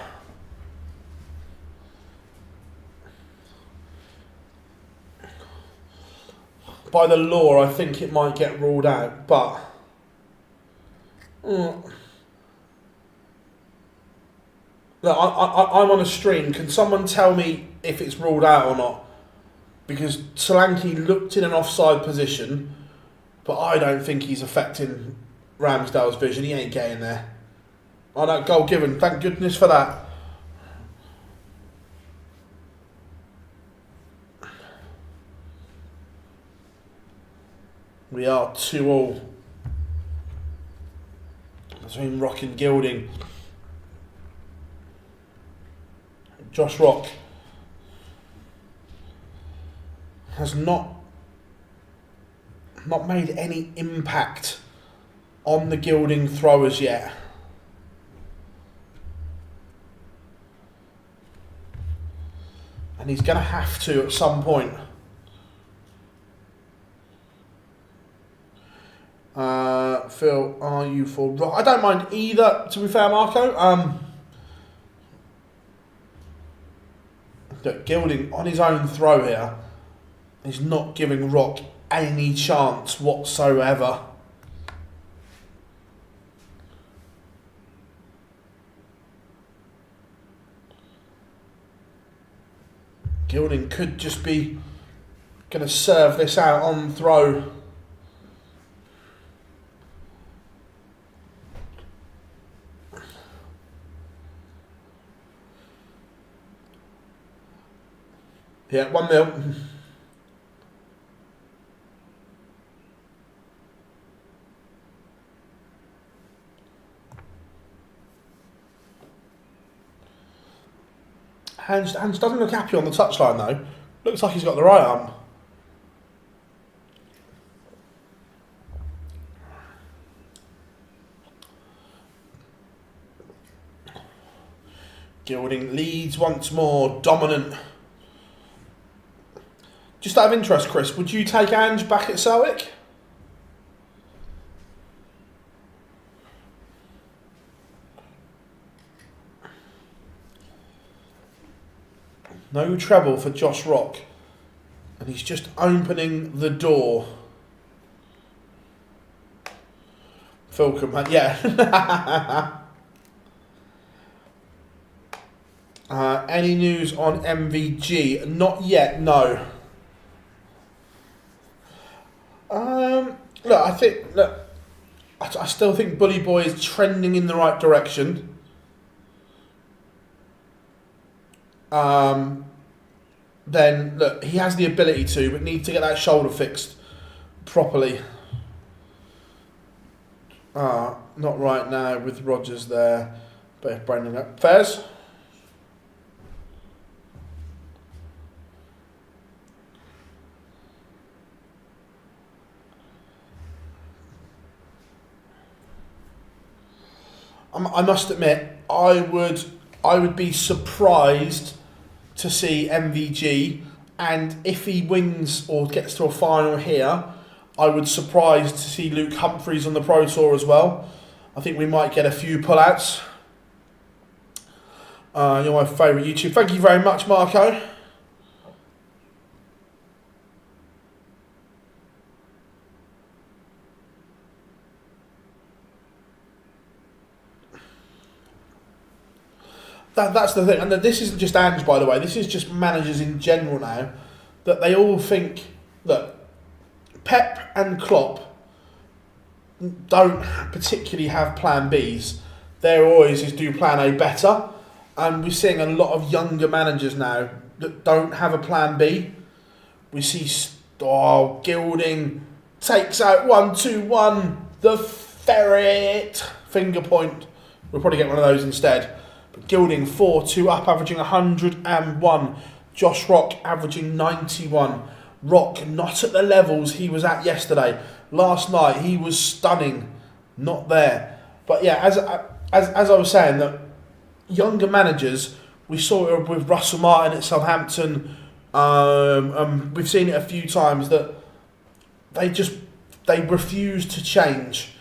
By the law, I think it might get ruled out, but look, I'm on a stream. Can someone tell me if it's ruled out or not? Because Solanke looked in an offside position, but I don't think he's affecting Ramsdale's vision. He ain't getting there. Oh, that goal given. Thank goodness for that. We are 2-2 between Rock and Gilding. Josh Rock has not made any impact on the Gilding throwers yet. And he's going to have to at some point. Phil, are you for Rock? I don't mind either, to be fair, Marco. Look, Gilding on his own throw here is not giving Rock any chance whatsoever. Gilding could just be going to serve this out on throw. Yeah, 1-0. Hans doesn't look happy on the touchline though. Looks like he's got the right arm. Gilding leads once more, dominant. Just out of interest, Chris, would you take Ange back at Celtic? No treble for Josh Rock. And he's just opening the door. Fulcrum, yeah. Any news on MVG? Not yet, no. I still think Bully Boy is trending in the right direction. Then look, he has the ability to, but needs to get that shoulder fixed properly. Not right now with Rodgers there, but if Brandon up. Fairs? I must admit, I would be surprised to see MVG, and if he wins or gets to a final here, I would surprised to see Luke Humphries on the Pro Tour as well. I think we might get a few pullouts. You're my favourite YouTube. Thank you very much, Marco. That's the thing, and this isn't just Ange, by the way, this is just managers in general now, that they all think that Pep and Klopp don't particularly have plan Bs. They're always is do plan A better, and we're seeing a lot of younger managers now that don't have a plan B. We see Gilding takes out 1-2-1, the ferret, finger point. We'll probably get one of those instead. But Gilding 4-2 up, averaging 101. Josh Rock averaging 91. Rock not at the levels he was at yesterday. Last night he was stunning, not there. But yeah, as I was saying, that younger managers, we saw it with Russell Martin at Southampton. We've seen it a few times that they refuse to change.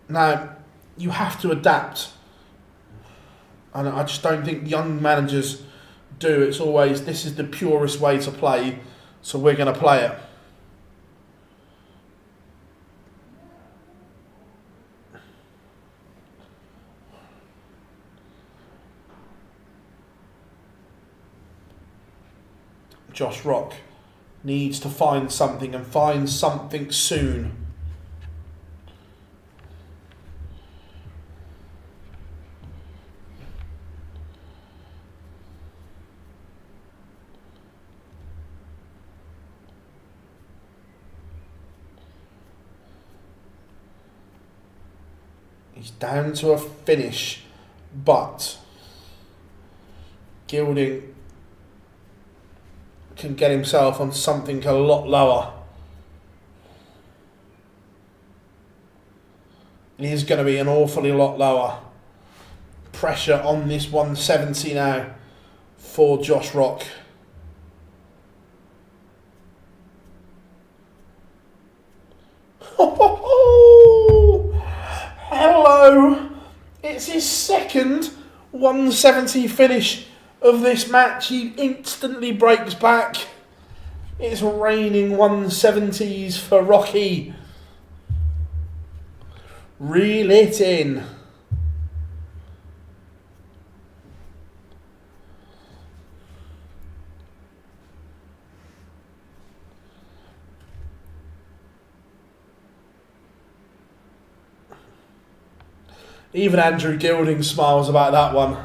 Now you have to adapt. And I just don't think young managers do. It's always, this is the purest way to play, so we're going to play it. Josh Rock needs to find something, and find something soon. He's down to a finish, but Gilding can get himself on something a lot lower. It is going to be an awfully lot lower. Pressure on this 170 now for Josh Rock. Hello! It's his second 170 finish of this match. He instantly breaks back. It's raining 170s for Rocky. Reel it in. Even Andrew Gilding smiles about that one.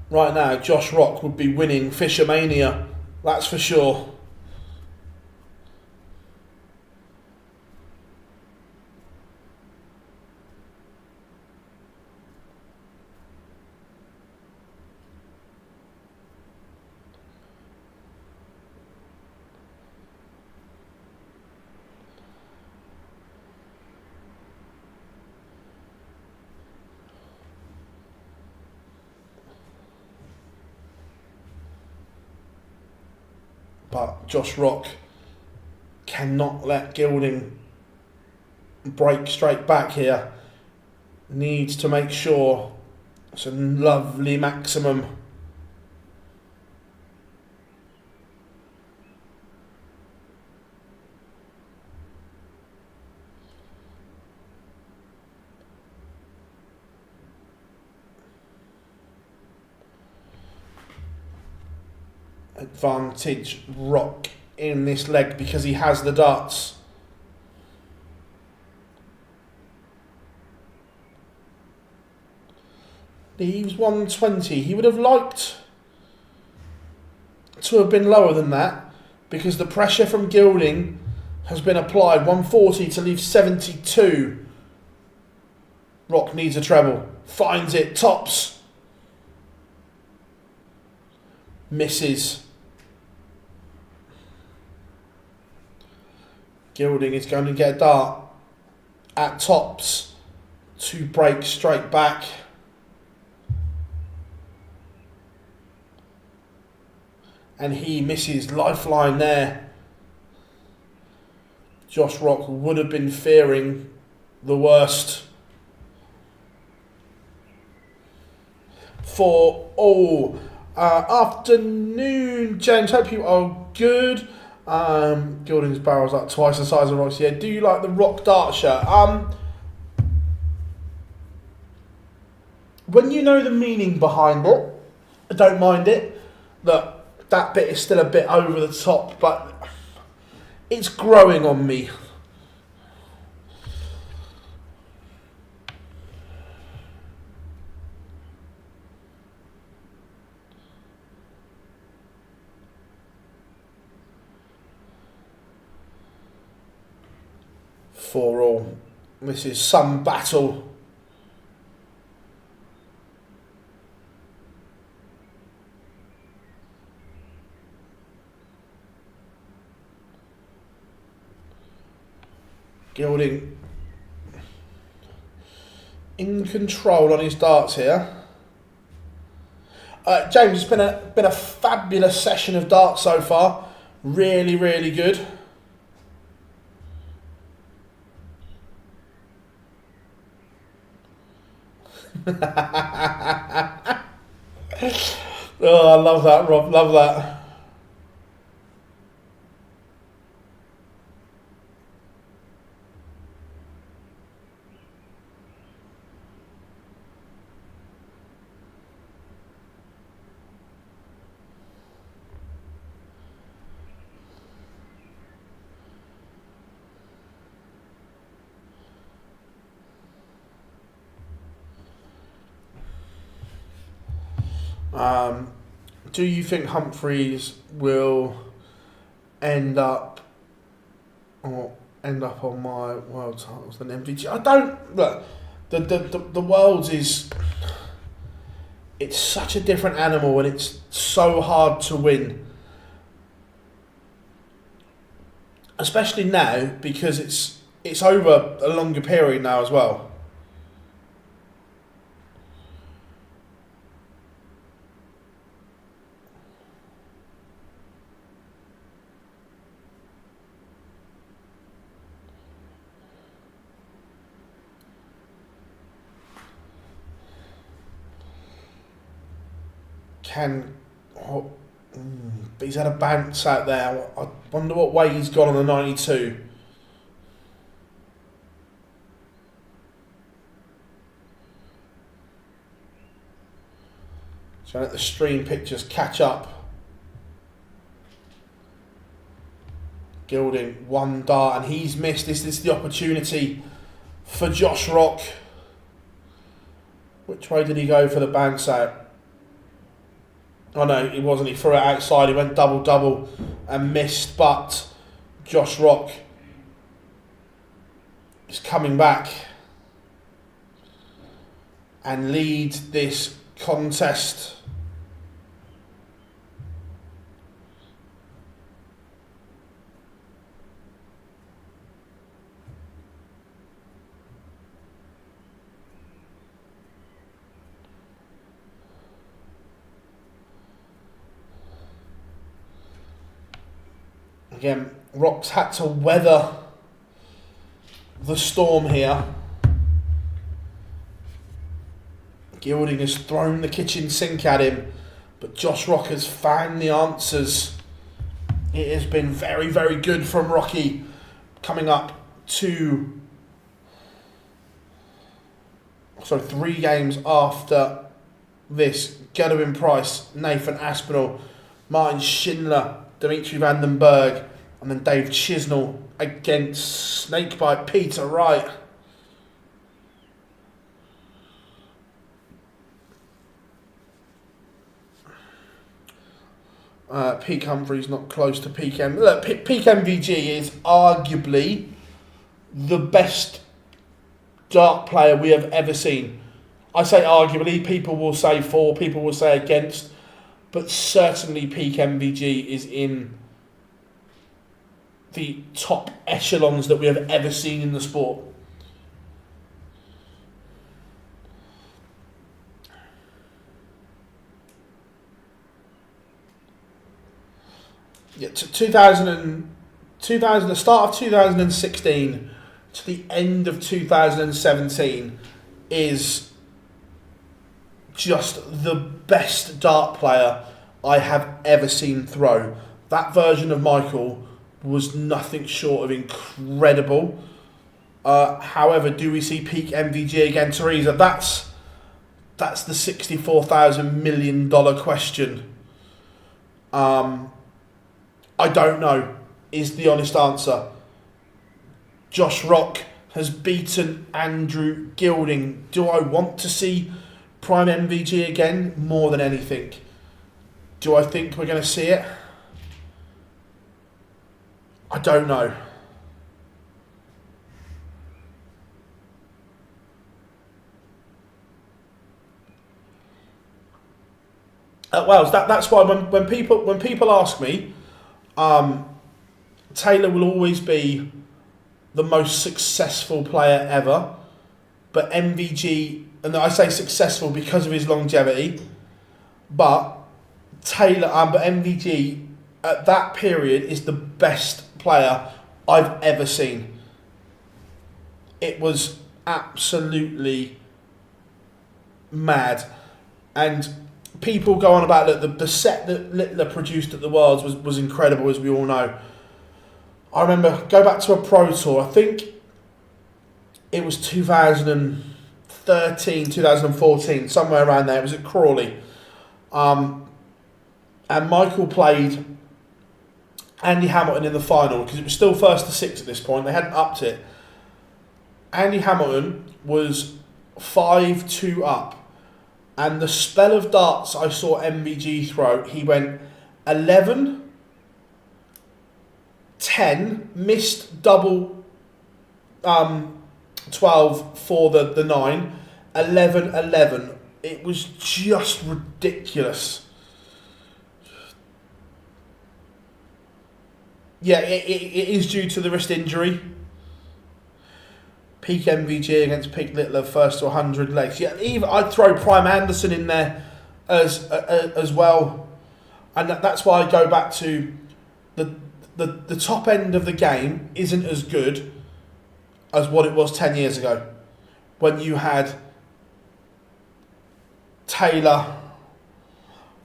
Right now, Josh Rock would be winning Fishermania. That's for sure. But Josh Rock cannot let Gilding break straight back here. Needs to make sure it's a lovely maximum. Advantage Rock in this leg because he has the darts. Leaves 120. He would have liked to have been lower than that because the pressure from Gilding has been applied. 140 to leave 72. Rock needs a treble. Finds it. Tops. Misses. Gilding is going to get a dart at tops to break straight back. And he misses. Lifeline there. Josh Rock would have been fearing the worst. For all afternoon, James. Hope you are good. Gilding's barrel's like twice the size of Rock's. Yeah, do you like the Rock dart shirt? When you know the meaning behind it, I don't mind it. Look, that bit is still a bit over the top, but it's growing on me. For all. This is some battle. Gilding in control on his darts here. James, it's been a fabulous session of darts so far. Really, really good. Oh, I love that, Rob. Love that. Do you think Humphries will end up on my world titles than MVG? I don't look. The world's is, it's such a different animal and it's so hard to win, especially now because it's over a longer period now as well. but he's had a bounce out there. I wonder what way he's gone on the 92. So let the stream pictures catch up. Gilding, one dart, and he's missed. This is the opportunity for Josh Rock. Which way did he go for the bounce out? Oh no, he wasn't. He threw it outside. He went double and missed. But Josh Rock is coming back and leads this contest. Again, Rock's had to weather the storm here. Gilding has thrown the kitchen sink at him, but Josh Rock has found the answers. It has been very, very good from Rocky, coming up to 3 games after this. Gedwin Price, Nathan Aspinall, Martin Schindler, Dimitri Vandenberg, and then Dave Chisnell against Snakebite Peter Wright. Peak Humphries not close to Peak M. Look, Peak MVG is arguably the best dart player we have ever seen. I say arguably, people will say for, people will say against, but certainly Peak MVG is in the top echelons that we have ever seen in the sport. Yeah, 2000, the start of 2016 to the end of 2017 is just the best dart player I have ever seen throw. That version of Michael was nothing short of incredible. However, do we see peak MVG again, Teresa? That's the $64,000 million question. I don't know, is the honest answer. Josh Rock has beaten Andrew Gilding. Do I want to see prime MVG again? More than anything. Do I think we're going to see it? I don't know. Well, that's why when people ask me, Taylor will always be the most successful player ever, but MVG, and I say successful because of his longevity, but MVG at that period is the best player I've ever seen. It was absolutely mad, and people go on about the set that Littler produced at the Worlds was incredible, as we all know. I remember, go back to a Pro Tour, I think it was 2013, 2014, somewhere around there. It was at Crawley. And Michael played Andy Hamilton in the final, because it was still 1st to 6 at this point. They hadn't upped it. Andy Hamilton was 5-2 up. And the spell of darts I saw MVG throw, he went 11, 10, missed double 12 for the 9, 11, 11. It was just ridiculous. Yeah, it is due to the wrist injury. Peak MVG against Peak Littler, first to 100 legs. Yeah, even I'd throw Prime Anderson in there as well, and that's why I go back to the top end of the game isn't as good as what it was 10 years ago, when you had Taylor,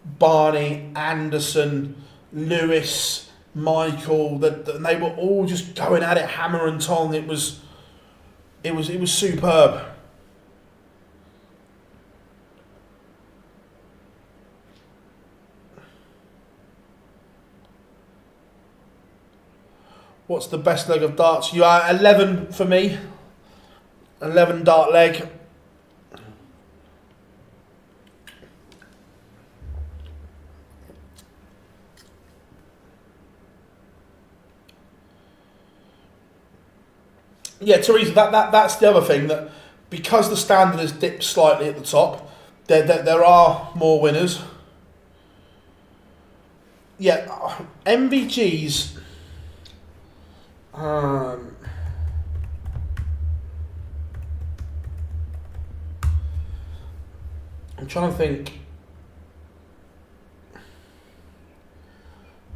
Barney, Anderson, Lewis, Michael, that they were all just going at it hammer and tong. It was superb. What's the best leg of darts? You are 11 for me. 11 dart leg. Yeah, Teresa, that's the other thing, that because the standard has dipped slightly at the top, there are more winners. Yeah, MVG's. I'm trying to think.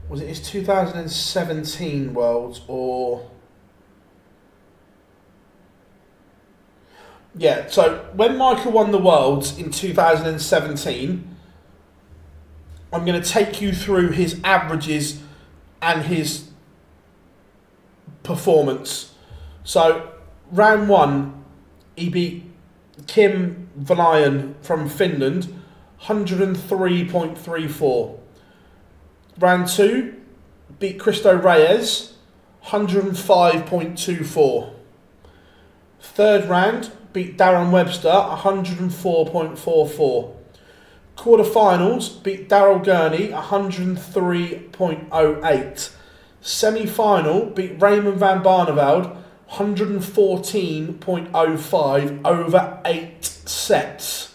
Was it his 2017 Worlds or? Yeah, so when Michael won the Worlds in 2017, I'm going to take you through his averages and his performance. So, round 1, he beat Kim Valian from Finland, 103.34. Round 2, beat Cristo Reyes, 105.24. Third round, beat Darren Webster, 104.44. Quarterfinals, beat Daryl Gurney, 103.08. Semi-final, beat Raymond van Barneveld, 114.05 over 8 sets.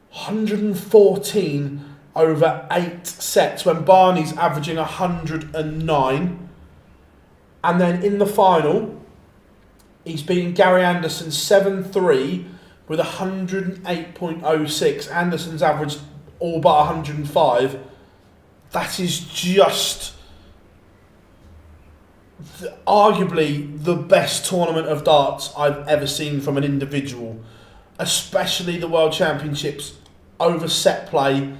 114 over 8 sets when Barney's averaging 109. And then in the final, he's beating Gary Anderson 7-3 with 108.06. Anderson's averaged all but 105. That is just arguably the best tournament of darts I've ever seen from an individual, especially the World Championships over set play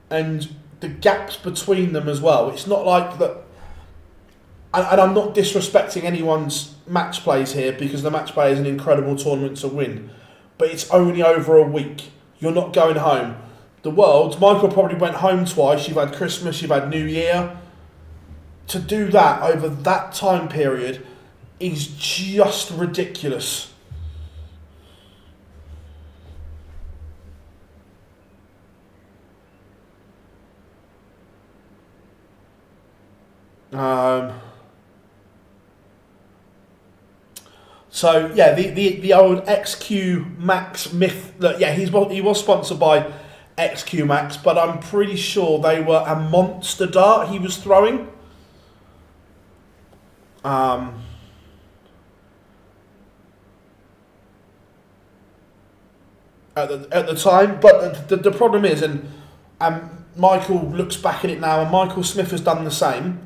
and the gaps between them as well. It's not like that, and I'm not disrespecting anyone's match plays here, because the match play is an incredible tournament to win, but it's only over a week. You're not going home. The Worlds, Michael probably went home twice. You've had Christmas, you've had New Year. To do that over that time period is just ridiculous. So yeah, the old XQ Max myth. Look, yeah, he was sponsored by XQ Max, but I'm pretty sure they were a monster dart he was throwing. At the time, but the problem is, and Michael looks back at it now, and Michael Smith has done the same,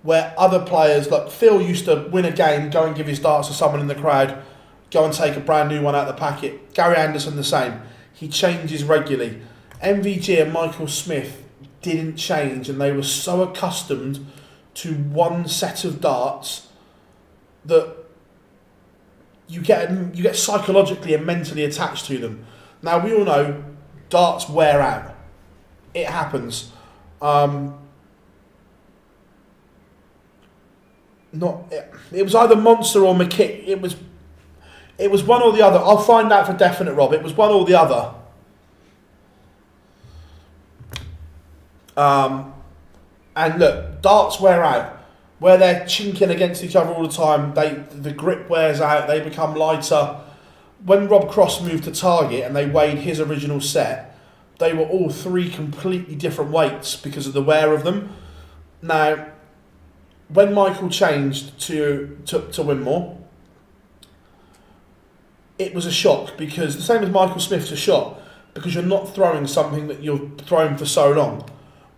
where other players, like Phil used to win a game, go and give his darts to someone in the crowd, go and take a brand new one out of the packet. Gary Anderson the same. He changes regularly. MVG and Michael Smith didn't change, and they were so accustomed to one set of darts that you get psychologically and mentally attached to them. Now, we all know darts wear out. It happens. It was either Monster or McKick. It was one or the other. I'll find out for definite, Rob. It was one or the other. And look, darts wear out. Where they're chinking against each other all the time, the grip wears out, they become lighter. When Rob Cross moved to Target and they weighed his original set, they were all 3 completely different weights because of the wear of them. Now, when Michael changed to Winmore, it was a shock, because the same as Michael Smith's a shock, because you're not throwing something that you've thrown for so long.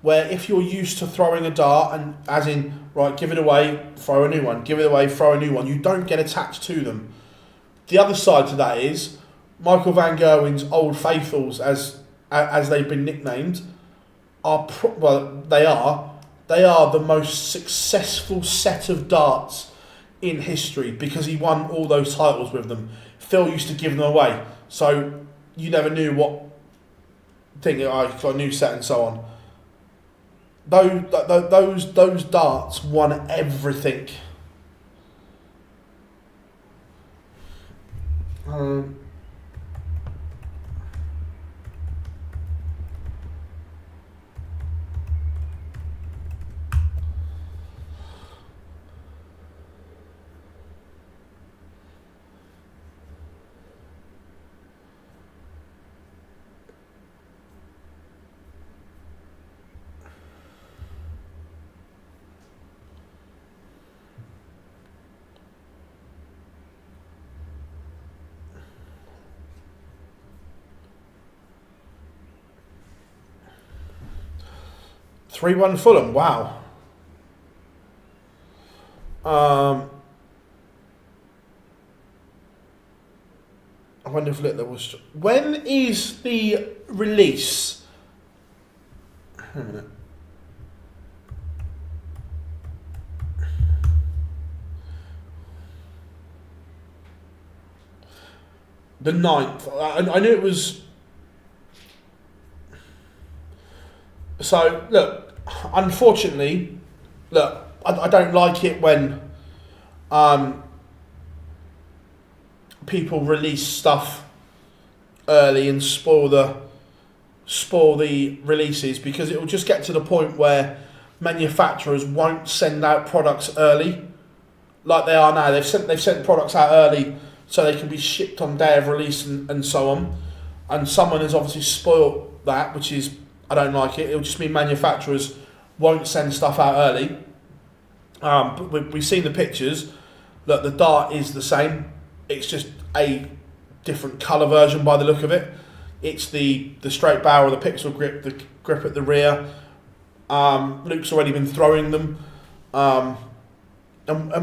Where if you're used to throwing a dart, and as in, right, give it away, throw a new one, give it away, throw a new one, you don't get attached to them. The other side to that is Michael van Gerwen's Old Faithfuls, as they've been nicknamed, they are the most successful set of darts in history because he won all those titles with them. Phil used to give them away, so you never knew what thing got a new set and so on. Those darts won everything. 3-1 Fulham, wow. I wonder if Littler was... When is the release? Hang on a minute. The 9th. I knew it was... So, look, unfortunately, look, I don't like it when people release stuff early and spoil the releases, because it will just get to the point where manufacturers won't send out products early like they are now. They've sent products out early so they can be shipped on day of release and so on. And someone has obviously spoiled that, which is, I don't like it. It'll just mean manufacturers won't send stuff out early. But we've seen the pictures. Look, the dart is the same. It's just a different colour version by the look of it. It's the straight barrel, the pixel grip, the grip at the rear. Luke's already been throwing them. And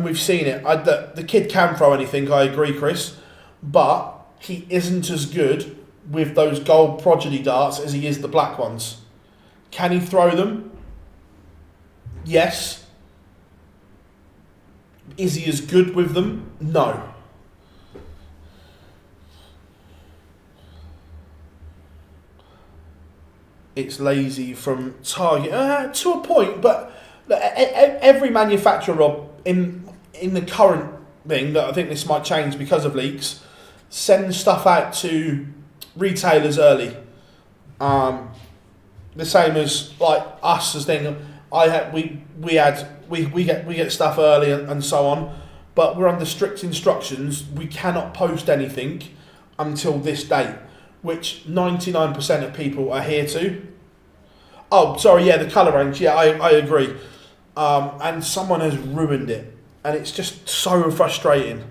we've seen it. The kid can throw anything, I agree, Chris. But he isn't as good with those gold progeny darts as he is the black ones. Can he throw them? Yes. Is he as good with them? No. It's lazy from Target to a point, but every manufacturer in the current thing, that I think this might change because of leaks, sends stuff out to retailers early. The same as like us as thing. We get stuff early and so on, but we're under strict instructions. We cannot post anything until this date, which 99% of people adhere to. Oh, sorry, yeah, the colour range. Yeah, I agree. And someone has ruined it, and it's just so frustrating.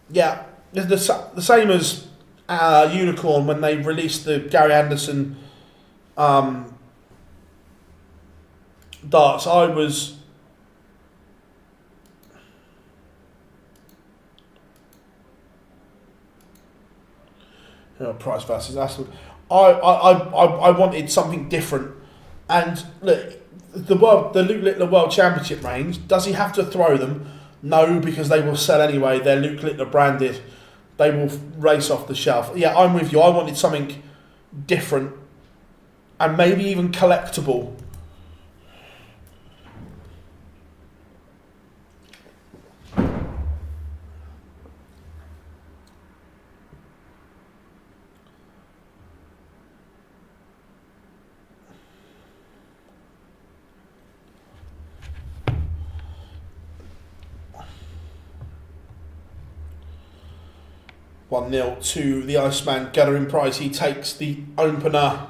Yeah, the same as Unicorn when they released the Gary Anderson darts. I was price versus Aspinall. I wanted something different, and look, the Luke Littler World Championship range. Does he have to throw them? No, because they will sell anyway. They're Luke Littler branded. They will race off the shelf. Yeah, I'm with you. I wanted something different and maybe even collectible. One 0 to the Iceman, gathering prize. He takes the opener.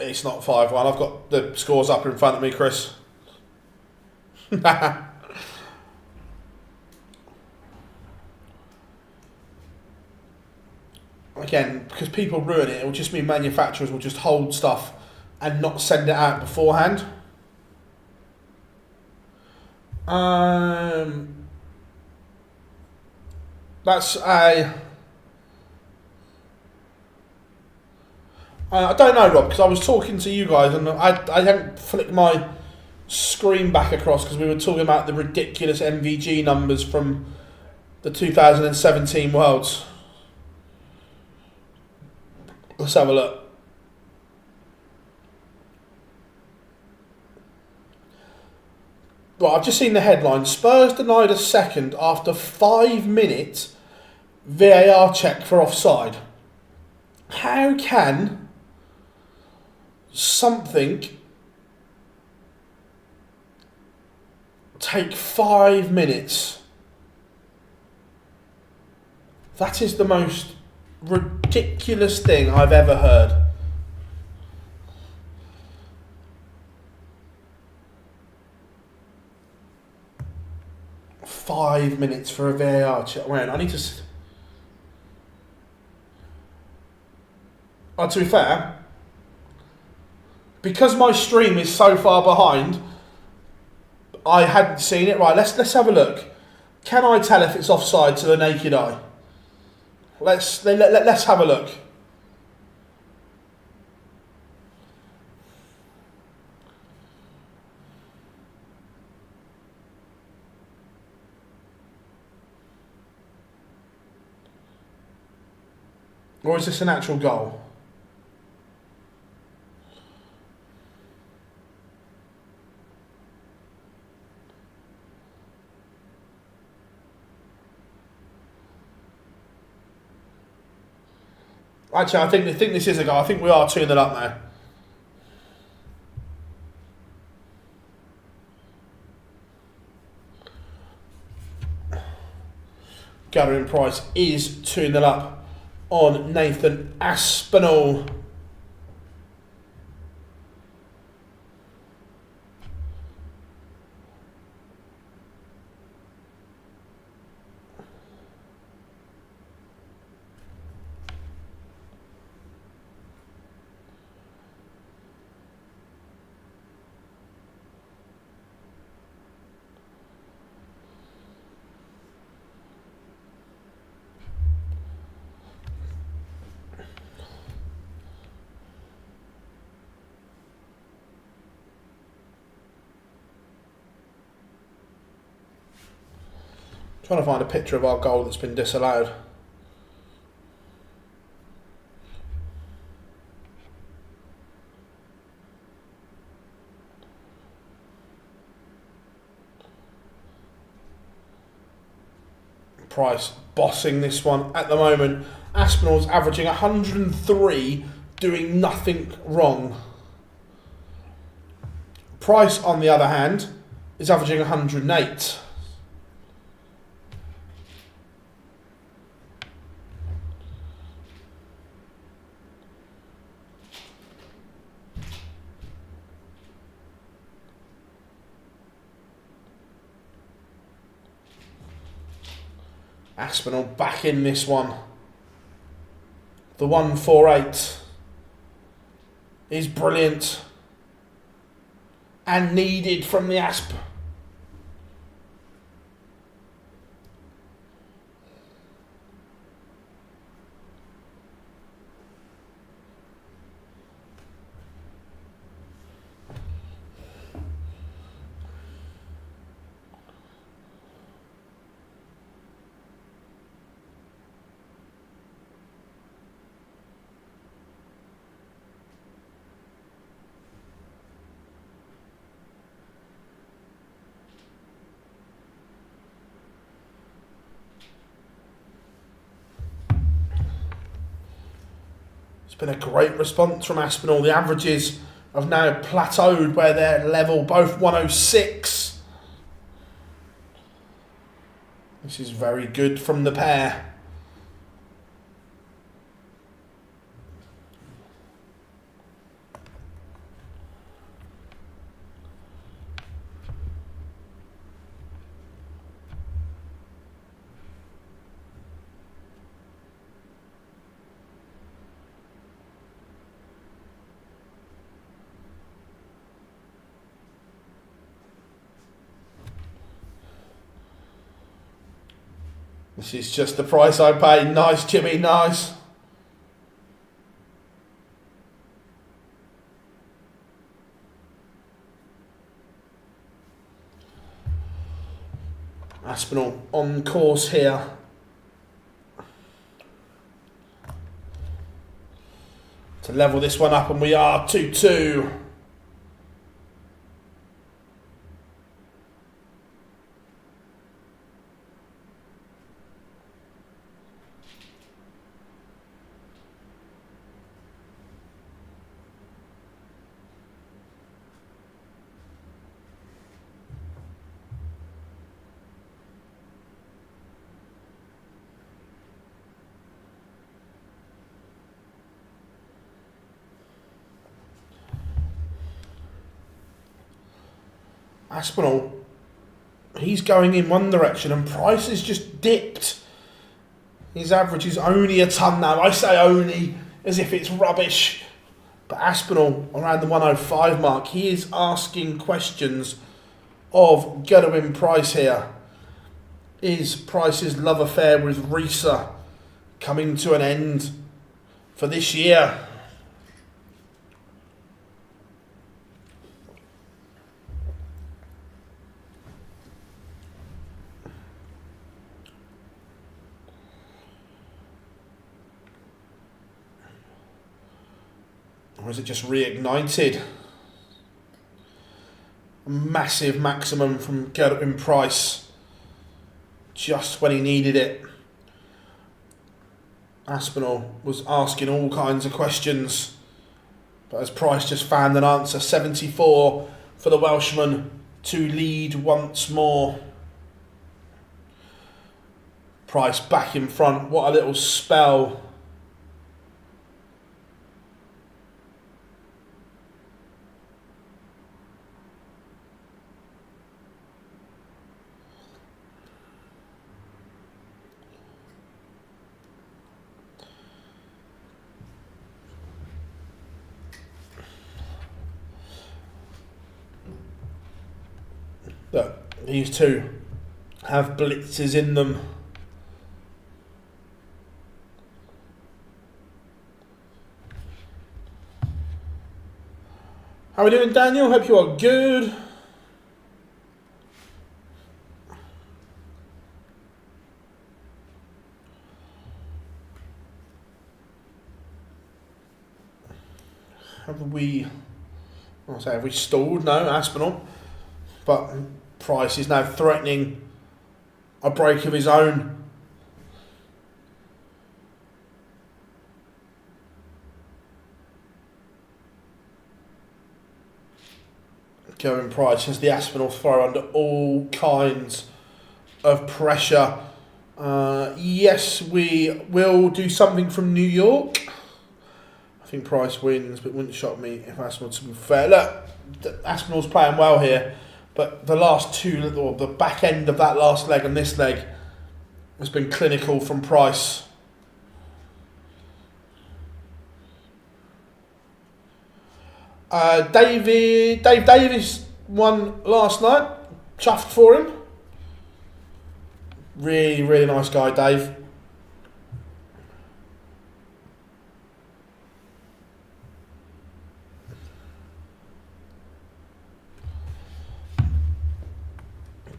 It's not 5-1. I've got the scores up in front of me, Chris. again, because people ruin it, it will just mean manufacturers will just hold stuff and not send it out beforehand. That's a... I don't know, Rob, because I was talking to you guys and I hadn't flicked my screen back across because we were talking about the ridiculous MVG numbers from the 2017 Worlds. Let's have a look. Right, I've just seen the headline. Spurs denied a second after 5 minutes VAR check for offside. How can something take 5 minutes? That is the most ridiculous thing I've ever heard. Five minutes for a VAR check. Wait, I need to... to be fair, because my stream is so far behind, I hadn't seen it. Right, let's have a look. Can I tell if it's offside to the naked eye? Let's have a look. Or is this an actual goal? Actually, I think this is a goal. I think we are 2-0 up now. Gathering Price is 2-0 up on Nathan Aspinall. Trying to find a picture of our goal that's been disallowed. Price bossing this one at the moment. Aspinall's averaging 103, doing nothing wrong. Price, on the other hand, is averaging 108. Aspinall back in this one. The 148 is brilliant and needed from the Asp. Been a great response from Aspinall. The averages have now plateaued where they're level, both 106. This is very good from the pair. This is just the price I paid. Nice, Jimmy, nice. Aspinall on course here. To level this one up, and we are 2-2. Aspinall, he's going in one direction and Price has just dipped. His average is only a ton now. I say only as if it's rubbish. But Aspinall, around the 105 mark, he is asking questions of Gilding Price here. Is Price's love affair with Risa coming to an end for this year? Or is it just reignited? A massive maximum from Gilding Price just when he needed it. Aspinall was asking all kinds of questions, but as Price just found an answer, 74 for the Welshman to lead once more. Price back in front. What a little spell. Look, these two have blitzes in them. How are we doing, Daniel? Hope you are good. Have we stalled? No, Aspinall. But Price is now threatening a break of his own. Gilding Price has the Aspinall throw under all kinds of pressure. Yes, we will do something from New York. I think Price wins, but it wouldn't shock me if Aspinall, to be fair. Look, Aspinall's playing well here. But the last two, or the back end of that last leg and this leg, has been clinical from Price. Dave Davis won last night. Chuffed for him. Really, really nice guy, Dave.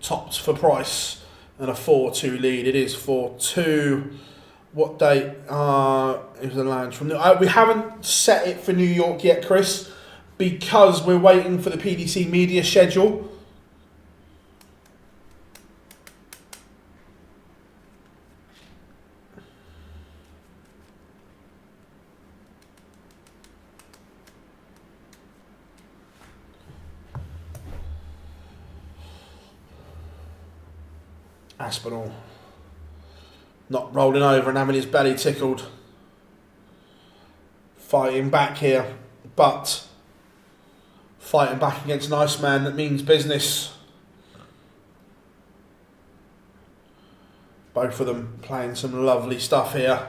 Topped for Price and a 4-2 lead. It is 4-2. What date is the lounge from? We haven't set it for New York yet, Chris, because we're waiting for the PDC media schedule. Aspinall not rolling over and having his belly tickled. Fighting back here, but fighting back against an Iceman that means business. Both of them playing some lovely stuff here.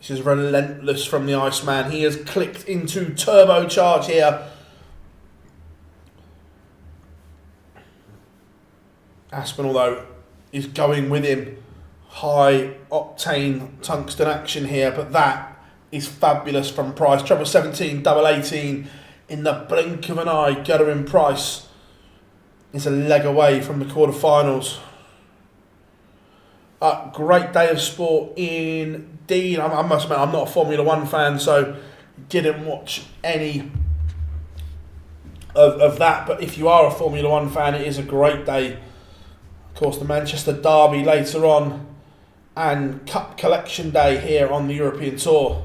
This is relentless from the Iceman. He has clicked into turbocharge here. Aspinall, though, is going with him. High octane tungsten action here, but that is fabulous from Price. Treble 17, double 18 in the blink of an eye. Gilding Price is a leg away from the quarterfinals. Great day of sport indeed. I must admit, I'm not a Formula One fan, so didn't watch any of that. But if you are a Formula One fan, it is a great day. Of course, the Manchester Derby later on, and Cup Collection Day here on the European Tour.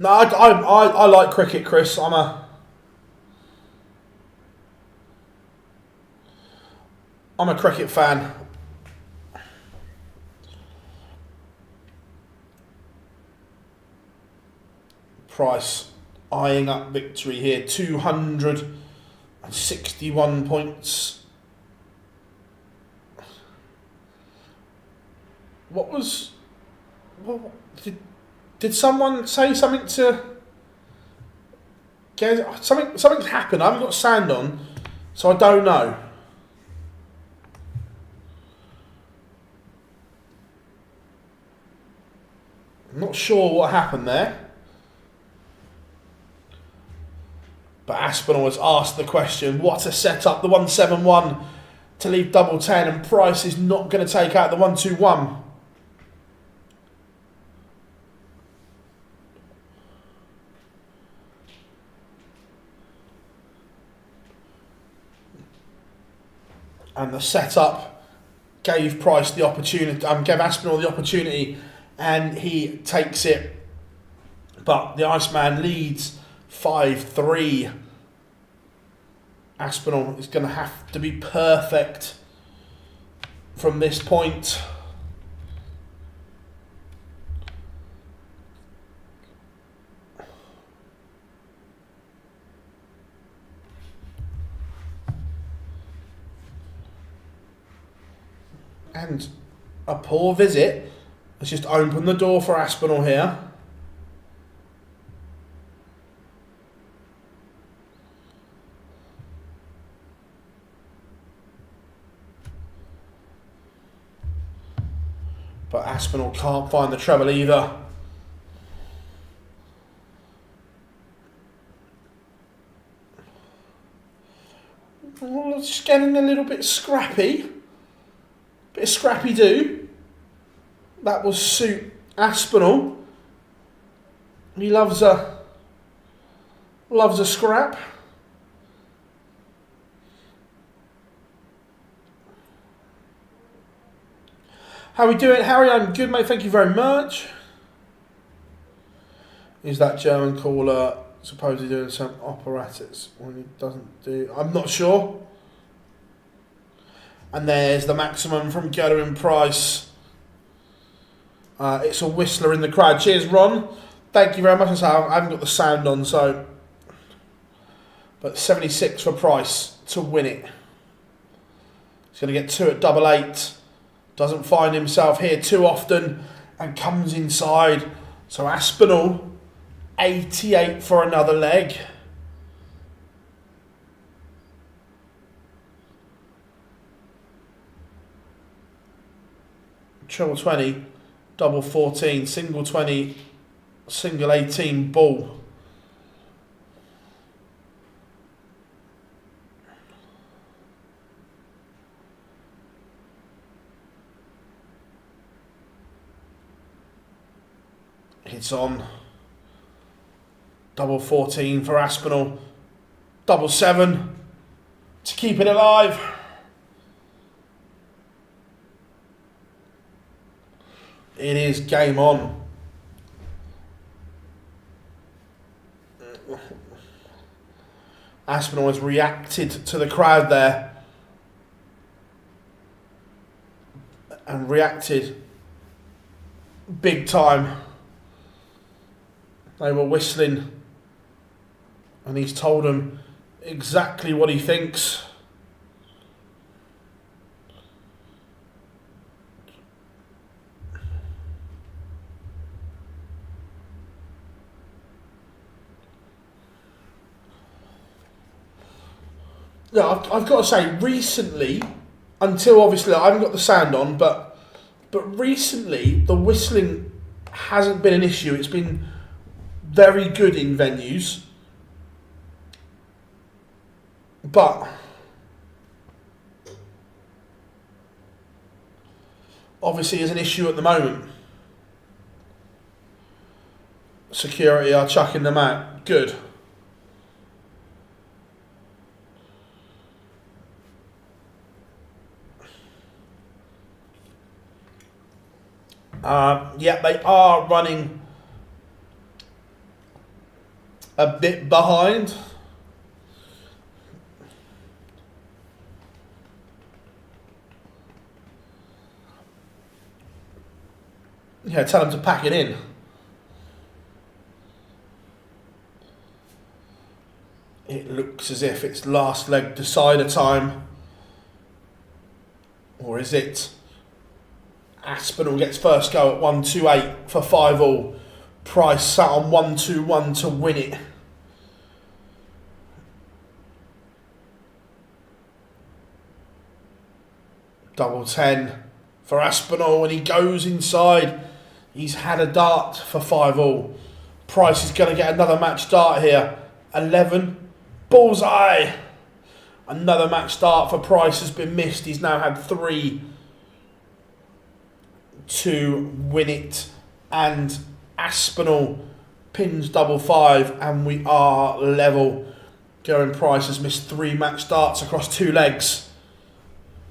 No, I like cricket, Chris. I'm a cricket fan. Price eyeing up victory here. 261 points. What did someone say something to get something's happened? I haven't got sound on, so I don't know. I'm not sure what happened there. But Aspinall has asked the question, what a setup, the 171 to leave double 10, and Price is not going to take out the 121. And the setup gave Price the opportunity, gave Aspinall the opportunity, and he takes it. But the Iceman leads 5-3. Aspinall is going to have to be perfect from this point. And a poor visit has just opened the door for Aspinall here. But Aspinall can't find the treble either. Well, it's just getting a little bit scrappy. Bit of scrappy do. That will suit Aspinall. He loves a scrap. How are we doing, Harry? I'm good, mate. Thank you very much. Is that German caller supposedly doing some operatics when he doesn't do? I'm not sure. And there's the maximum from Gilding Price. It's a whistler in the crowd. Cheers, Ron. Thank you very much. I haven't got the sound on, so. But 76 for Price to win it. He's going to get 2 at double 8. Doesn't find himself here too often and comes inside. So Aspinall, 88 for another leg. Treble 20, double 14, single 20, single 18 ball. Hits on. Double 14 for Aspinall. Double 7 to keep it alive. It is game on. Aspinall has reacted to the crowd there. and reacted big time. They were whistling and he's told them exactly what he thinks. Yeah, I've got to say, recently, until obviously I haven't got the sound on, but recently the whistling hasn't been an issue. It's been very good in venues, but obviously is an issue at the moment. Security are chucking them out. Good. Yeah, they are running a bit behind. Yeah, tell them to pack it in. It looks as if it's last leg decider time. Or is it? Aspinall gets first go at 1-2-8 for 5-all. Price sat on 1-2-1 to win it. Double 10 for Aspinall and he goes inside. He's had a dart for 5-all. Price is going to get another match dart here. 11. Bullseye. Another match start for Price has been missed. He's now had 3 to win it. And Aspinall pins double 5 and we are level. Geraint Price has missed 3 match starts across 2 legs.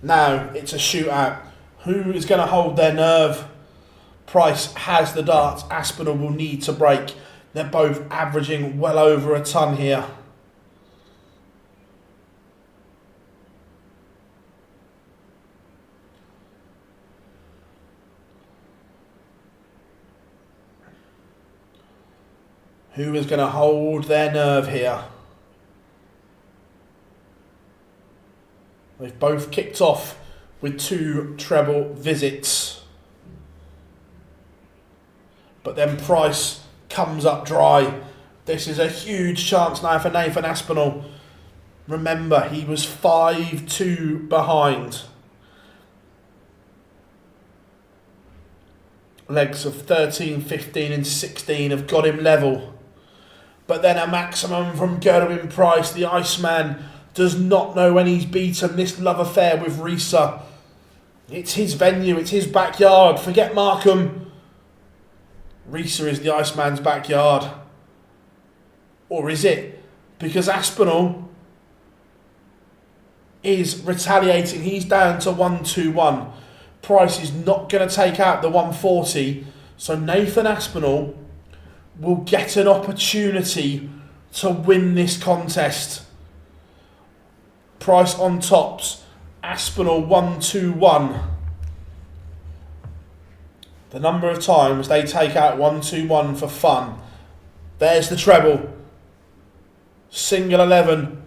Now it's a shootout. Who is going to hold their nerve? Price has the darts. Aspinall will need to break. They're both averaging well over a ton here. Who is going to hold their nerve here? They've both kicked off with 2 treble visits. But then Price comes up dry. This is a huge chance now for Nathan Aspinall. Remember, he was 5-2 behind. Legs of 13, 15 and 16 have got him level. But then a maximum from Geraint Price. The Iceman does not know when he's beaten this love affair with Risa. It's his venue, it's his backyard. Forget Markham. Risa is the Iceman's backyard. Or is it? Because Aspinall is retaliating. He's down to 1-2-1. Price is not going to take out the 140. So Nathan Aspinall will get an opportunity to win this contest. Price on tops. Aspinall 1-2-1. The number of times they take out 1-2-1 for fun. There's the treble. Single 11.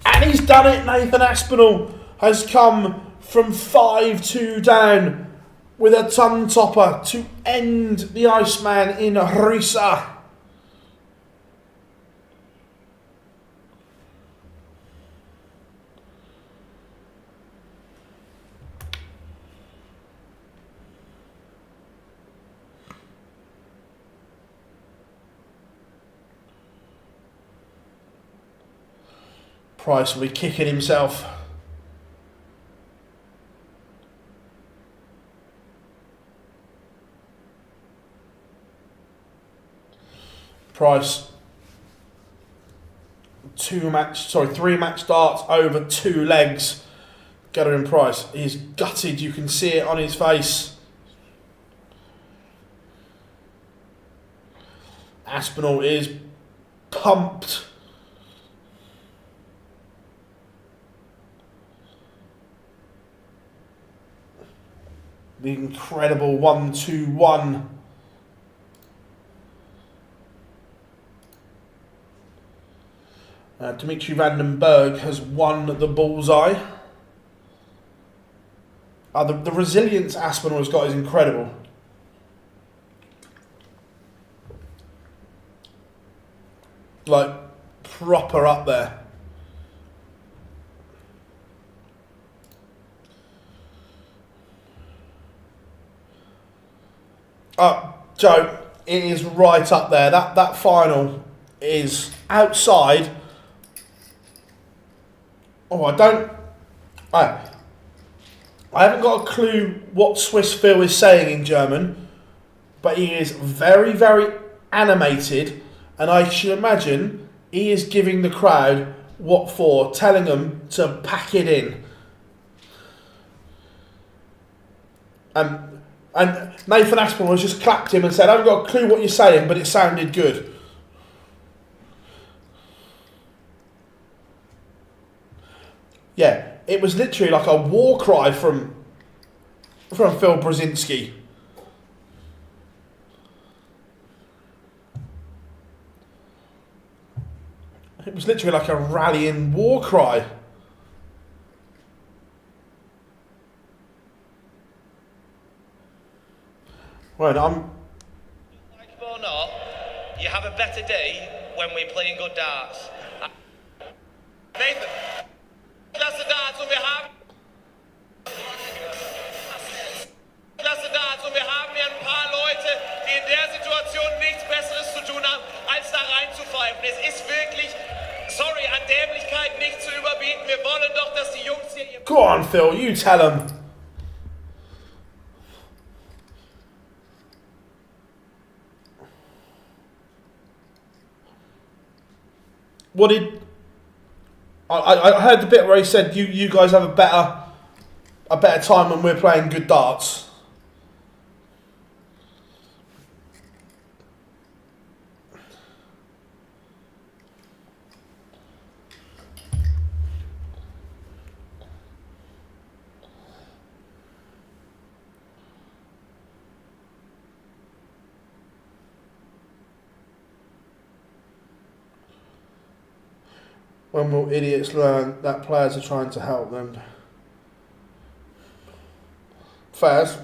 And he's done it. Nathan Aspinall has come from 5-2 down with a ton topper to end the Iceman in Risa. Price will be kicking himself. Price 3 match starts over 2 legs. Geraint Price is gutted. You can see it on his face. Aspinall is pumped. the incredible 1-2-1. Dimitri Vandenberg has won the bullseye. The resilience Aspinall has got is incredible. Like, proper up there. Joe, it is right up there. That final is outside. Oh, I haven't got a clue what Swiss Phil is saying in German, but he is very, very animated, and I should imagine he is giving the crowd what for, telling them to pack it in. And Nathan Aspinall has just clapped him and said, I haven't got a clue what you're saying, but it sounded good. Yeah, it was literally like a war cry from Phil Brzezinski. It was literally like a rallying war cry. Right, Like it or not, you have a better day when we're playing good darts. Nathan, klasse Darts und wir haben klasse Darts und wir haben hier ein paar Leute, die in der Situation nichts Besseres zu tun haben, als da reinzupfeifen. Es ist wirklich, sorry, an Dämlichkeit nicht zu überbieten. Wir wollen doch, dass die Jungs hier... Go on, Phil, you tell them. What did... I heard the bit where he said you guys have a better time when we're playing good darts. When will idiots learn that players are trying to help them? Fairs.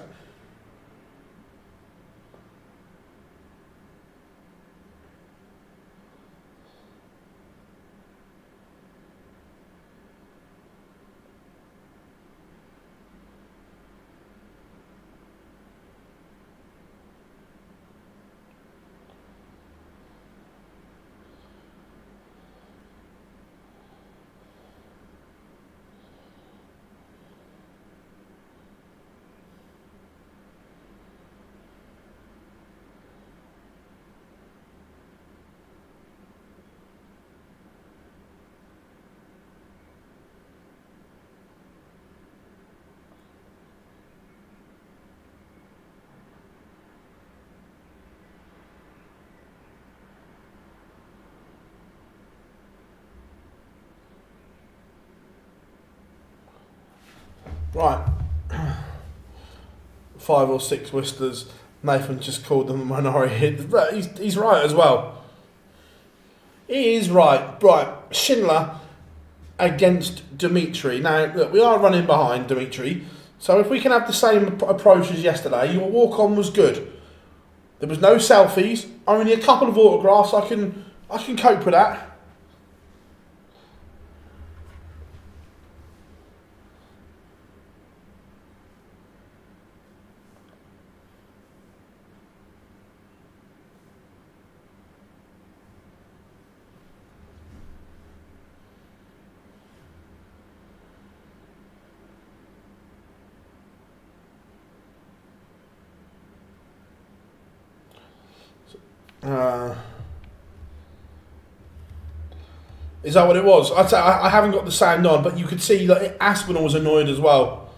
Right. 5 or 6 whistles. Nathan just called them a minority hit. But he's right as well. He is right. Right. Schindler against Dimitri. Now, look, we are running behind Dimitri. So if we can have the same approach as yesterday, your walk-on was good. There was no selfies, only a couple of autographs. I can cope with that. Is that what it was? I haven't got the sound on, but you could see that Aspinall was annoyed as well.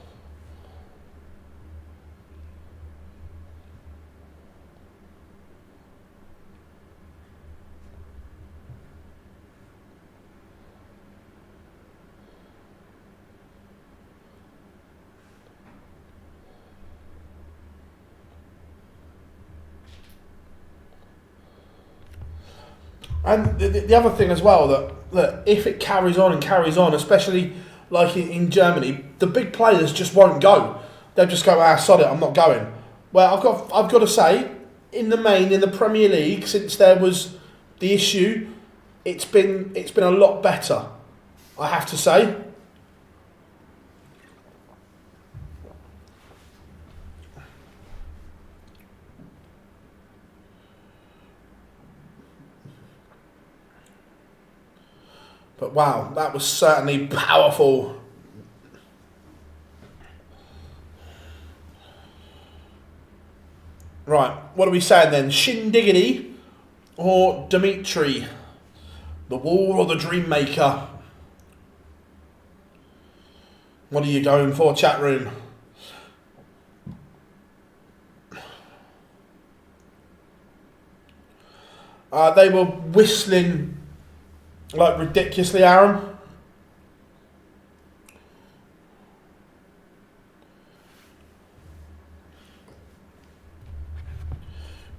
And the other thing as well, that if it carries on and carries on, especially like in Germany, the big players just won't go. They'll just go, sod it, I'm not going. Well, I've got to say, in the main, in the Premier League, since there was the issue, it's been a lot better, I have to say. But wow, that was certainly powerful. Right, what are we saying then? Shindiggity or Dimitri? The Wall or the Dream Maker? What are you going for, chat room? They were whistling like ridiculously, Aaron.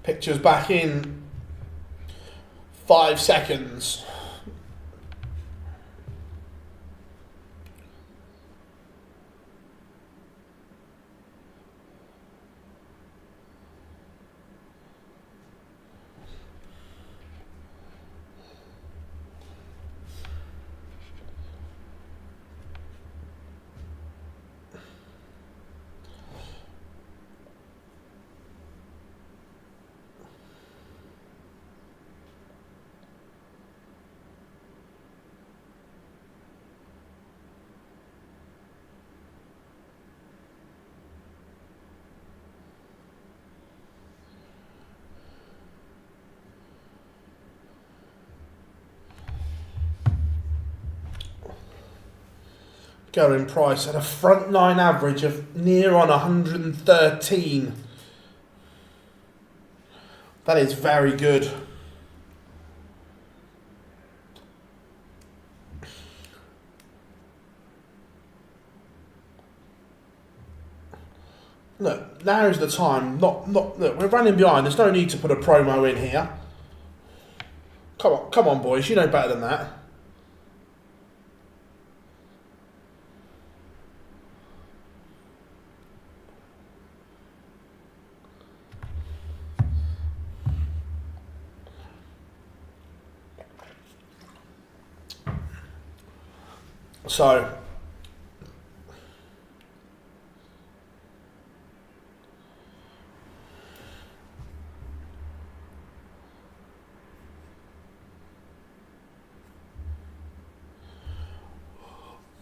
Pictures back in 5 seconds. Going Price at a front line average of near on 113. That is very good. Look, now's the time. Look, we're running behind. There's no need to put a promo in here. Come on, boys. You know better than that. So,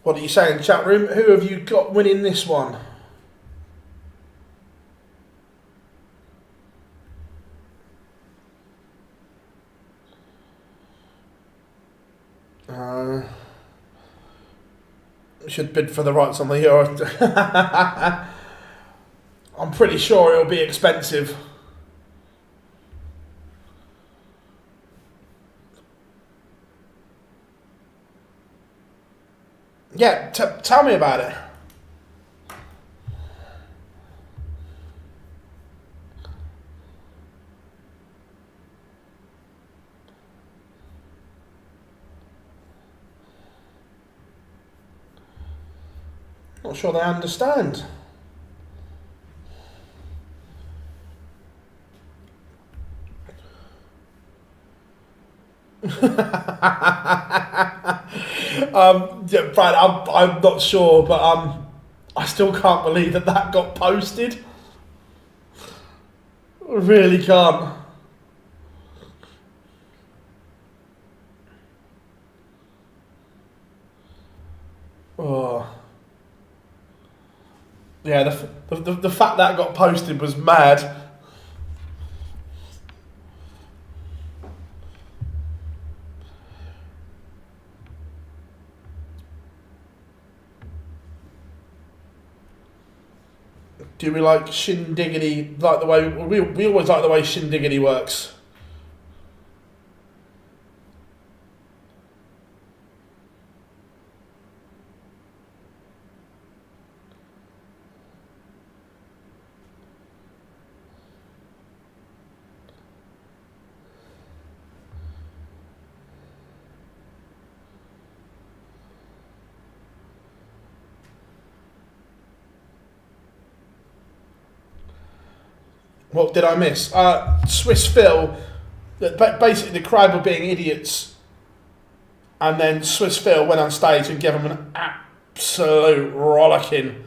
what are you saying, chat room? Who have you got winning this one? Should bid for the rights on the Euro. I'm pretty sure it'll be expensive. Yeah, tell me about it. Not sure they understand. Yeah, Brad, I'm not sure, but I still can't believe that got posted. I really can't. Oh. Yeah, the fact that got posted was mad. Do we like Shindiggity, like the way we always like the way Shindiggity works? What did I miss? Swiss Phil. Basically, the crowd were being idiots, and then Swiss Phil went on stage and gave them an absolute rollicking.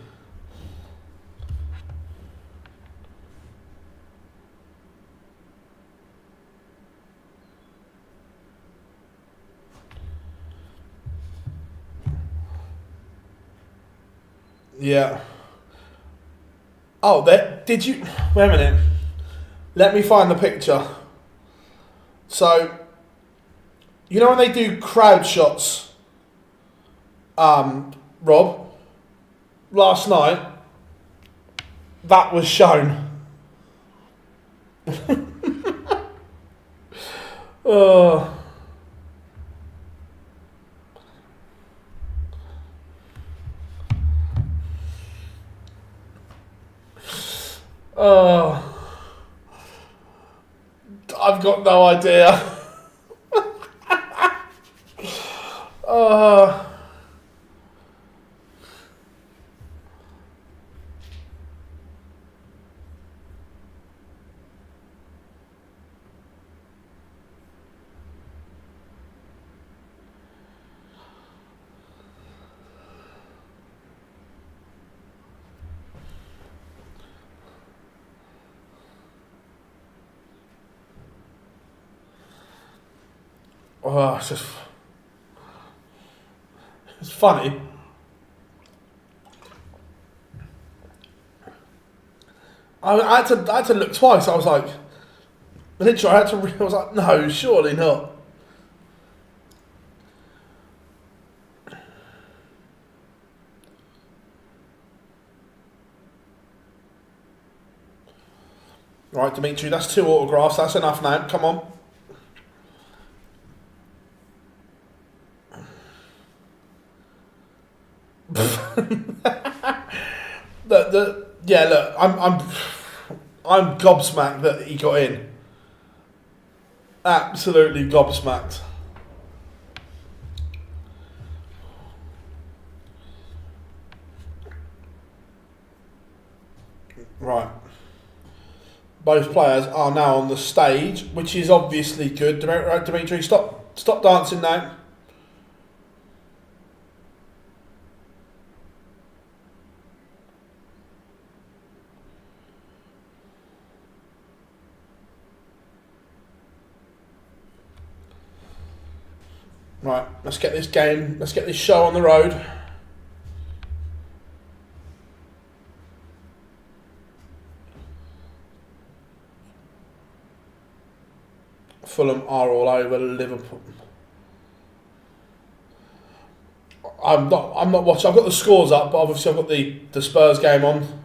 Yeah. Oh, did you... Wait a minute. Let me find the picture. So, you know when they do crowd shots, Rob, last night, that was shown. Oh. I've got no idea. It's just... It's funny. I had to look twice. I was like... Literally, I was like, no, surely not. Right, Dimitri, that's 2 autographs. That's enough now. Come on. Look, I'm gobsmacked that he got in. Absolutely gobsmacked. Right. Both players are now on the stage, which is obviously good. Right, Dimitri, stop dancing now. Right, let's get this show on the road. Fulham are all over Liverpool. I'm not watching. I've got the scores up, but obviously I've got the Spurs game on.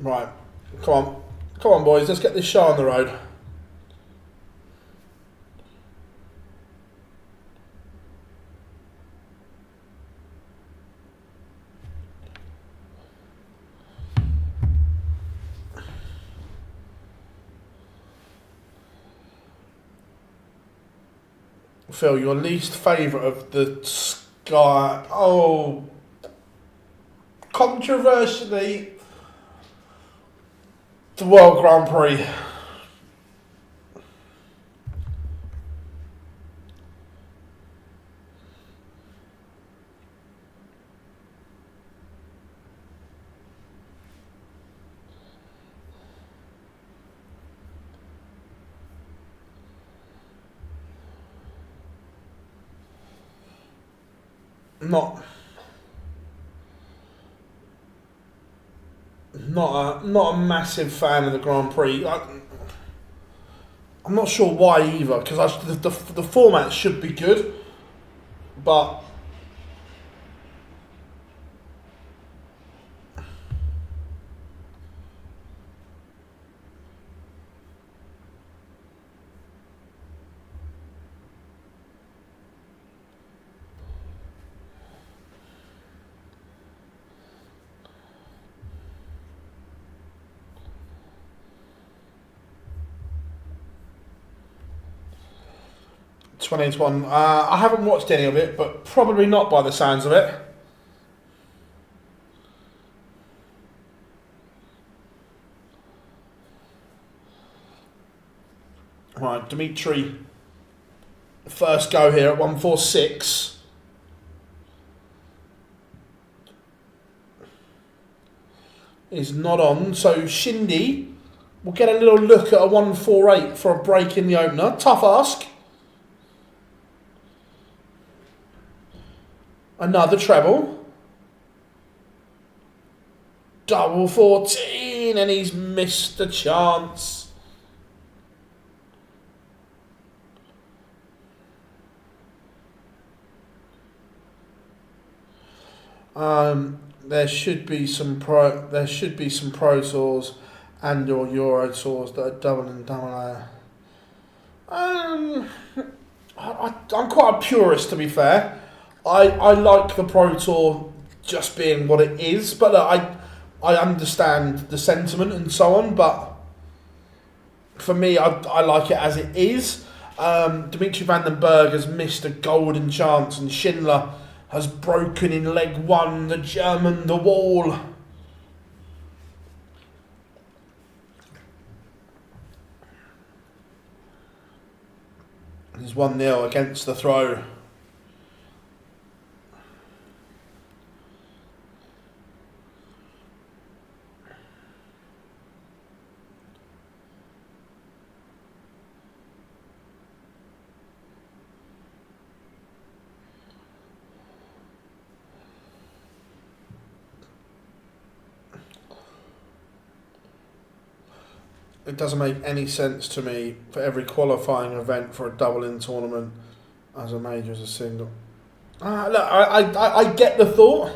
Right, come on, boys. Let's get this show on the road. Phil, your least favourite of the Sky... Oh, controversially, the World Grand Prix. Not a massive fan of the Grand Prix. I'm not sure why either, because the format should be good, but 2021. I haven't watched any of it, but probably not by the sounds of it. Right, Dimitri, first go here at 146. Is not on, so Shindy will get a little look at a 148 for a break in the opener. Tough ask. Another treble. Double 14, and he's missed a chance. There should be some pro tours and or Euro tours that are double and double A. I'm quite a purist, to be fair. I like the Pro Tour just being what it is, but I understand the sentiment and so on, but for me, I like it as it is. Dimitri Vandenberg has missed a golden chance, and Schindler has broken in leg one, the German, the wall. He's 1-0 against the throw. It doesn't make any sense to me for every qualifying event for a double-in tournament as a major as a single. Look, I get the thought.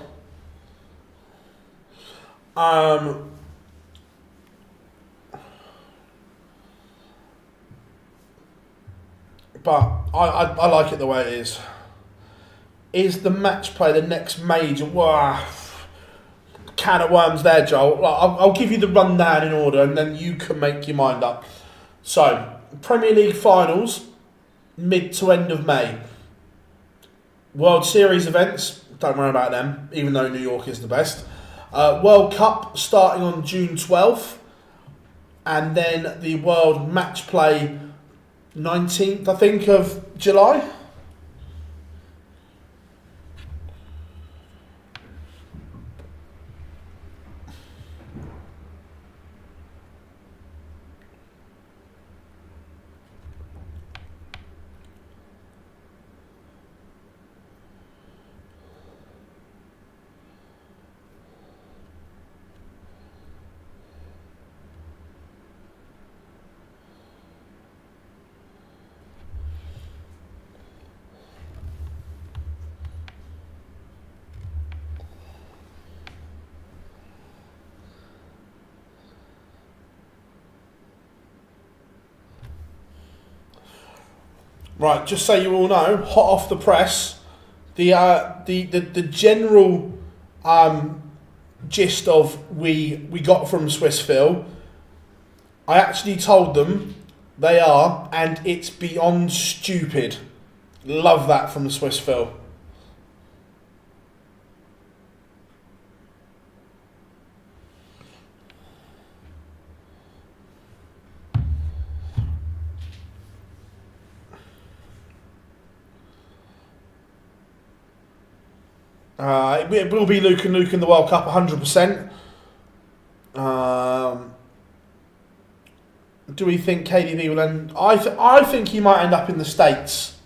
But I like it the way it is. Is the match play the next major? Wow. Can of worms there, Joel. I'll give you the rundown in order and then you can make your mind up. So, Premier League finals, mid to end of May. World Series events, don't worry about them, even though New York is the best. World Cup starting on June 12th. And then the World Match Play 19th, I think, of July. Right, just so you all know, hot off the press, the general gist of we got from Swissville, I actually told them they are, and it's beyond stupid. Love that from Swissville. It will be Luke and Luke in the World Cup, 100%. Do we think KDV will end? I think he might end up in the States.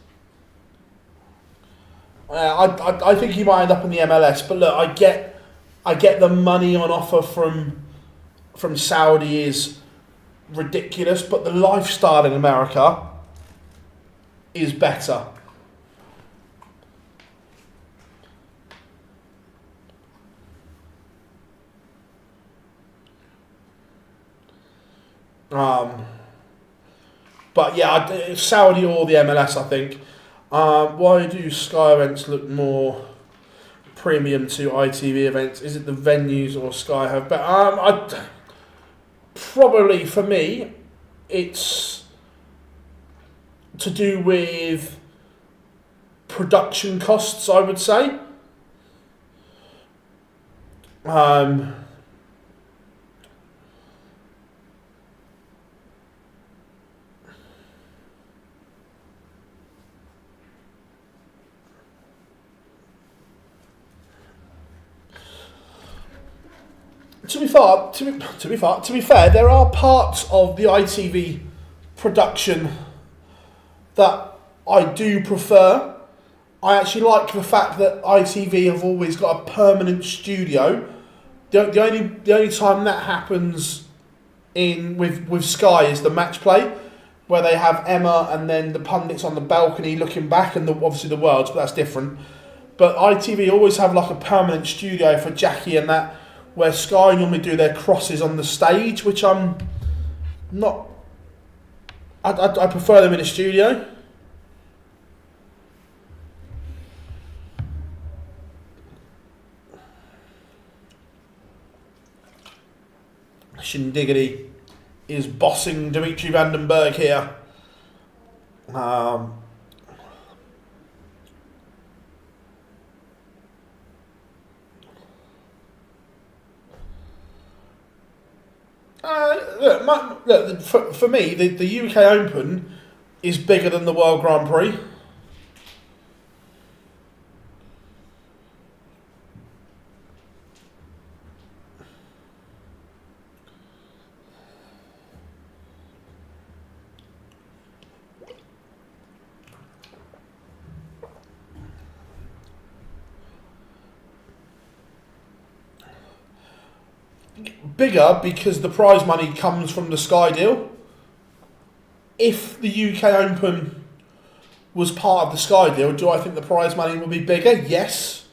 I think he might end up in the MLS. But look, I get the money on offer from Saudi is ridiculous, but the lifestyle in America is better. But yeah, Saudi or the MLS, I think. Why do Sky events look more premium to ITV events? Is it the venues or Sky have better? Probably for me, it's to do with production costs, I would say. To be fair, there are parts of the ITV production that I do prefer. I actually like the fact that ITV have always got a permanent studio. The only time that happens with Sky is the match play, where they have Emma and then the pundits on the balcony looking back, and obviously the Worlds, but that's different. But ITV always have like a permanent studio for Jackie and that, where Sky normally do their crosses on the stage, which I'm not. I prefer them in a studio. Shindiggity is bossing Dimitri Vandenberg here. For me, the UK Open is bigger than the World Grand Prix. Bigger because the prize money comes from the Sky deal. If the UK Open was part of the Sky deal, do I think the prize money would be bigger? Yes.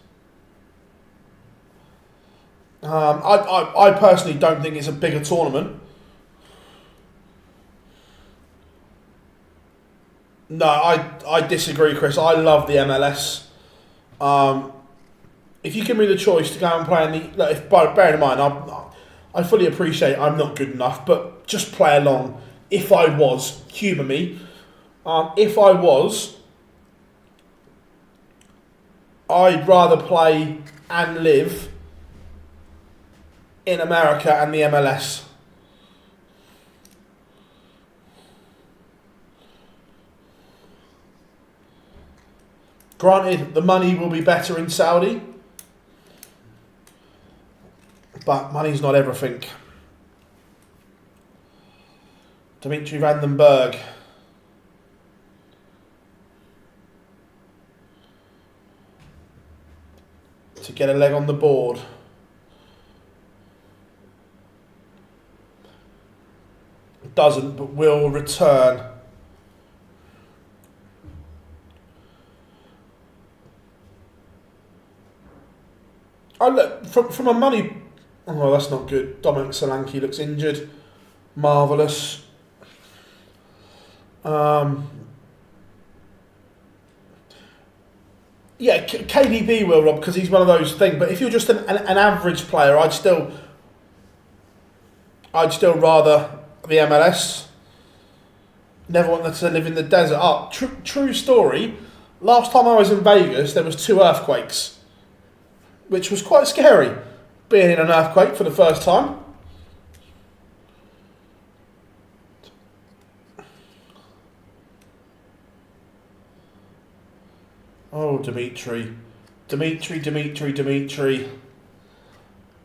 I personally don't think it's a bigger tournament. No, I disagree, Chris. I love the MLS. If you give me the choice to go and play in the... bearing in mind, I fully appreciate I'm not good enough, but just play along. If I was, humour me. If I was, I'd rather play and live in America and the MLS. Granted, the money will be better in Saudi, but money's not everything. Dimitri Vandenberg. To get a leg on the board. Doesn't, but will return. I look from a money. Oh, that's not good. Dominic Solanke looks injured. Marvellous. Yeah, KDB will, Rob, because he's one of those things. But if you're just an average player, I'd still rather the MLS. Never wanted to live in the desert. Oh, true story. Last time I was in Vegas, there was 2 earthquakes, which was quite scary, being in an earthquake for the first time. Oh, Dimitri.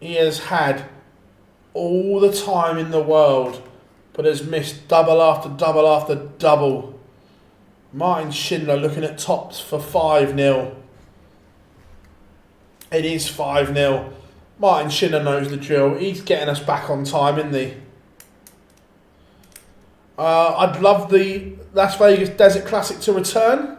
He has had all the time in the world, but has missed double after double after double. Martin Schindler looking at tops for 5-0. It is 5-0. Martin Schindler knows the drill. He's getting us back on time, isn't he? I'd love the Las Vegas Desert Classic to return.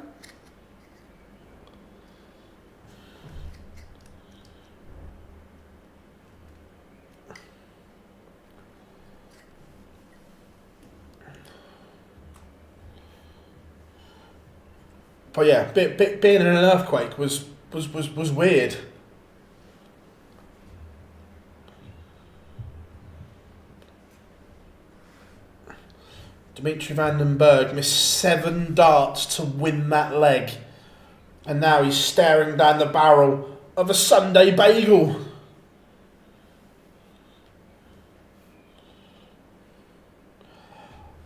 But yeah, being in an earthquake was weird. Dimitri Vandenberg missed 7 darts to win that leg. And now he's staring down the barrel of a Sunday bagel.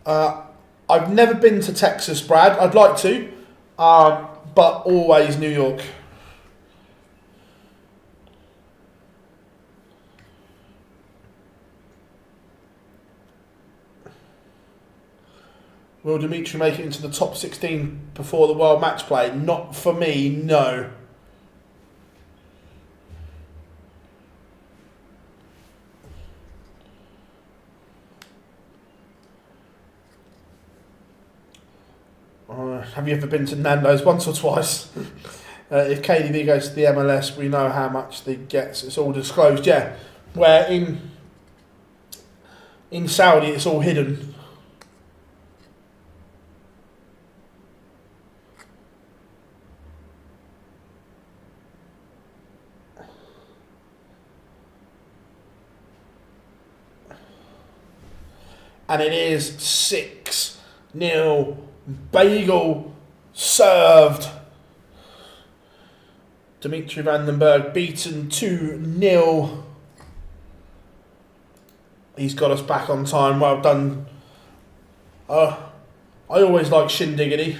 I've never been to Texas, Brad. I'd like to, but always New York. Will Dimitri make it into the top 16 before the World Match Play? Not for me, no. Have you ever been to Nando's? Once or twice? If KDB goes to the MLS, we know how much he gets. It's all disclosed, yeah. Where in Saudi, it's all hidden. And it is 6-0. Bagel served. Dimitri Vandenberg beaten 2-0. He's got us back on time. Well done. I always like Shindiggity.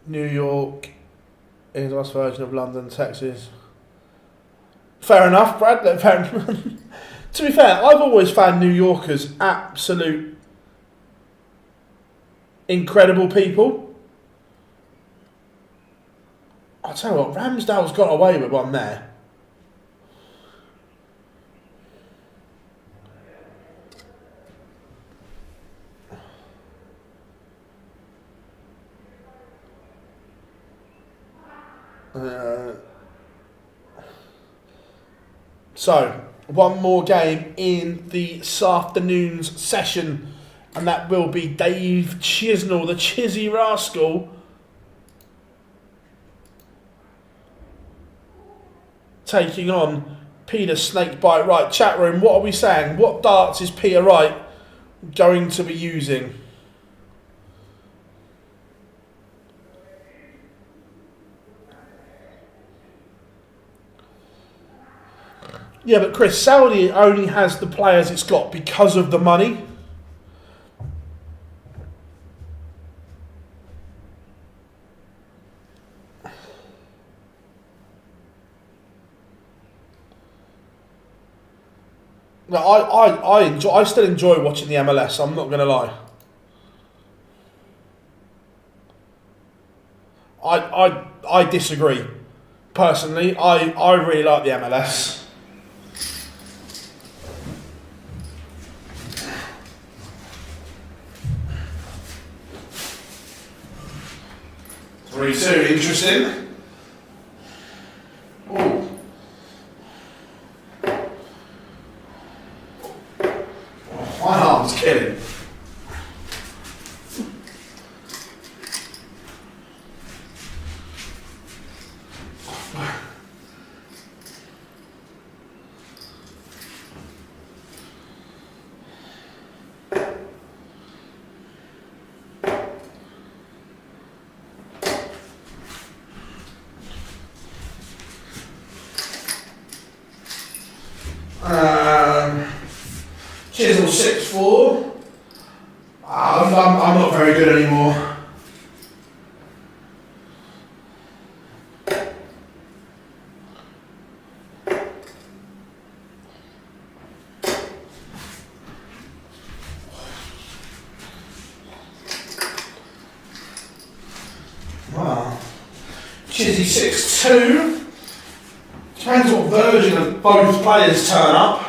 New York is our version of London, Texas. Fair enough, Brad. Fair enough. To be fair, I've always found New Yorkers absolute incredible people. I'll tell you what, Ramsdale's got away with one there. So, one more game in this afternoon's session, and that will be Dave Chisnell, the Chizzy Rascal, taking on Peter Snakebite Wright. Chat room, what are we saying? What darts is Peter Wright going to be using? Yeah, but Chris, Saudi only has the players it's got because of the money. No, I still enjoy watching the MLS, I'm not going to lie. I disagree. Personally, I really like the MLS. Three, two, interesting. Ooh. Oh, my arm's killing. Chisel 6-4. I'm not very good anymore. Wow. Chizzy 6-2. Depends what version of both players turn up.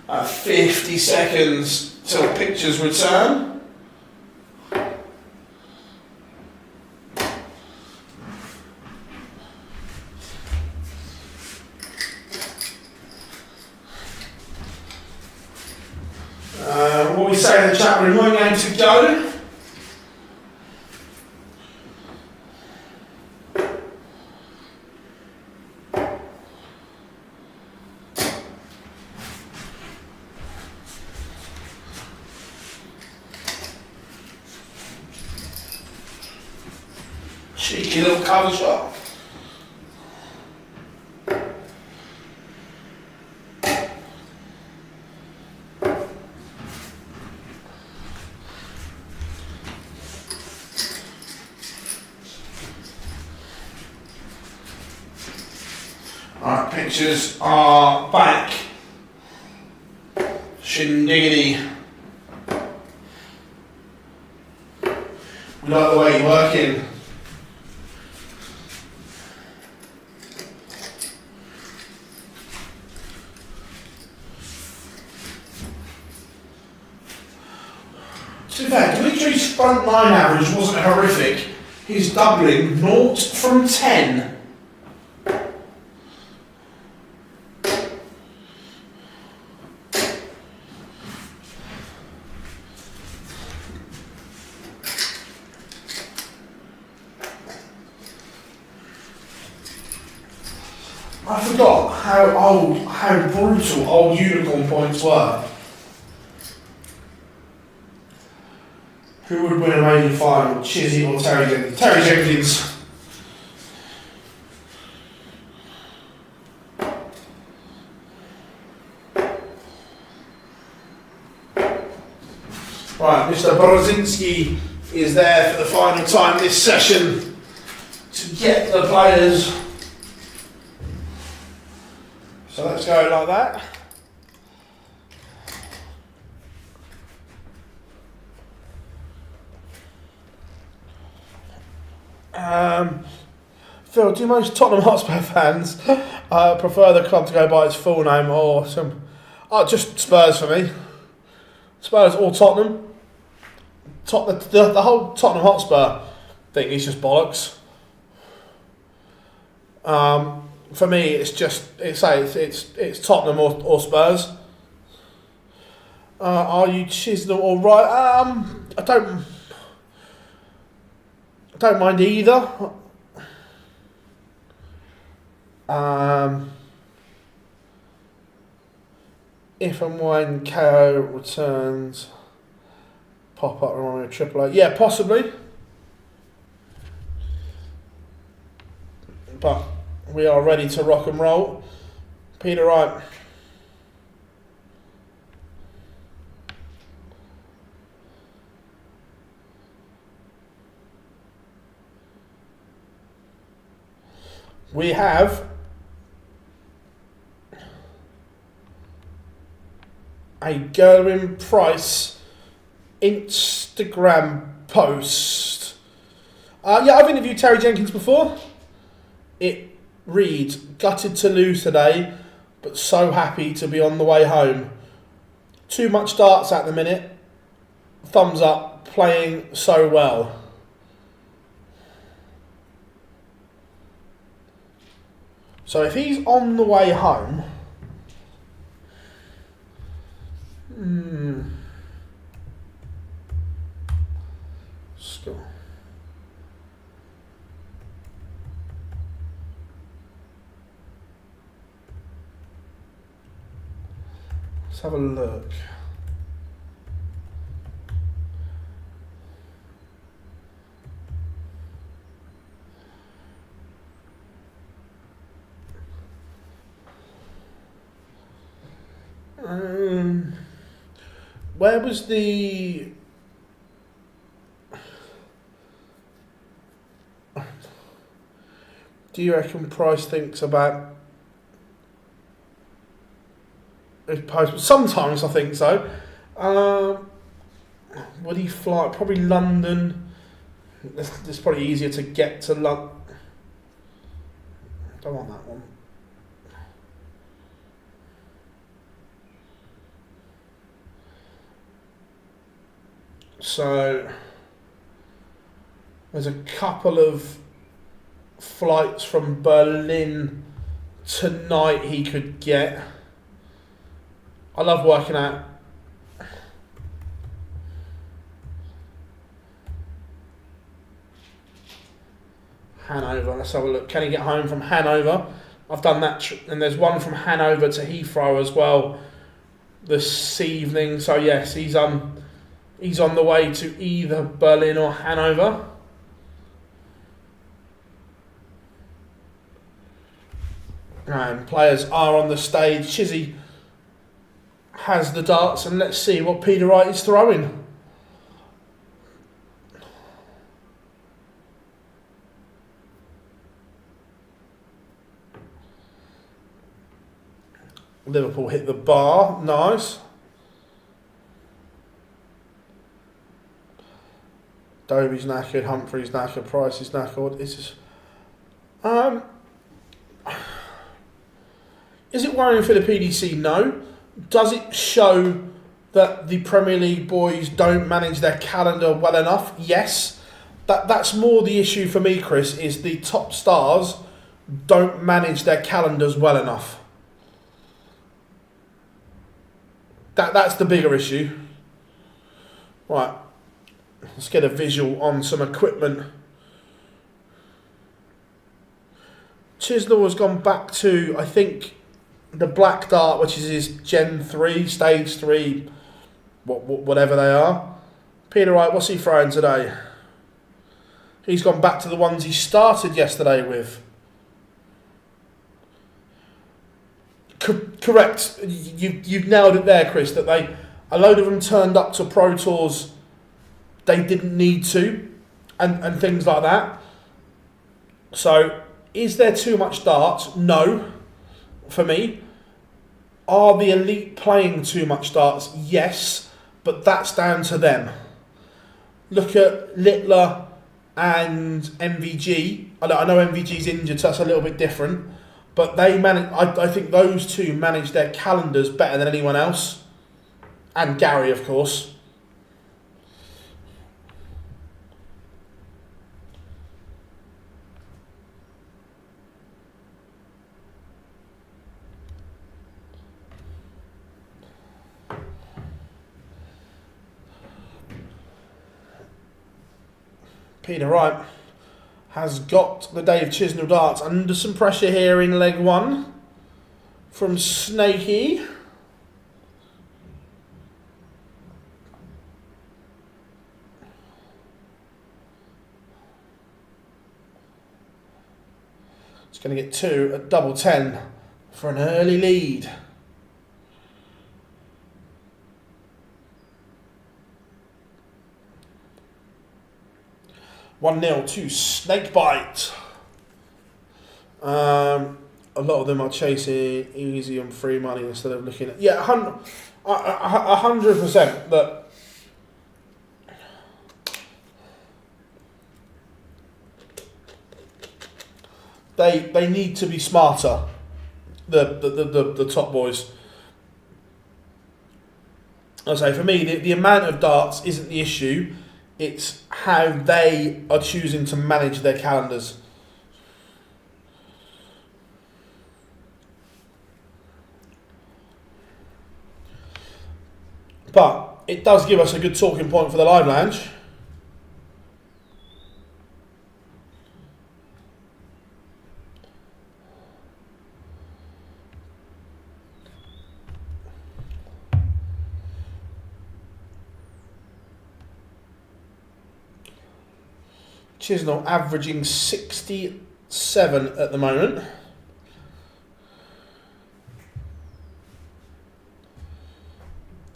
At 50 seconds till pictures return. say in the chat room, one game to go. Cheeky little cover shot. Alright, pictures are back. Shindiggity. We like the way you're working. To be fair, Dimitri's front line average wasn't horrific. He's doubling 0 from 10. I forgot how brutal old unicorn points were. Who would win a major final, Chizzy or Terry Jenkins? Terry Jenkins. Right, Mr. Borozinski is there for the final time this session to get the players. So let's go like that. Phil, do most Tottenham Hotspur fans prefer the club to go by its full name or some? Just Spurs for me. Spurs or Tottenham. The whole Tottenham Hotspur thing is just bollocks. For me, it's just it's Tottenham or Spurs. Are you Chisholm or right? I don't mind either. If and when KO returns, pop up on a triple A. Yeah, possibly. But we are ready to rock and roll. Peter Wright. We have a Gerwin Price Instagram post. Yeah, I've interviewed Terry Jenkins before. It reads, gutted to lose today, but so happy to be on the way home. Too much darts at the minute. Thumbs up, playing so well. So if he's on the way home, Let's have a look. Where was the... Do you reckon Price thinks about his post? Sometimes I think so. Would he fly? Probably London. It's probably easier to get to London. Don't want that one. So there's a couple of flights from Berlin tonight he could get. I love working out Hanover. Let's have a look. Can he get home from Hanover? I've done that, and there's one from Hanover to Heathrow as well this evening. So yes, he's on the way to either Berlin or Hanover. And players are on the stage. Chizzy has the darts, and let's see what Peter Wright is throwing. Liverpool hit the bar, nice. Dobie's knackered, Humphries knackered, Price is knackered. Is it worrying for the PDC? No. Does it show that the Premier League boys don't manage their calendar well enough? Yes. That's more the issue for me, Chris, is the top stars don't manage their calendars well enough. That's the bigger issue. Right. Let's get a visual on some equipment. Chisnell has gone back to, I think, the black dart, which is his Gen 3, Stage 3, whatever they are. Peter Wright, what's he throwing today? He's gone back to the ones he started yesterday with. Correct. You've nailed it there, Chris, that a load of them turned up to Pro Tours they didn't need to, and things like that. So, is there too much darts? No, for me. Are the elite playing too much darts? Yes, but that's down to them. Look at Littler and MVG. I know MVG's injured, so that's a little bit different. But they manage. I think those two manage their calendars better than anyone else, and Gary, of course. Peter Wright has got the Dave Chisnell darts under some pressure here in leg one from Snakey. It's going to get two at double 10 for an early lead. One 0 to Snakebite. A lot of them are chasing easy and free money instead of looking at 100% that they need to be smarter. The top boys. I say for me the amount of darts isn't the issue. It's how they are choosing to manage their calendars. But it does give us a good talking point for the live lounge. Chisnell averaging 67 at the moment.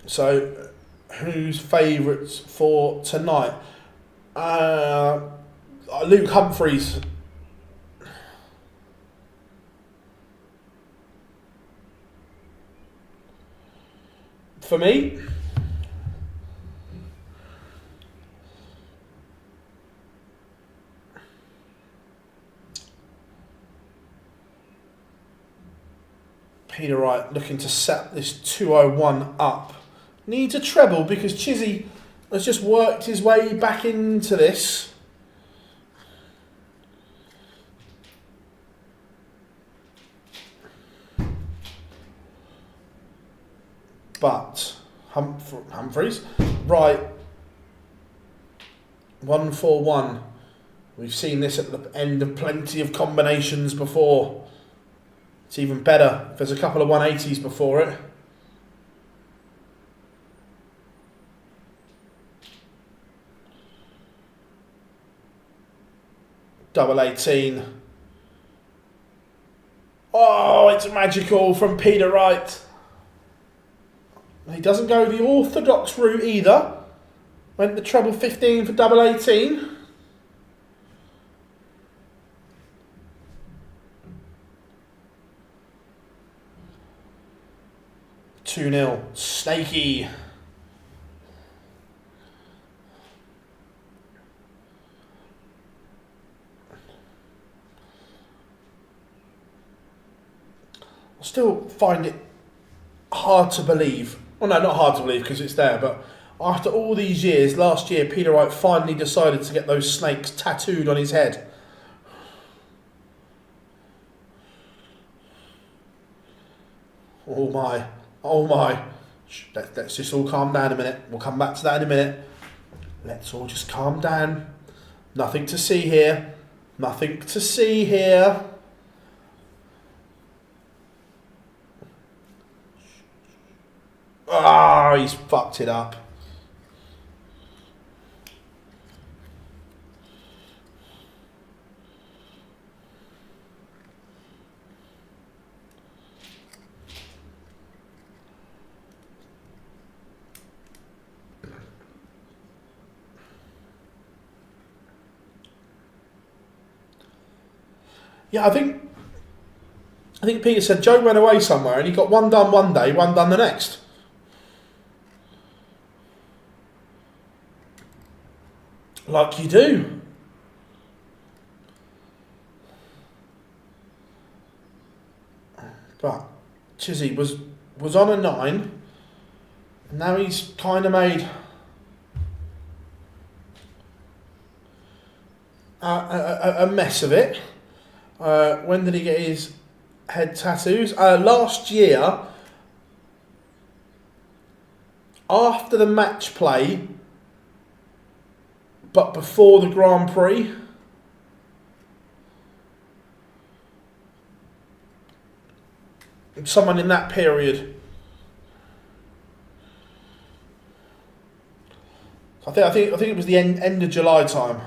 So, who's favourites for tonight? Luke Humphries. For me, Peter Wright looking to set this 201 up. Needs a treble because Chizzy has just worked his way back into this. But Humphries, right, 141 We've seen this at the end of plenty of combinations before. It's even better if there's a couple of 180s before it. Double 18. Oh, it's magical from Peter Wright. He doesn't go the orthodox route either. Went the treble 15 for double 18. Two-nil. Snaky. I still find it hard to believe. Well, no, not hard to believe because it's there, but after all these years, last year, Peter Wright finally decided to get those snakes tattooed on his head. Oh my. Oh my. Let's just all calm down a minute. We'll come back to that in a minute. Let's all just calm down. Nothing to see here. Nothing to see here. Ah, he's fucked it up. Yeah, I think Peter said Joe went away somewhere and he got one done one day, one done the next. Like you do. But Chizzy was on a 9. And now he's kind of made a mess of it. When did he get his head tattoos? Last year, after the match play, but before the Grand Prix. Someone in that period. I think it was the end of July time.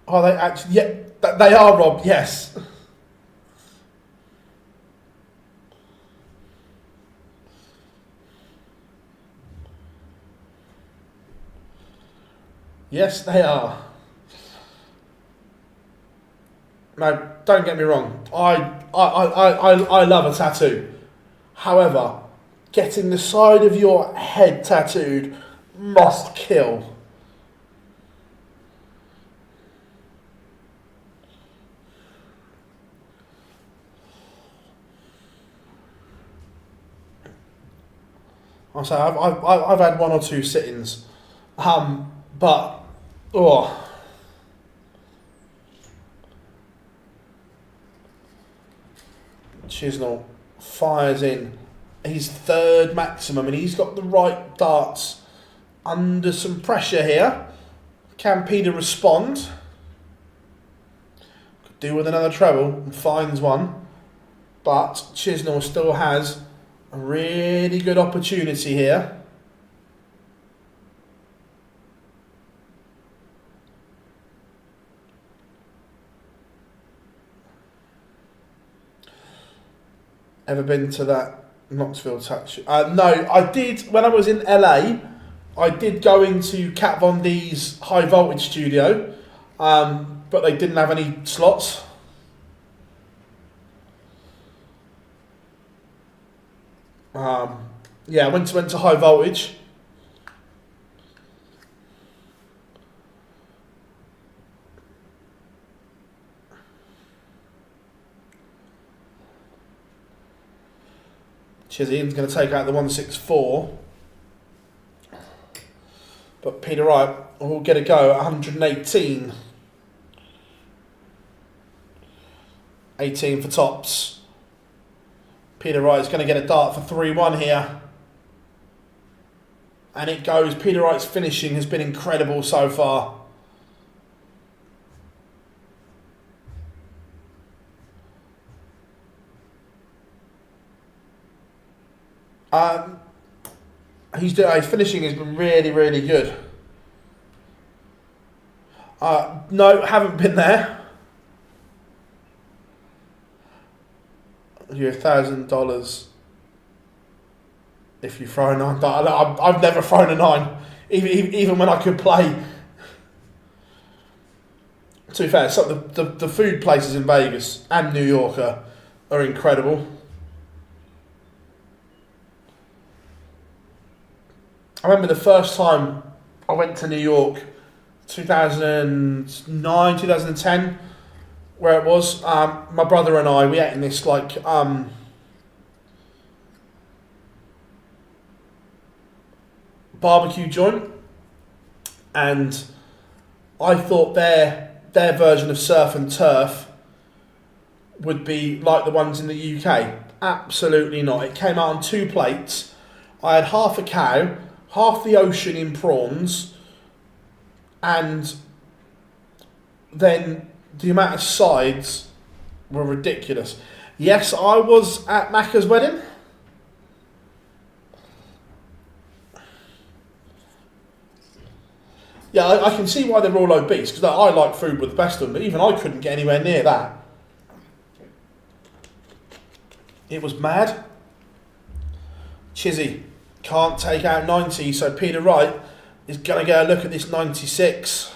Are they actually? Yeah, they are, Rob. Yes. Yes, they are. No, don't get me wrong. I love a tattoo. However, getting the side of your head tattooed must kill. I'll say I've had one or two sittings, but Chisnell fires in his third maximum, and he's got the right darts under some pressure here. Can Peter respond? Could do with another treble and finds one, but Chisnell still has a really good opportunity here. Ever been to that Knoxville tattoo? No, I did when I was in LA. I did go into Kat Von D's high voltage studio, but they didn't have any slots. Yeah, I went to high voltage. Ian's going to take out the 164. But Peter Wright will get a go at 118. 18 for tops. Peter Wright is going to get a dart for 3-1 here. And it goes, Peter Wright's finishing has been incredible so far. His finishing has been really, really good. No, haven't been there. You're $1,000 if you throw a 9. I've never thrown a 9, even when I could play. To be fair, so the food places in Vegas and New York are incredible. I remember the first time I went to New York, 2009, 2010, where it was. My brother and I, we ate in this like barbecue joint, and I thought their version of surf and turf would be like the ones in the UK. Absolutely not. It came out on 2 plates. I had half a cow, half the ocean in prawns, and then the amount of sides were ridiculous. Yes, I was at Macca's wedding. Yeah, I can see why they're all obese, because I like food with the best of them, but even I couldn't get anywhere near that. It was mad. Chizzy can't take out 90, so Peter Wright is going to go look at this 96.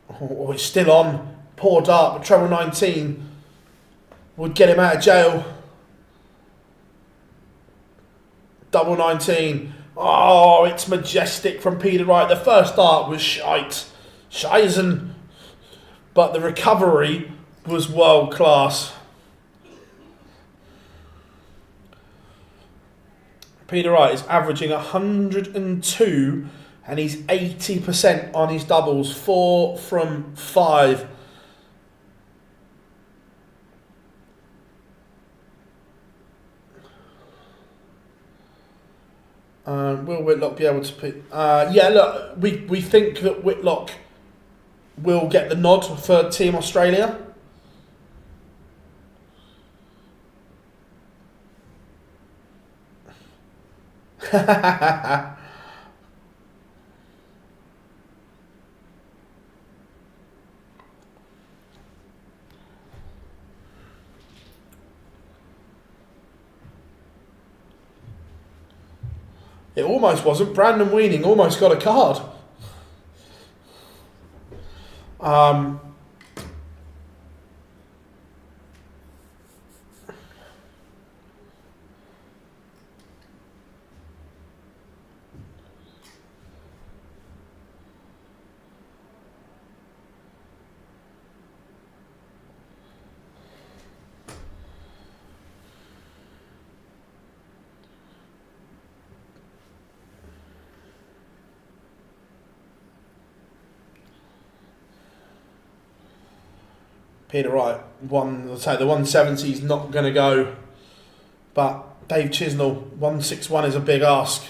Oh, it's still on. Poor dart, but treble 19 would get him out of jail. Double 19. Oh, it's majestic from Peter Wright. The first dart was shite. Scheisen. But the recovery was world class. Peter Wright is averaging 102 and he's 80% on his doubles. 4 from 5. Will Whitlock be able to pick? Yeah, look, we think that Whitlock will get the nod for Team Australia. It almost wasn't. Brandon Weaning almost got a card. 'Peter Wright, the 170 is not going to go. But Dave Chisnell, 161 is a big ask.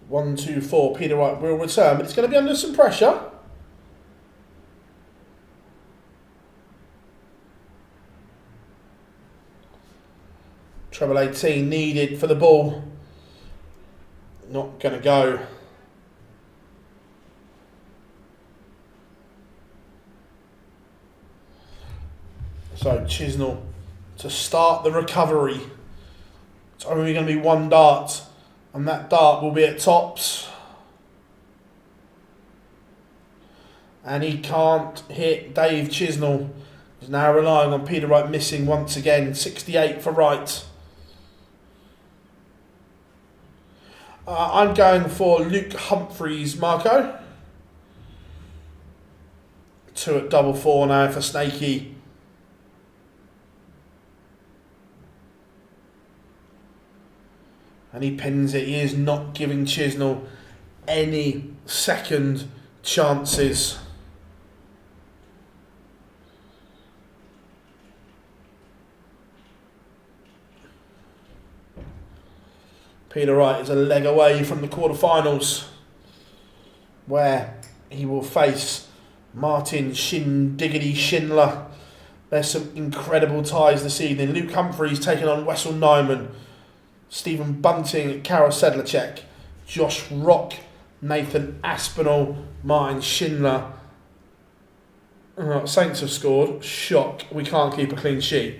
One, 2, 4. Peter Wright will return, but it's going to be under some pressure. Treble 18 needed for the ball. Not going to go. So Chisnell to start the recovery. It's only going to be one dart, and that dart will be at tops. And he can't hit Dave Chisnell. He's now relying on Peter Wright missing once again. 68 for Wright. I'm going for Luke Humphries, Marco. 2 at double 4 now for Snakey. and he pins it. He is not giving Chisnell any second chances. Peter Wright is a leg away from the quarterfinals, where he will face Martin Schindler. There's some incredible ties this evening. Luke Humphries taking on Wessel Nijman. Stephen Bunting, Karel Sedlacek. Josh Rock, Nathan Aspinall, Martin Schindler. Saints have scored. Shock. We can't keep a clean sheet.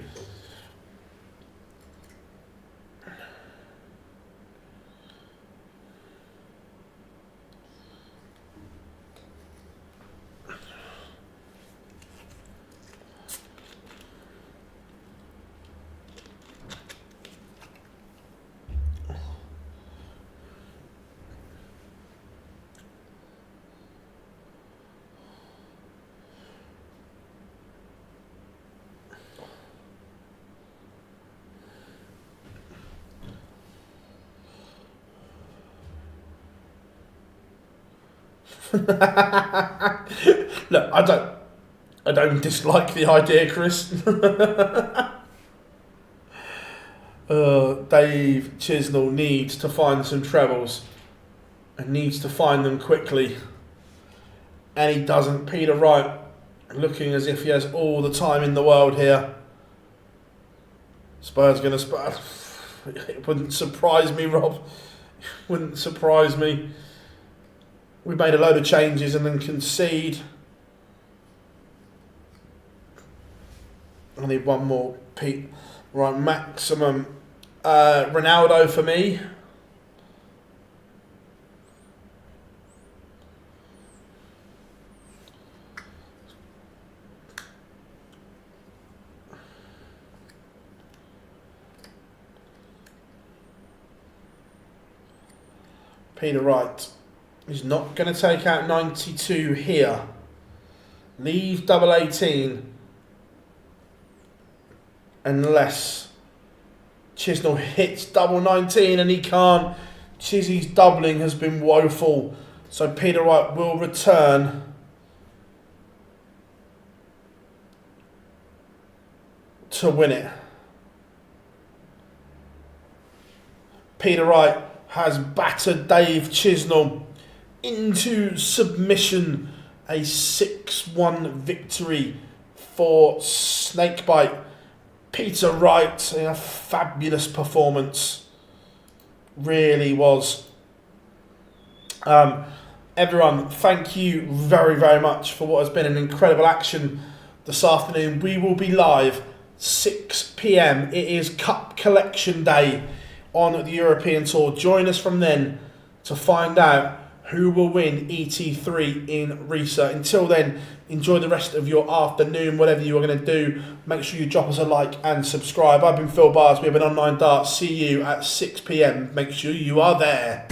Look, I don't dislike the idea, Chris. Dave Chisnell needs to find some trebles and needs to find them quickly, and he doesn't. Peter Wright looking as if he has all the time in the world here. Spurs going to Spurs. It wouldn't surprise me, Rob. Wouldn't surprise me. We made a load of changes and then concede. I need one more. Pete. Right, maximum. Ronaldo for me. Peter Wright. He's not going to take out 92 here. Leave double 18 unless Chisnell hits double 19, and he can't. Chizzy's doubling has been woeful, so Peter Wright will return. To win it. Peter Wright has battered Dave Chisnell into submission. A 6-1 victory for Snakebite. Peter Wright in a fabulous performance. Really was. Everyone, thank you very, very much for what has been an incredible action this afternoon. We will be live 6 p.m. It is Cup Collection Day on the European Tour. Join us from then to find out who will win ET3 in Riesa. Until then, enjoy the rest of your afternoon, whatever you are going to do. Make sure you drop us a like and subscribe. I've been Phil Bars. We have an online dart. See you at 6 p.m. Make sure you are there.